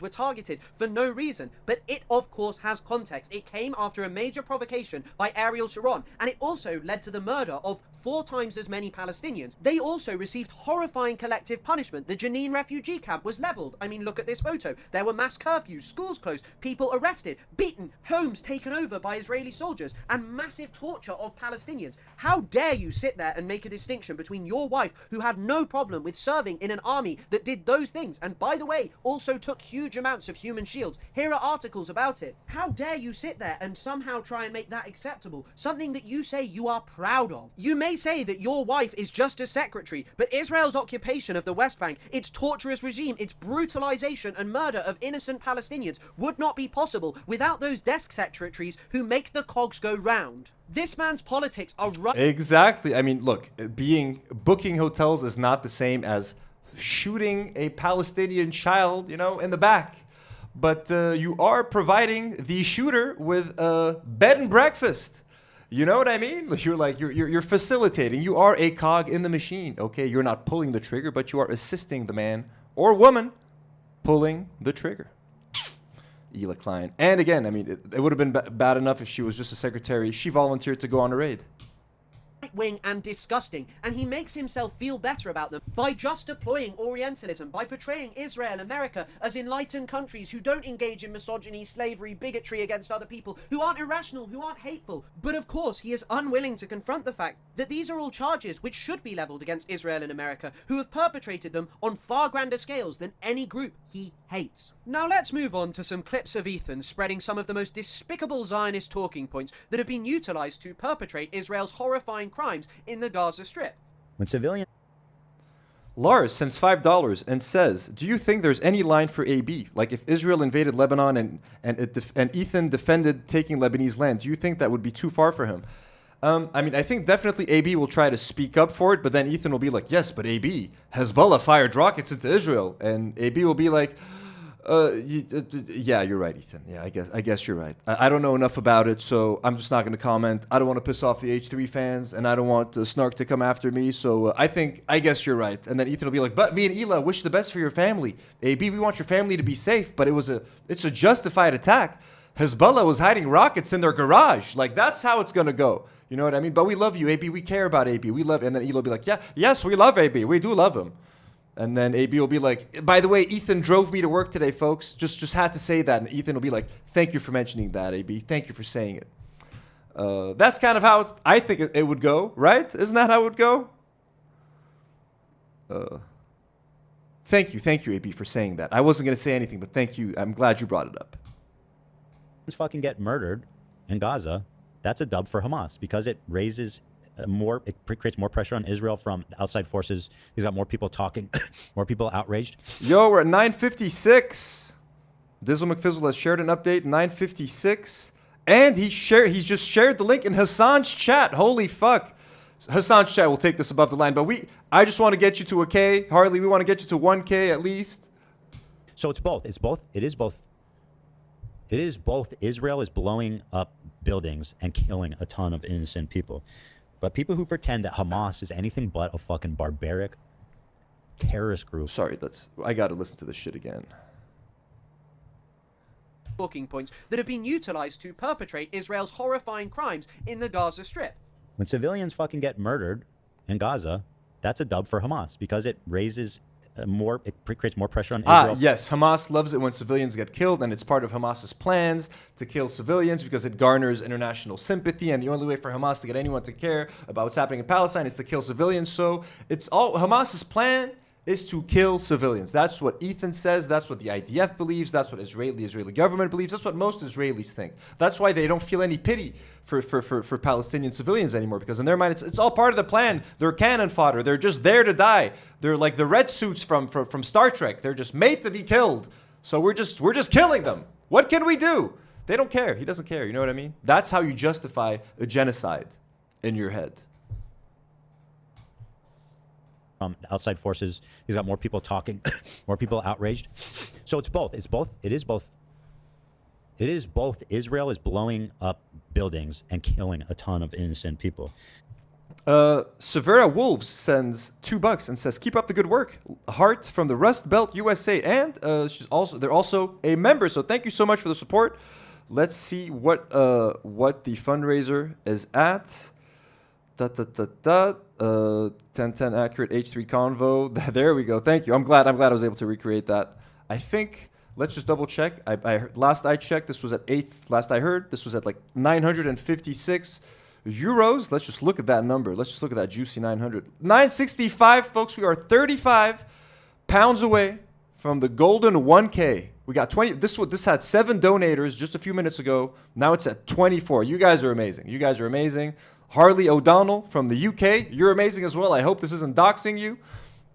Were targeted for no reason, but it of course has context. It came after a major provocation by Ariel Sharon, and it also led to the murder of 4 times as many Palestinians. They also received horrifying collective punishment. The Jenin refugee camp was leveled. I mean, look at this photo. There were mass curfews, schools closed, people arrested, beaten, homes taken over by Israeli soldiers, and massive torture of Palestinians. How dare you sit there and make a distinction between your wife, who had no problem with serving in an army that did those things, and by the way, also took huge amounts of human shields. Here are articles about it. How dare you sit there and somehow try and make that acceptable? Something that you say you are proud of. You may say that your wife is just a secretary, but Israel's occupation of the West Bank, its torturous regime, its brutalization and murder of innocent Palestinians would not be possible without those desk secretaries who make the cogs go round. This man's politics are right. Exactly. I mean, look, booking hotels is not the same as shooting a Palestinian child, in the back. But you are providing the shooter with a bed and breakfast. You know what I mean? You're facilitating. You are a cog in the machine. Okay, you're not pulling the trigger, but you are assisting the man or woman pulling the trigger. Hila Klein. And again, I mean, it would have been bad enough if she was just a secretary. She volunteered to go on a raid. Wing and disgusting, and he makes himself feel better about them by just deploying Orientalism, by portraying Israel and America as enlightened countries who don't engage in misogyny, slavery, bigotry against other people, who aren't irrational, who aren't hateful. But of course, he is unwilling to confront the fact that these are all charges which should be leveled against Israel and America, who have perpetrated them on far grander scales than any group he hates. Now let's move on to some clips of Ethan spreading some of the most despicable Zionist talking points that have been utilized to perpetrate Israel's horrifying crimes in the Gaza Strip. When civilians... Lars sends $5 and says, do you think there's any line for AB? Like if Israel invaded Lebanon and Ethan defended taking Lebanese land, do you think that would be too far for him? I mean, I think definitely AB will try to speak up for it, but then Ethan will be like, yes, but AB, Hezbollah fired rockets into Israel. And AB will be like, yeah, you're right, Ethan. Yeah, I guess you're right. I don't know enough about it, so I'm just not going to comment. I don't want to piss off the H3 fans, and I don't want Snark to come after me, so I guess you're right. And then Ethan will be like, but me and Hila wish the best for your family. AB, we want your family to be safe, but it's a justified attack. Hezbollah was hiding rockets in their garage. Like, that's how it's going to go. You know what I mean? But we love you, AB. We care about AB. We love. And then Hila will be like, yes, we love AB. We do love him. And then AB will be like, by the way, Ethan drove me to work today, folks. Just had to say that. And Ethan will be like, thank you for mentioning that, AB. Thank you for saying it. That's kind of how I think it would go, right? Isn't that how it would go? Thank you, AB, for saying that. I wasn't going to say anything, but thank you. I'm glad you brought it up. Fucking get murdered in Gaza, that's a dub for Hamas because it raises creates more pressure on Israel from outside forces. He's got more people talking, more people outraged. Yo, we're at 9:56. Dizzle McFizzle has shared an update, 9:56. And he's just shared the link in Hassan's chat. Holy fuck. Hassan's chat will take this above the line. But I just want to get you to a K. Harley, we want to get you to 1K at least. So it's both. It is both. Israel is blowing up buildings and killing a ton of innocent people. But people who pretend that Hamas is anything but a fucking barbaric terrorist group. Sorry, I got to listen to this shit again. Talking points that have been utilized to perpetrate Israel's horrifying crimes in the Gaza Strip. When civilians fucking get murdered in Gaza, that's a dub for Hamas because it raises it creates more pressure on Israel. Yes, Hamas loves it when civilians get killed, and it's part of Hamas's plans to kill civilians because it garners international sympathy, and the only way for Hamas to get anyone to care about what's happening in Palestine is to kill civilians. So it's all Hamas's plan is to kill civilians. That's what Ethan says. That's what the IDF believes. That's what the Israeli government believes. That's what most Israelis think. That's why they don't feel any pity for Palestinian civilians anymore, because in their mind, it's all part of the plan. They're cannon fodder. They're just there to die. They're like the red suits from Star Trek. They're just made to be killed. So we're just killing them. What can we do? They don't care. He doesn't care. You know what I mean? That's how you justify a genocide in your head. Outside forces. He's got more people talking, more people outraged. So it's both. It is both. Israel is blowing up buildings and killing a ton of innocent people. Severa Wolves sends $2 and says, "Keep up the good work. Heart from the Rust Belt USA," and they're also a member. So thank you so much for the support. Let's see what the fundraiser is at. 1010 accurate H3 convo. There we go. Thank you. I'm glad I was able to recreate that. I think let's just double check. Last I checked, this was at 8. Last I heard, this was at like 956 euros. Let's just look at that number. Let's just look at that juicy 900. 965, folks. We are 35 pounds away from the golden 1K. We got 20. This had 7 donators just a few minutes ago. Now it's at 24. You guys are amazing. Harley O'Donnell from the UK, you're amazing as well. I hope this isn't doxing you.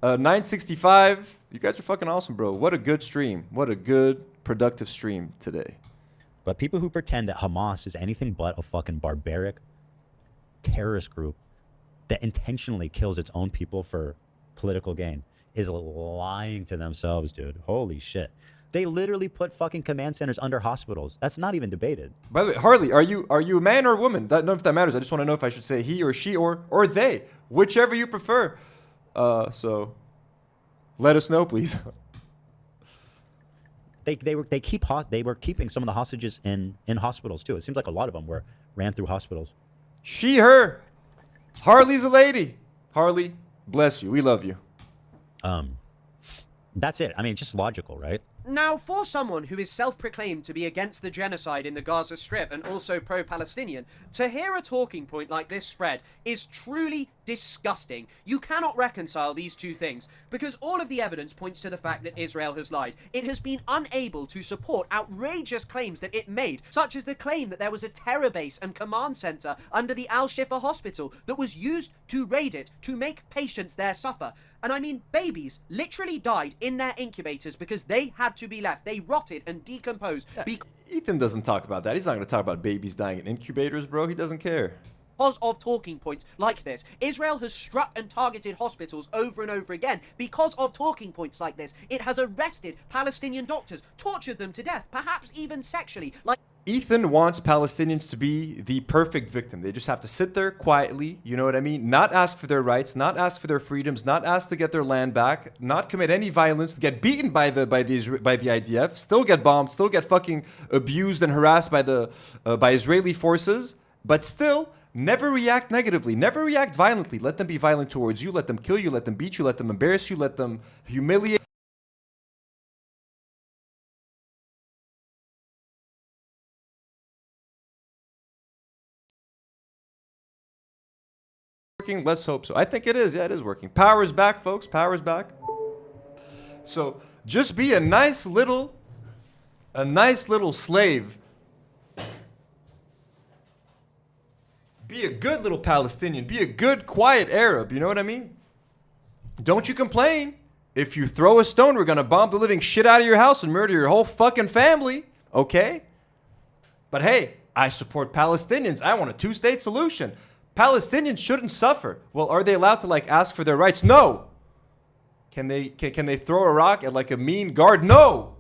965, you guys are fucking awesome, bro. What a good stream. What a good, productive stream today. But people who pretend that Hamas is anything but a fucking barbaric terrorist group that intentionally kills its own people for political gain is lying to themselves, dude. Holy shit. They literally put fucking command centers under hospitals. That's not even debated. By the way, Harley, are you a man or a woman? None of that matters. I just want to know if I should say he or she or they, whichever you prefer. So let us know, please. They were keeping some of the hostages in hospitals too. It seems like a lot of them ran through hospitals. She, her. Harley's a lady. Harley, bless you. We love you. That's it. I mean, just logical, right? Now, for someone who is self-proclaimed to be against the genocide in the Gaza Strip and also pro-Palestinian, to hear a talking point like this spread is truly disgusting. You cannot reconcile these two things, because all of the evidence points to the fact that Israel has lied. It has been unable to support outrageous claims that it made, such as the claim that there was a terror base and command center under the Al-Shifa hospital that was used to raid it, to make patients there suffer. And I mean, babies literally died in their incubators because they had to be left. They rotted and decomposed. Ethan doesn't talk about that. He's not going to talk about babies dying in incubators, bro. He doesn't care. Because of talking points like this. Israel has struck and targeted hospitals over and over again because of talking points like this. It has arrested Palestinian doctors, tortured them to death, perhaps even sexually. Ethan wants Palestinians to be the perfect victim. They just have to sit there quietly, you know what I mean? Not ask for their rights, not ask for their freedoms, not ask to get their land back, not commit any violence, get beaten by the IDF, still get bombed, still get fucking abused and harassed by Israeli forces, but still never react negatively, never react violently. Let them be violent towards you, let them kill you, let them beat you, let them embarrass you, let them humiliate. Let's hope so. I think it is. Yeah, it is working. Power's back, folks. Power's back. So just be a nice little slave. Be a good little Palestinian. Be a good, quiet Arab. You know what I mean? Don't you complain. If you throw a stone, we're going to bomb the living shit out of your house and murder your whole fucking family. Okay? But hey, I support Palestinians. I want a two-state solution. Palestinians shouldn't suffer. Well, are they allowed to like ask for their rights? No. Can they throw a rock at like a mean guard? No.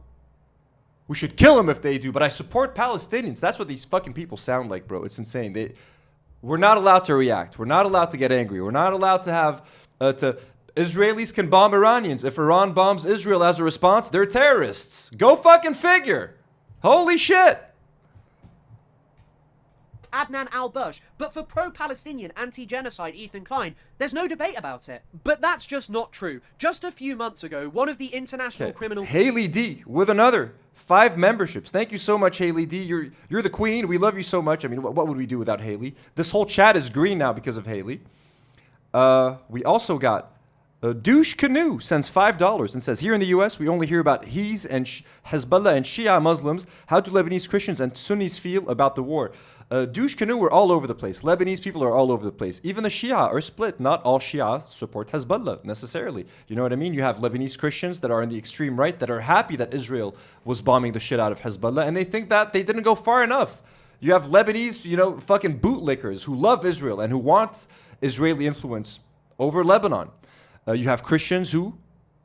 We should kill them if they do. But I support Palestinians. That's what these fucking people sound like, bro. It's insane. We're not allowed to react. We're not allowed to get angry. We're not allowed to have Israelis can bomb Iranians. If Iran bombs Israel as a response, they're terrorists. Go fucking figure. Holy shit. Adnan al-Bursh, but for pro-Palestinian anti-genocide Ethan Klein, there's no debate about it. But that's just not true. Just a few months ago, one of the international criminal... Haley D with another 5 memberships. Thank you so much, Haley D. You're the queen. We love you so much. I mean, what would we do without Haley? This whole chat is green now because of Haley. We also got Douche Canoe sends $5 and says, here in the U.S., we only hear about Hezbollah and Shia Muslims. How do Lebanese Christians and Sunnis feel about the war? Douche Canoe, we're all over the place. Lebanese people are all over the place. Even the Shia are split. Not all Shia support Hezbollah necessarily. You know what I mean? You have Lebanese Christians that are in the extreme right that are happy that Israel was bombing the shit out of Hezbollah, and they think that they didn't go far enough. You have Lebanese, fucking bootlickers who love Israel and who want Israeli influence over Lebanon. You have Christians who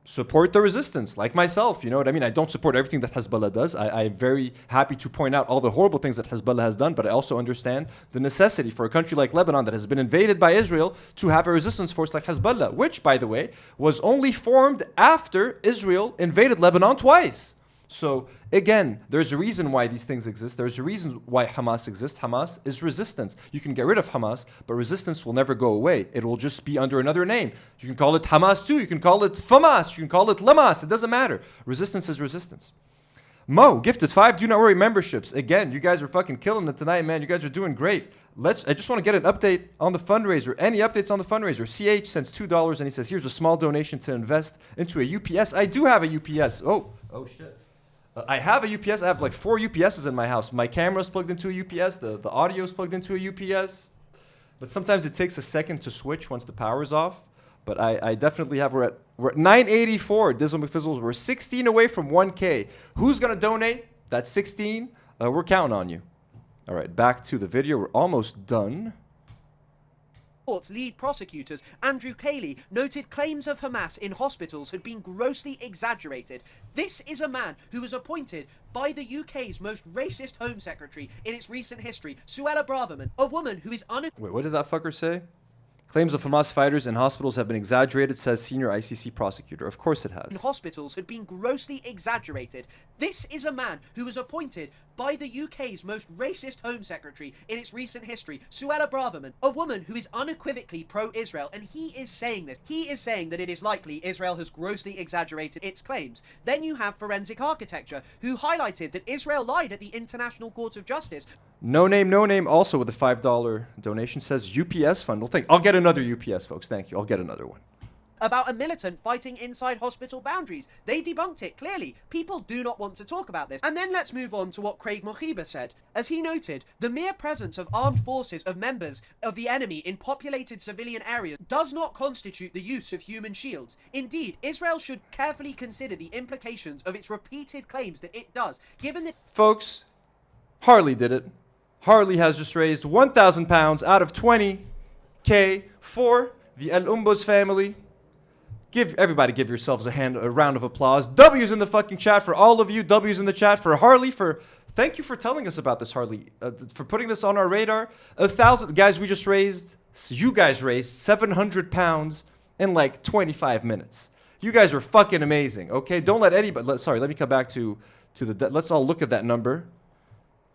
support the resistance, like myself. You know what I mean? I don't support everything that Hezbollah does. I'm very happy to point out all the horrible things that Hezbollah has done, but I also understand the necessity for a country like Lebanon that has been invaded by Israel to have a resistance force like Hezbollah, which, by the way, was only formed after Israel invaded Lebanon twice. So, again, there's a reason why these things exist. There's a reason why Hamas exists. Hamas is resistance. You can get rid of Hamas, but resistance will never go away. It will just be under another name. You can call it Hamas too. You can call it FAMAS. You can call it Lamas. It doesn't matter. Resistance is resistance. Mo, gifted 5 Do Not Worry memberships. Again, you guys are fucking killing it tonight, man. You guys are doing great. I just want to get an update on the fundraiser. Any updates on the fundraiser? CH sends $2 and he says, here's a small donation to invest into a UPS. I do have a UPS. Oh shit. I have a UPS. I have like 4 UPSs in my house. My camera's plugged into a UPS. The audio's plugged into a UPS. But sometimes it takes a second to switch once the power's off. But I definitely have. We're at 984. Dizzle McFizzles. We're 16 away from 1K. Who's gonna donate? That's 16. We're counting on you. All right, back to the video. We're almost done. Lead prosecutors Andrew Cayley noted claims of Hamas in hospitals had been grossly exaggerated. This is a man who was appointed by the UK's most racist Home Secretary in its recent history, Suella Braverman, a woman who is Wait, what did that fucker say? Claims of Hamas fighters in hospitals have been exaggerated, says senior ICC prosecutor. Of course it has. In hospitals had been grossly exaggerated. This is a man who was appointed by the UK's most racist Home Secretary in its recent history, Suella Braverman, a woman who is unequivocally pro-Israel, and he is saying this. He is saying that it is likely Israel has grossly exaggerated its claims. Then you have Forensic Architecture, who highlighted that Israel lied at the International Court of Justice. No name, also with a $5 donation, says UPS fund. Well, I'll get another UPS, folks. Thank you. I'll get another one. About a militant fighting inside hospital boundaries. They debunked it, clearly. People do not want to talk about this. And then let's move on to what Craig Mohiba said. As he noted, the mere presence of armed forces of members of the enemy in populated civilian areas does not constitute the use of human shields. Indeed, Israel should carefully consider the implications of its repeated claims that it does, given that... Folks, Harley did it. Harley has just raised £1,000 out of 20K for the El Umbos family. Everybody give yourselves a round of applause. W's in the fucking chat for all of you. W's in the chat for Harley. Thank you for telling us about this, Harley. For putting this on our radar. 1,000 guys. You guys raised £700 in like 25 minutes. You guys are fucking amazing. Okay, don't let anybody. Sorry, let me come back to the. Let's all look at that number.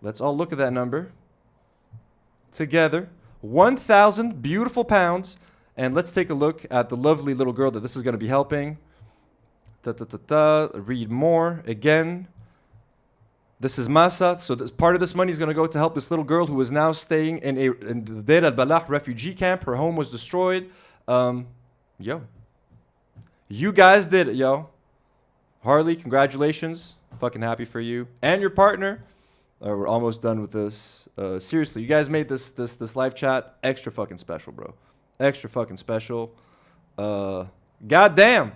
Let's all look at that number together. 1,000 beautiful pounds. And let's take a look at the lovely little girl that this is going to be helping. Read more. Again, this is Masa. So part of this money is going to go to help this little girl who is now staying in the Deir al-Balah refugee camp. Her home was destroyed. Yo. You guys did it, yo. Harley, congratulations. Fucking happy for you. And your partner. We're almost done with this. Seriously, you guys made this live chat extra fucking special, bro. Extra fucking special. Goddamn.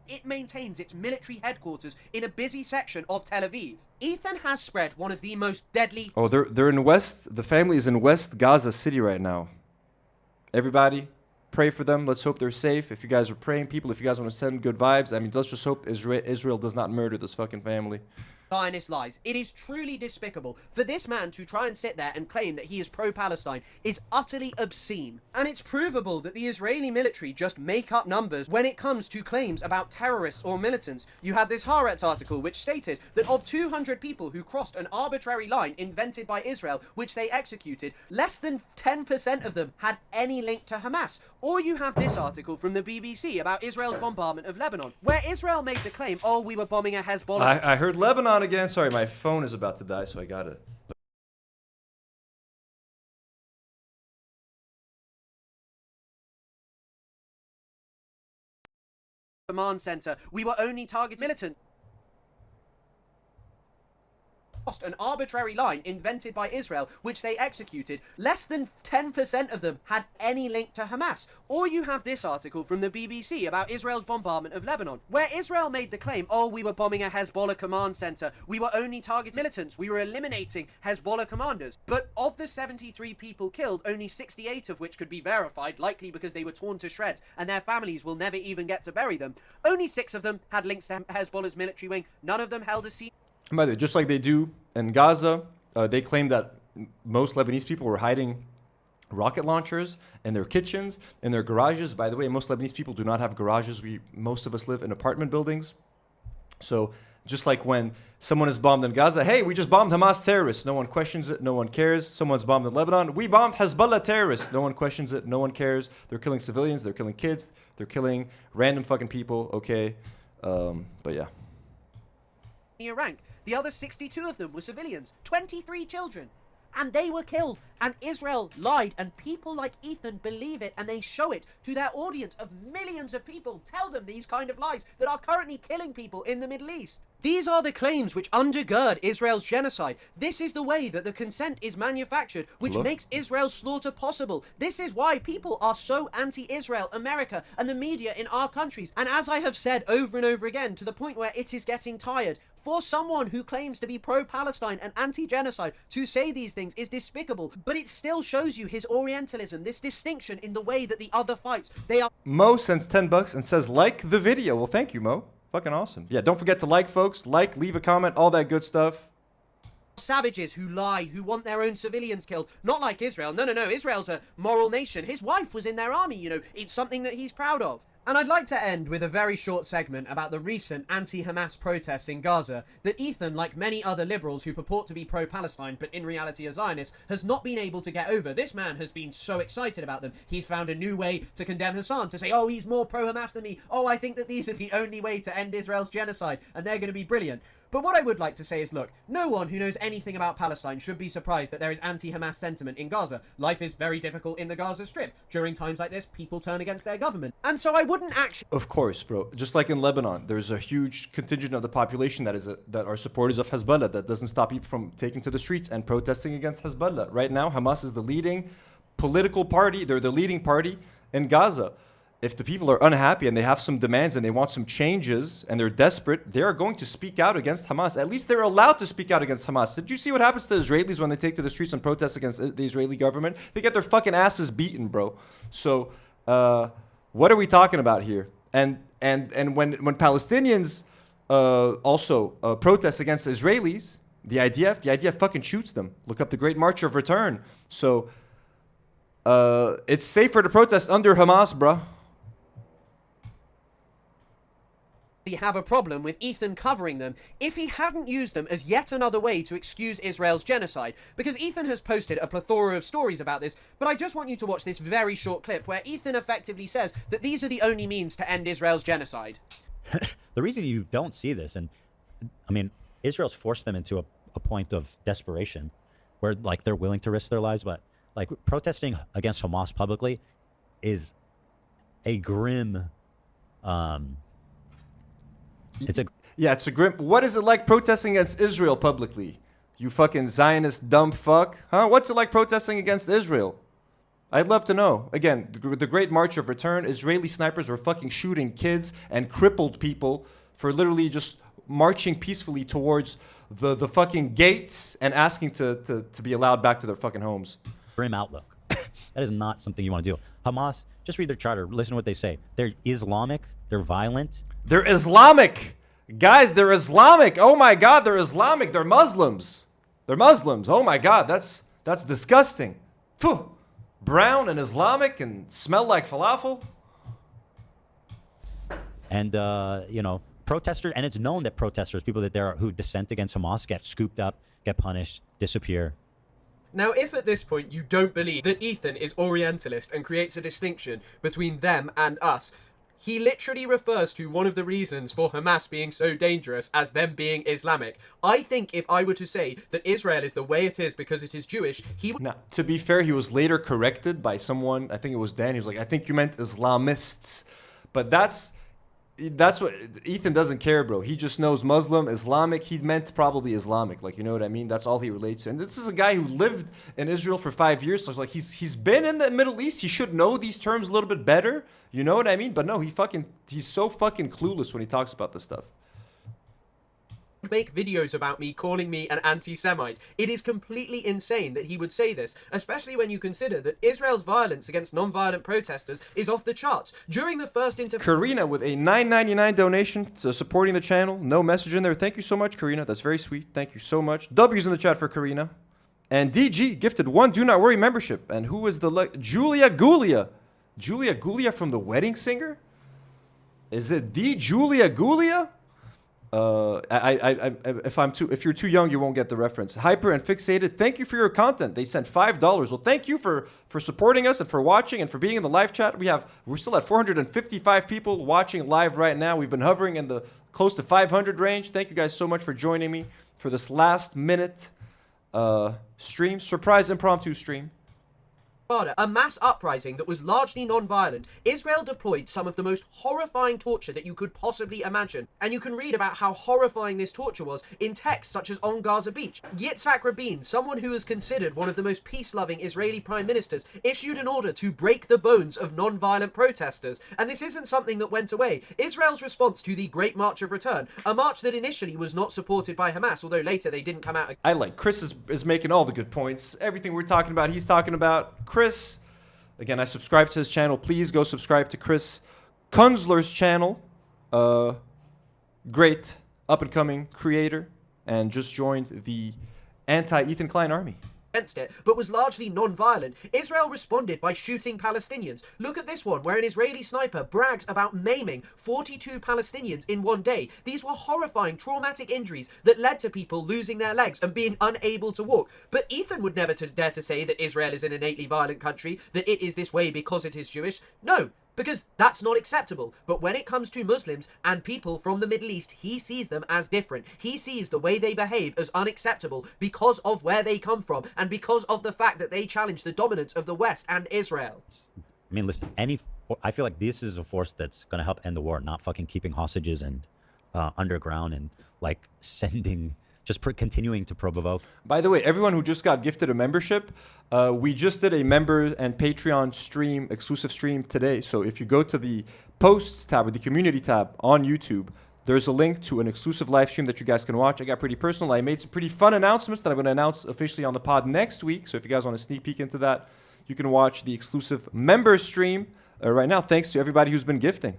It maintains its military headquarters in a busy section of Tel Aviv. Ethan has spread one of the most deadly... Oh, they're in West... The family is in West Gaza City right now. Everybody, pray for them. Let's hope they're safe. If you guys are praying people, if you guys want to send good vibes, I mean, let's just hope Israel does not murder this fucking family. Zionist lies. It is truly despicable. For this man to try and sit there and claim that he is pro-Palestine is utterly obscene. And it's provable that the Israeli military just make up numbers when it comes to claims about terrorists or militants. You had this Haaretz article which stated that of 200 people who crossed an arbitrary line invented by Israel, which they executed, less than 10% of them had any link to Hamas. Or you have this article from the BBC about Israel's bombardment of Lebanon, where Israel made the claim, oh, we were bombing a Hezbollah... I heard Lebanon again. Sorry, my phone is about to die, so I got it. Command center. We were only targeting militant. An arbitrary line invented by Israel, which they executed. Less than 10% of them had any link to Hamas. Or you have this article from the BBC about Israel's bombardment of Lebanon, where Israel made the claim, oh, we were bombing a Hezbollah command center. We were only targeting militants. We were eliminating Hezbollah commanders. But of the 73 people killed, only 68 of which could be verified, likely because they were torn to shreds and their families will never even get to bury them. Only 6 of them had links to Hezbollah's military wing. None of them held a seat. And by the way, just like they do in Gaza, they claim that most Lebanese people were hiding rocket launchers in their kitchens, in their garages. By the way, most Lebanese people do not have garages. Most of us live in apartment buildings. So just like when someone is bombed in Gaza, hey, we just bombed Hamas terrorists. No one questions it. No one cares. Someone's bombed in Lebanon. We bombed Hezbollah terrorists. No one questions it. No one cares. They're killing civilians. They're killing kids. They're killing random fucking people. Okay. But yeah. Rank. The other 62 of them were civilians, 23 children, and they were killed. And Israel lied, and people like Ethan believe it, and they show it to their audience of millions of people. Tell them these kind of lies that are currently killing people in the Middle East. These are the claims which undergird Israel's genocide. This is the way that the consent is manufactured, which makes Israel's slaughter possible. This is why people are so anti-Israel, America, and the media in our countries. And as I have said over and over again, to the point where it is getting tired, for someone who claims to be pro-Palestine and anti-genocide to say these things is despicable, but it still shows you his Orientalism, this distinction in the way that the other fights. They are... Mo sends $10 and says, like the video. Well, thank you, Mo. Fucking awesome. Yeah, don't forget to like, folks. Like, leave a comment, all that good stuff. Savages who lie, who want their own civilians killed. Not like Israel. No. Israel's a moral nation. His wife was in their army, you know. It's something that he's proud of. And I'd like to end with a very short segment about the recent anti-Hamas protests in Gaza that Ethan, like many other liberals who purport to be pro-Palestine but in reality are Zionists, has not been able to get over. This man has been so excited about them. He's found a new way to condemn Hassan, to say, oh, he's more pro-Hamas than me. Oh, I think that these are the only way to end Israel's genocide, and they're going to be brilliant. But what I would like to say is, look, no one who knows anything about Palestine should be surprised that there is anti-Hamas sentiment in Gaza. Life is very difficult in the Gaza Strip. During times like this, people turn against their government. And so I wouldn't actually... Of course, bro. Just like in Lebanon, there's a huge contingent of the population that are supporters of Hezbollah that doesn't stop people from taking to the streets and protesting against Hezbollah. Right now, Hamas is the leading political party. They're the leading party in Gaza. If the people are unhappy and they have some demands and they want some changes and they're desperate, they are going to speak out against Hamas. At least they're allowed to speak out against Hamas. Did you see what happens to Israelis when they take to the streets and protest against the Israeli government? They get their fucking asses beaten, bro. So what are we talking about here? And when Palestinians also protest against Israelis, the IDF fucking shoots them. Look up the Great March of Return. So it's safer to protest under Hamas, bro. Have a problem with Ethan covering them if he hadn't used them as yet another way to excuse Israel's genocide, because Ethan has posted a plethora of stories about this, but I just want you to watch this very short clip where Ethan effectively says that these are the only means to end Israel's genocide. The reason you don't see this, and I mean, Israel's forced them into a point of desperation where like they're willing to risk their lives, but like protesting against Hamas publicly is a grim Yeah, it's a grim. What is it like protesting against Israel publicly? You fucking Zionist dumb fuck. Huh? What's it like protesting against Israel? I'd love to know. Again, the Great March of Return, Israeli snipers were fucking shooting kids and crippled people for literally just marching peacefully towards the fucking gates and asking to be allowed back to their fucking homes. Grim outlook. That is not something you want to do. Hamas, just read their charter. Listen to what they say. They're Islamic. They're violent. They're Islamic. Guys, they're Islamic. Oh my God, they're Islamic. They're Muslims. They're Muslims. Oh my God, that's disgusting. Phew. Brown and Islamic and smell like falafel. And, protesters, and it's known that protesters, people that there are who dissent against Hamas, get scooped up, get punished, disappear. Now, if at this point you don't believe that Ethan is Orientalist and creates a distinction between them and us, he literally refers to one of the reasons for Hamas being so dangerous as them being Islamic. I think if I were to say that Israel is the way it is because it is Jewish, he would... Now, to be fair, he was later corrected by someone, I think it was Dan, he was like, I think you meant Islamists. But that's what Ethan doesn't care, bro. He just knows Muslim, Islamic. He meant probably Islamic, like, you know what I mean? That's all he relates to. And this is a guy who lived in Israel for 5 years, so like he's been in the Middle East. He should know these terms a little bit better. You know what I mean? But no, he's so fucking clueless when he talks about this stuff. Make videos about me calling me an anti-Semite. It is completely insane that he would say this, especially when you consider that Israel's violence against non-violent protesters is off the charts. During the first Karina with a $9.99 donation to supporting the channel. No message in there. Thank you so much, Karina. That's very sweet. Thank you so much. W's in the chat for Karina. And DG gifted 1 Do Not Worry membership. And who is the Julia Gulia? Julia Gulia from The Wedding Singer? Is it the Julia Gulia? If you're too young, you won't get the reference. Hyper and Fixated, thank you for your content. They sent $5. Well, thank you for supporting us and for watching and for being in the live chat. We're still at 455 people watching live right now. We've been hovering in the close to 500 range. Thank you guys so much for joining me for this last minute stream, surprise impromptu stream. A mass uprising that was largely non-violent, Israel deployed some of the most horrifying torture that you could possibly imagine. And you can read about how horrifying this torture was in texts such as on Gaza Beach. Yitzhak Rabin, someone who is considered one of the most peace-loving Israeli prime ministers, issued an order to break the bones of non-violent protesters. And this isn't something that went away. Israel's response to the Great March of Return, a march that initially was not supported by Hamas, although later they didn't come out. Chris is making all the good points. Everything we're talking about, he's talking about. Chris, again, I subscribe to his channel. Please go subscribe to Chris Kunzler's channel. Great up-and-coming creator, and just joined the anti-Ethan Klein army. Against it, but was largely non-violent. Israel responded by shooting Palestinians. Look at this one, where an Israeli sniper brags about maiming 42 Palestinians in one day. These were horrifying, traumatic injuries that led to people losing their legs and being unable to walk. But Ethan would never dare to say that Israel is an innately violent country, that it is this way because it is Jewish. No, because that's not acceptable. But when it comes to Muslims and people from the Middle East, he sees them as different. He sees the way they behave as unacceptable because of where they come from and because of the fact that they challenge the dominance of the West and Israel. I mean, listen, I feel like this is a force that's going to help end the war, not fucking keeping hostages and underground and like sending... Just continuing to provoke. By the way, everyone who just got gifted a membership, we just did a member and Patreon stream, exclusive stream today. So if you go to the posts tab or the community tab on YouTube, there's a link to an exclusive live stream that you guys can watch. I got pretty personal. I made some pretty fun announcements that I'm going to announce officially on the pod next week. So if you guys want to sneak peek into that, you can watch the exclusive member stream right now. Thanks to everybody who's been gifting.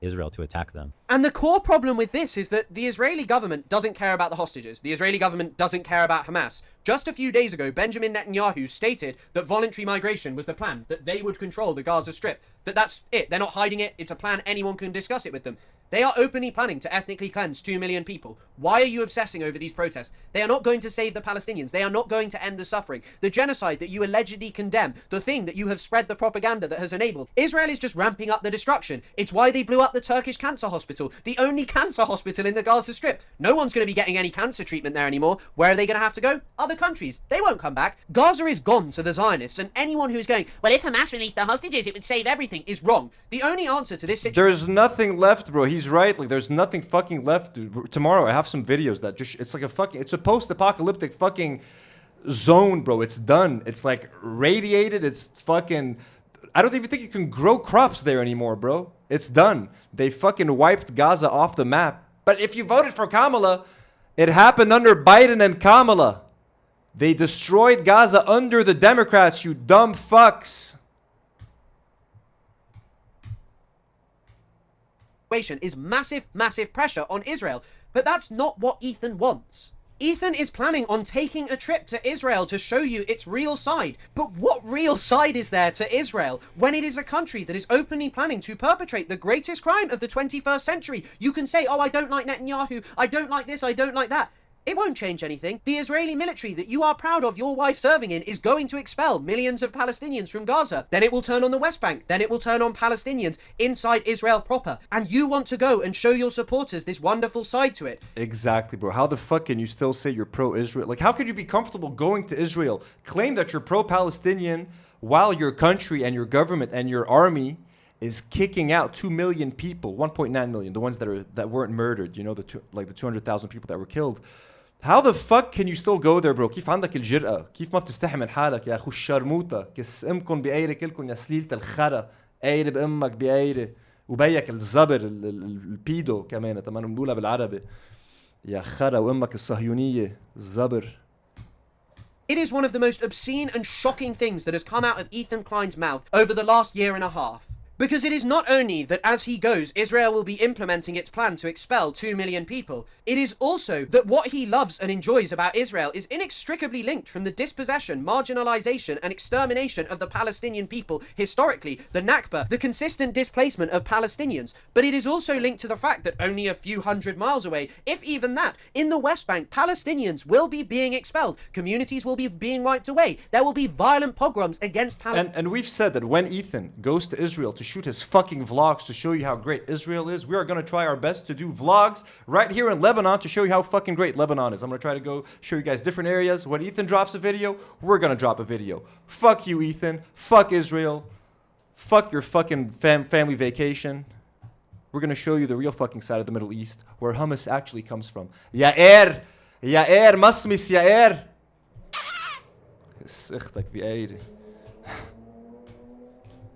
Israel to attack them. And the core problem with this is that the Israeli government doesn't care about the hostages. The Israeli government doesn't care about Hamas. Just a few days ago, Benjamin Netanyahu stated that voluntary migration was the plan, that they would control the Gaza Strip. That that's it. They're not hiding it. It's a plan. Anyone can discuss it with them. They are openly planning to ethnically cleanse 2 million people. Why are you obsessing over these protests? They are not going to save the Palestinians. They are not going to end the suffering. The genocide that you allegedly condemn, the thing that you have spread the propaganda that has enabled. Israel is just ramping up the destruction. It's why they blew up the Turkish cancer hospital, the only cancer hospital in the Gaza Strip. No one's going to be getting any cancer treatment there anymore. Where are they going to have to go? Other countries. They won't come back. Gaza is gone to the Zionists, and anyone who is going, well, if Hamas released the hostages, it would save everything, is wrong. The only answer to this situation... There's nothing left, bro. he's right. Like, there's nothing fucking left. Dude. Tomorrow, I have some videos that just, it's like it's a post-apocalyptic fucking zone, bro. It's done. It's like radiated. It's fucking, I don't even think you can grow crops there anymore, bro. It's done. They fucking wiped Gaza off the map. But if you voted for Kamala, it happened under Biden and Kamala. They destroyed Gaza under the Democrats, you dumb fucks. Is massive, massive pressure on Israel. But that's not what Ethan wants. Ethan is planning on taking a trip to Israel to show you its real side. But what real side is there to Israel when it is a country that is openly planning to perpetrate the greatest crime of the 21st century? You can say, oh, I don't like Netanyahu, I don't like this, I don't like that. It won't change anything. The Israeli military that you are proud of your wife serving in is going to expel millions of Palestinians from Gaza. Then it will turn on the West Bank. Then it will turn on Palestinians inside Israel proper. And you want to go and show your supporters this wonderful side to it. Exactly, bro. How the fuck can you still say you're pro-Israel? Like, how could you be comfortable going to Israel, claim that you're pro-Palestinian, while your country and your government and your army is kicking out 2 million people, 1.9 million, the ones that weren't murdered, you know, the 200,000 people that were killed. How the fuck can you still go there, bro? كيف عندك الجرأة؟ كيف ما بتستحي من حالك يا أخو الشرموطة؟ كس أمكم بأيرة كلكم يا سليلة الخرا، أيرة بأمك بأيرة، وبيك الزبر البيدو كمان، تمام بنقولها بالعربي. يا خرا وأمك الصهيونية الزبر. It is one of the most obscene and shocking things that has come out of Ethan Klein's mouth over the last year and a half. Because it is not only that as he goes, Israel will be implementing its plan to expel 2 million people, it is also that what he loves and enjoys about Israel is inextricably linked from the dispossession, marginalization, and extermination of the Palestinian people historically, the Nakba, the consistent displacement of Palestinians. But it is also linked to the fact that only a few hundred miles away, if even that, in the West Bank, Palestinians will be being expelled. Communities will be being wiped away. There will be violent pogroms against Palestinians. And we've said that when Ethan goes to Israel to shoot his fucking vlogs to show you how great Israel is, we are going to try our best to do vlogs right here in Lebanon to show you how fucking great Lebanon is. I'm going to try to go show you guys different areas. When Ethan drops a video, we're going to drop a video. Fuck you, Ethan. Fuck Israel. Fuck your fucking family vacation. We're going to show you the real fucking side of the Middle East, where hummus actually comes from. Yair! Yair! Masmis Yair! Sichtak بأيدي.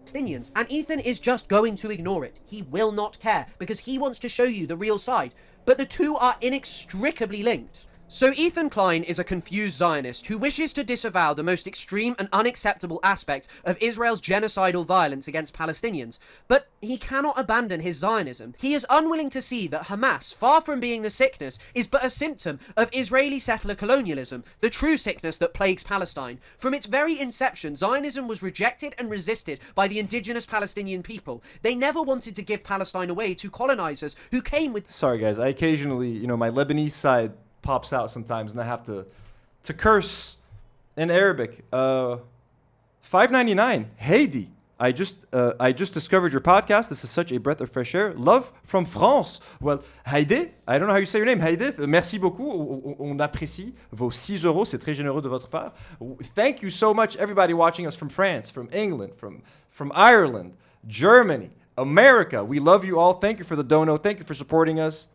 Palestinians, and Ethan is just going to ignore it. He will not care because he wants to show you the real side. But the two are inextricably linked. So Ethan Klein is a confused Zionist who wishes to disavow the most extreme and unacceptable aspects of Israel's genocidal violence against Palestinians. But he cannot abandon his Zionism. He is unwilling to see that Hamas, far from being the sickness, is but a symptom of Israeli settler colonialism, the true sickness that plagues Palestine. From its very inception, Zionism was rejected and resisted by the indigenous Palestinian people. They never wanted to give Palestine away to colonizers who came with... Sorry guys, I occasionally, you know, my Lebanese side pops out sometimes and I have to curse in Arabic. 5.99 Heidi, I just discovered your podcast. This is such a breath of fresh air. Love from France. Well, Heidi, I don't know how you say your name. Heidi, merci beaucoup. On apprécie vos 6 euros. C'est très généreux de votre part. Thank you so much, everybody watching us from France, from England, from Ireland, Germany, America. We love you all. Thank you for the dono. Thank you for supporting us.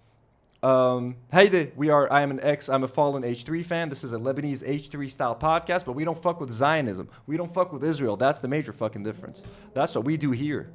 Heidi, I'm a fallen H3 fan. This is a Lebanese H3 style podcast, but we don't fuck with Zionism. We don't fuck with Israel. That's the major fucking difference. That's what we do here.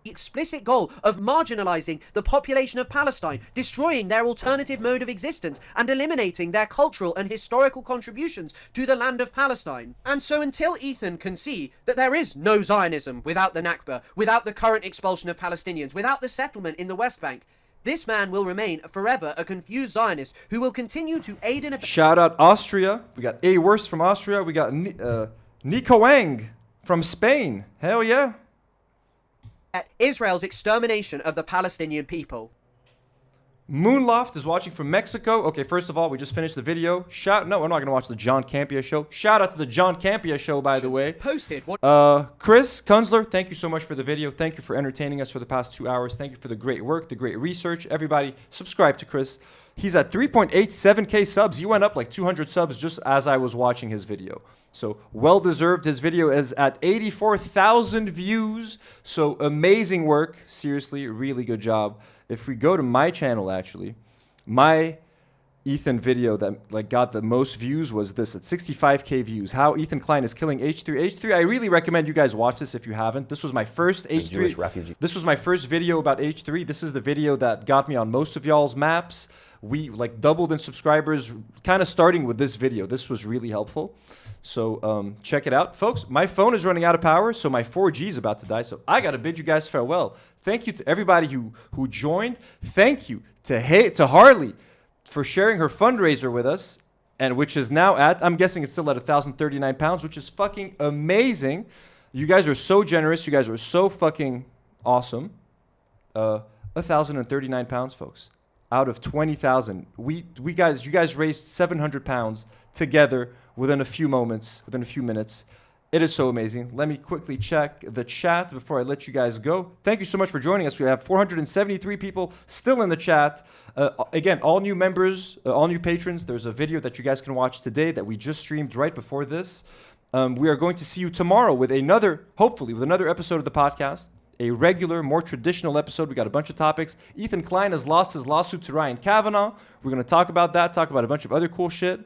The explicit goal of marginalizing the population of Palestine, destroying their alternative mode of existence, and eliminating their cultural and historical contributions to the land of Palestine. And so until Ethan can see that there is no Zionism without the Nakba, without the current expulsion of Palestinians, without the settlement in the West Bank, this man will remain forever a confused Zionist who will continue to aid and abet. Shout out Austria. We got A Worst from Austria. We got Nico Wang from Spain. Hell yeah. Israel's extermination of the Palestinian people. Moonloft is watching from Mexico. Okay, first of all, we just finished the video. No, we're not going to watch the John Campea show. Shout out to the John Campea show, by the way. Posted. Chris Kunzler, thank you so much for the video. Thank you for entertaining us for the past 2 hours. Thank you for the great work, the great research. Everybody, subscribe to Chris. He's at 3.87K subs. He went up like 200 subs just as I was watching his video. So well-deserved. His video is at 84,000 views. So amazing work. Seriously, really good job. If we go to my channel, actually, my Ethan video that like got the most views was this at 65K views. How Ethan Klein is killing H3. H3, I really recommend you guys watch this if you haven't. This was my first H3. Jewish refugee. This was my first video about H3. This is the video that got me on most of y'all's maps. We like doubled in subscribers, kind of starting with this video. This was really helpful. So check it out. Folks, my phone is running out of power, so my 4G is about to die. So I got to bid you guys farewell. Thank you to everybody who joined. Thank you to Harley for sharing her fundraiser with us, and which is now at, I'm guessing it's still at 1,039 pounds, which is fucking amazing. You guys are so generous. You guys are so fucking awesome. 1,039 pounds, folks, out of 20,000. You guys raised 700 pounds together within a few moments, within a few minutes. It is so amazing. Let me quickly check the chat before I let you guys go. Thank you so much for joining us. We have 473 people still in the chat. Again, all new members, all new patrons, there's a video that you guys can watch today that we just streamed right before this. We are going to see you tomorrow with hopefully with another episode of the podcast. A regular, more traditional episode. We got a bunch of topics. Ethan Klein has lost his lawsuit to Ryan Kavanaugh. We're going to talk about that, talk about a bunch of other cool shit.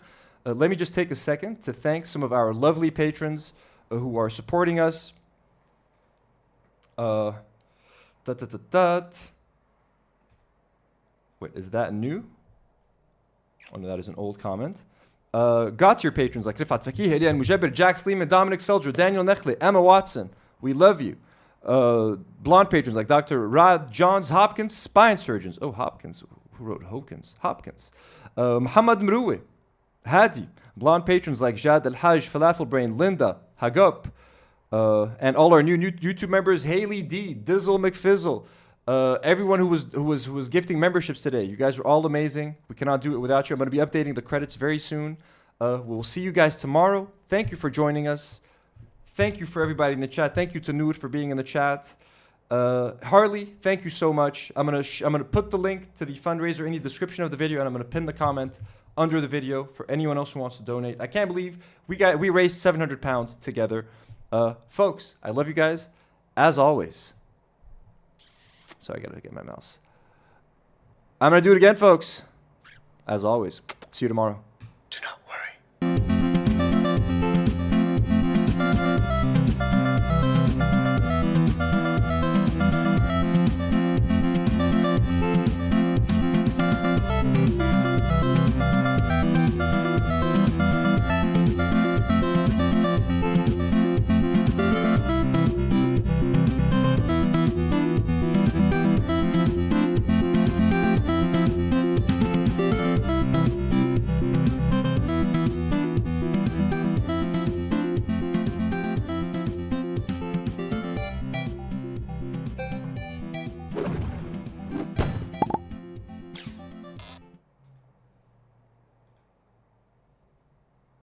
Let me just take a second to thank some of our lovely patrons who are supporting us. Wait, is that new? Oh no, that is an old comment. Got to your patrons like Rifat Fakih, Elian Mujabir, Jack Sleeman, Dominic Seldra, Daniel Nechle, Emma Watson. We love you. Blonde patrons like Dr. Rod Johns Hopkins, spine surgeons. Oh, Hopkins. Who wrote Hopkins? Hopkins. Muhammad Mroueh, Hadi. Blonde patrons like Jad Al Haj, Falafel Brain, Linda, Hagop, and all our new YouTube members, Haley D, Dizzle McFizzle, everyone who was gifting memberships today. You guys are all amazing. We cannot do it without you. I'm going to be updating the credits very soon. We'll see you guys tomorrow. Thank you for joining us. Thank you for everybody in the chat. Thank you to Nour for being in the chat. Harley, thank you so much. I'm gonna put the link to the fundraiser in the description of the video, and I'm gonna pin the comment under the video for anyone else who wants to donate. I can't believe we raised 700 pounds together. Folks, I love you guys. As always. Sorry, I gotta get my mouse. I'm gonna do it again, folks. As always. See you tomorrow.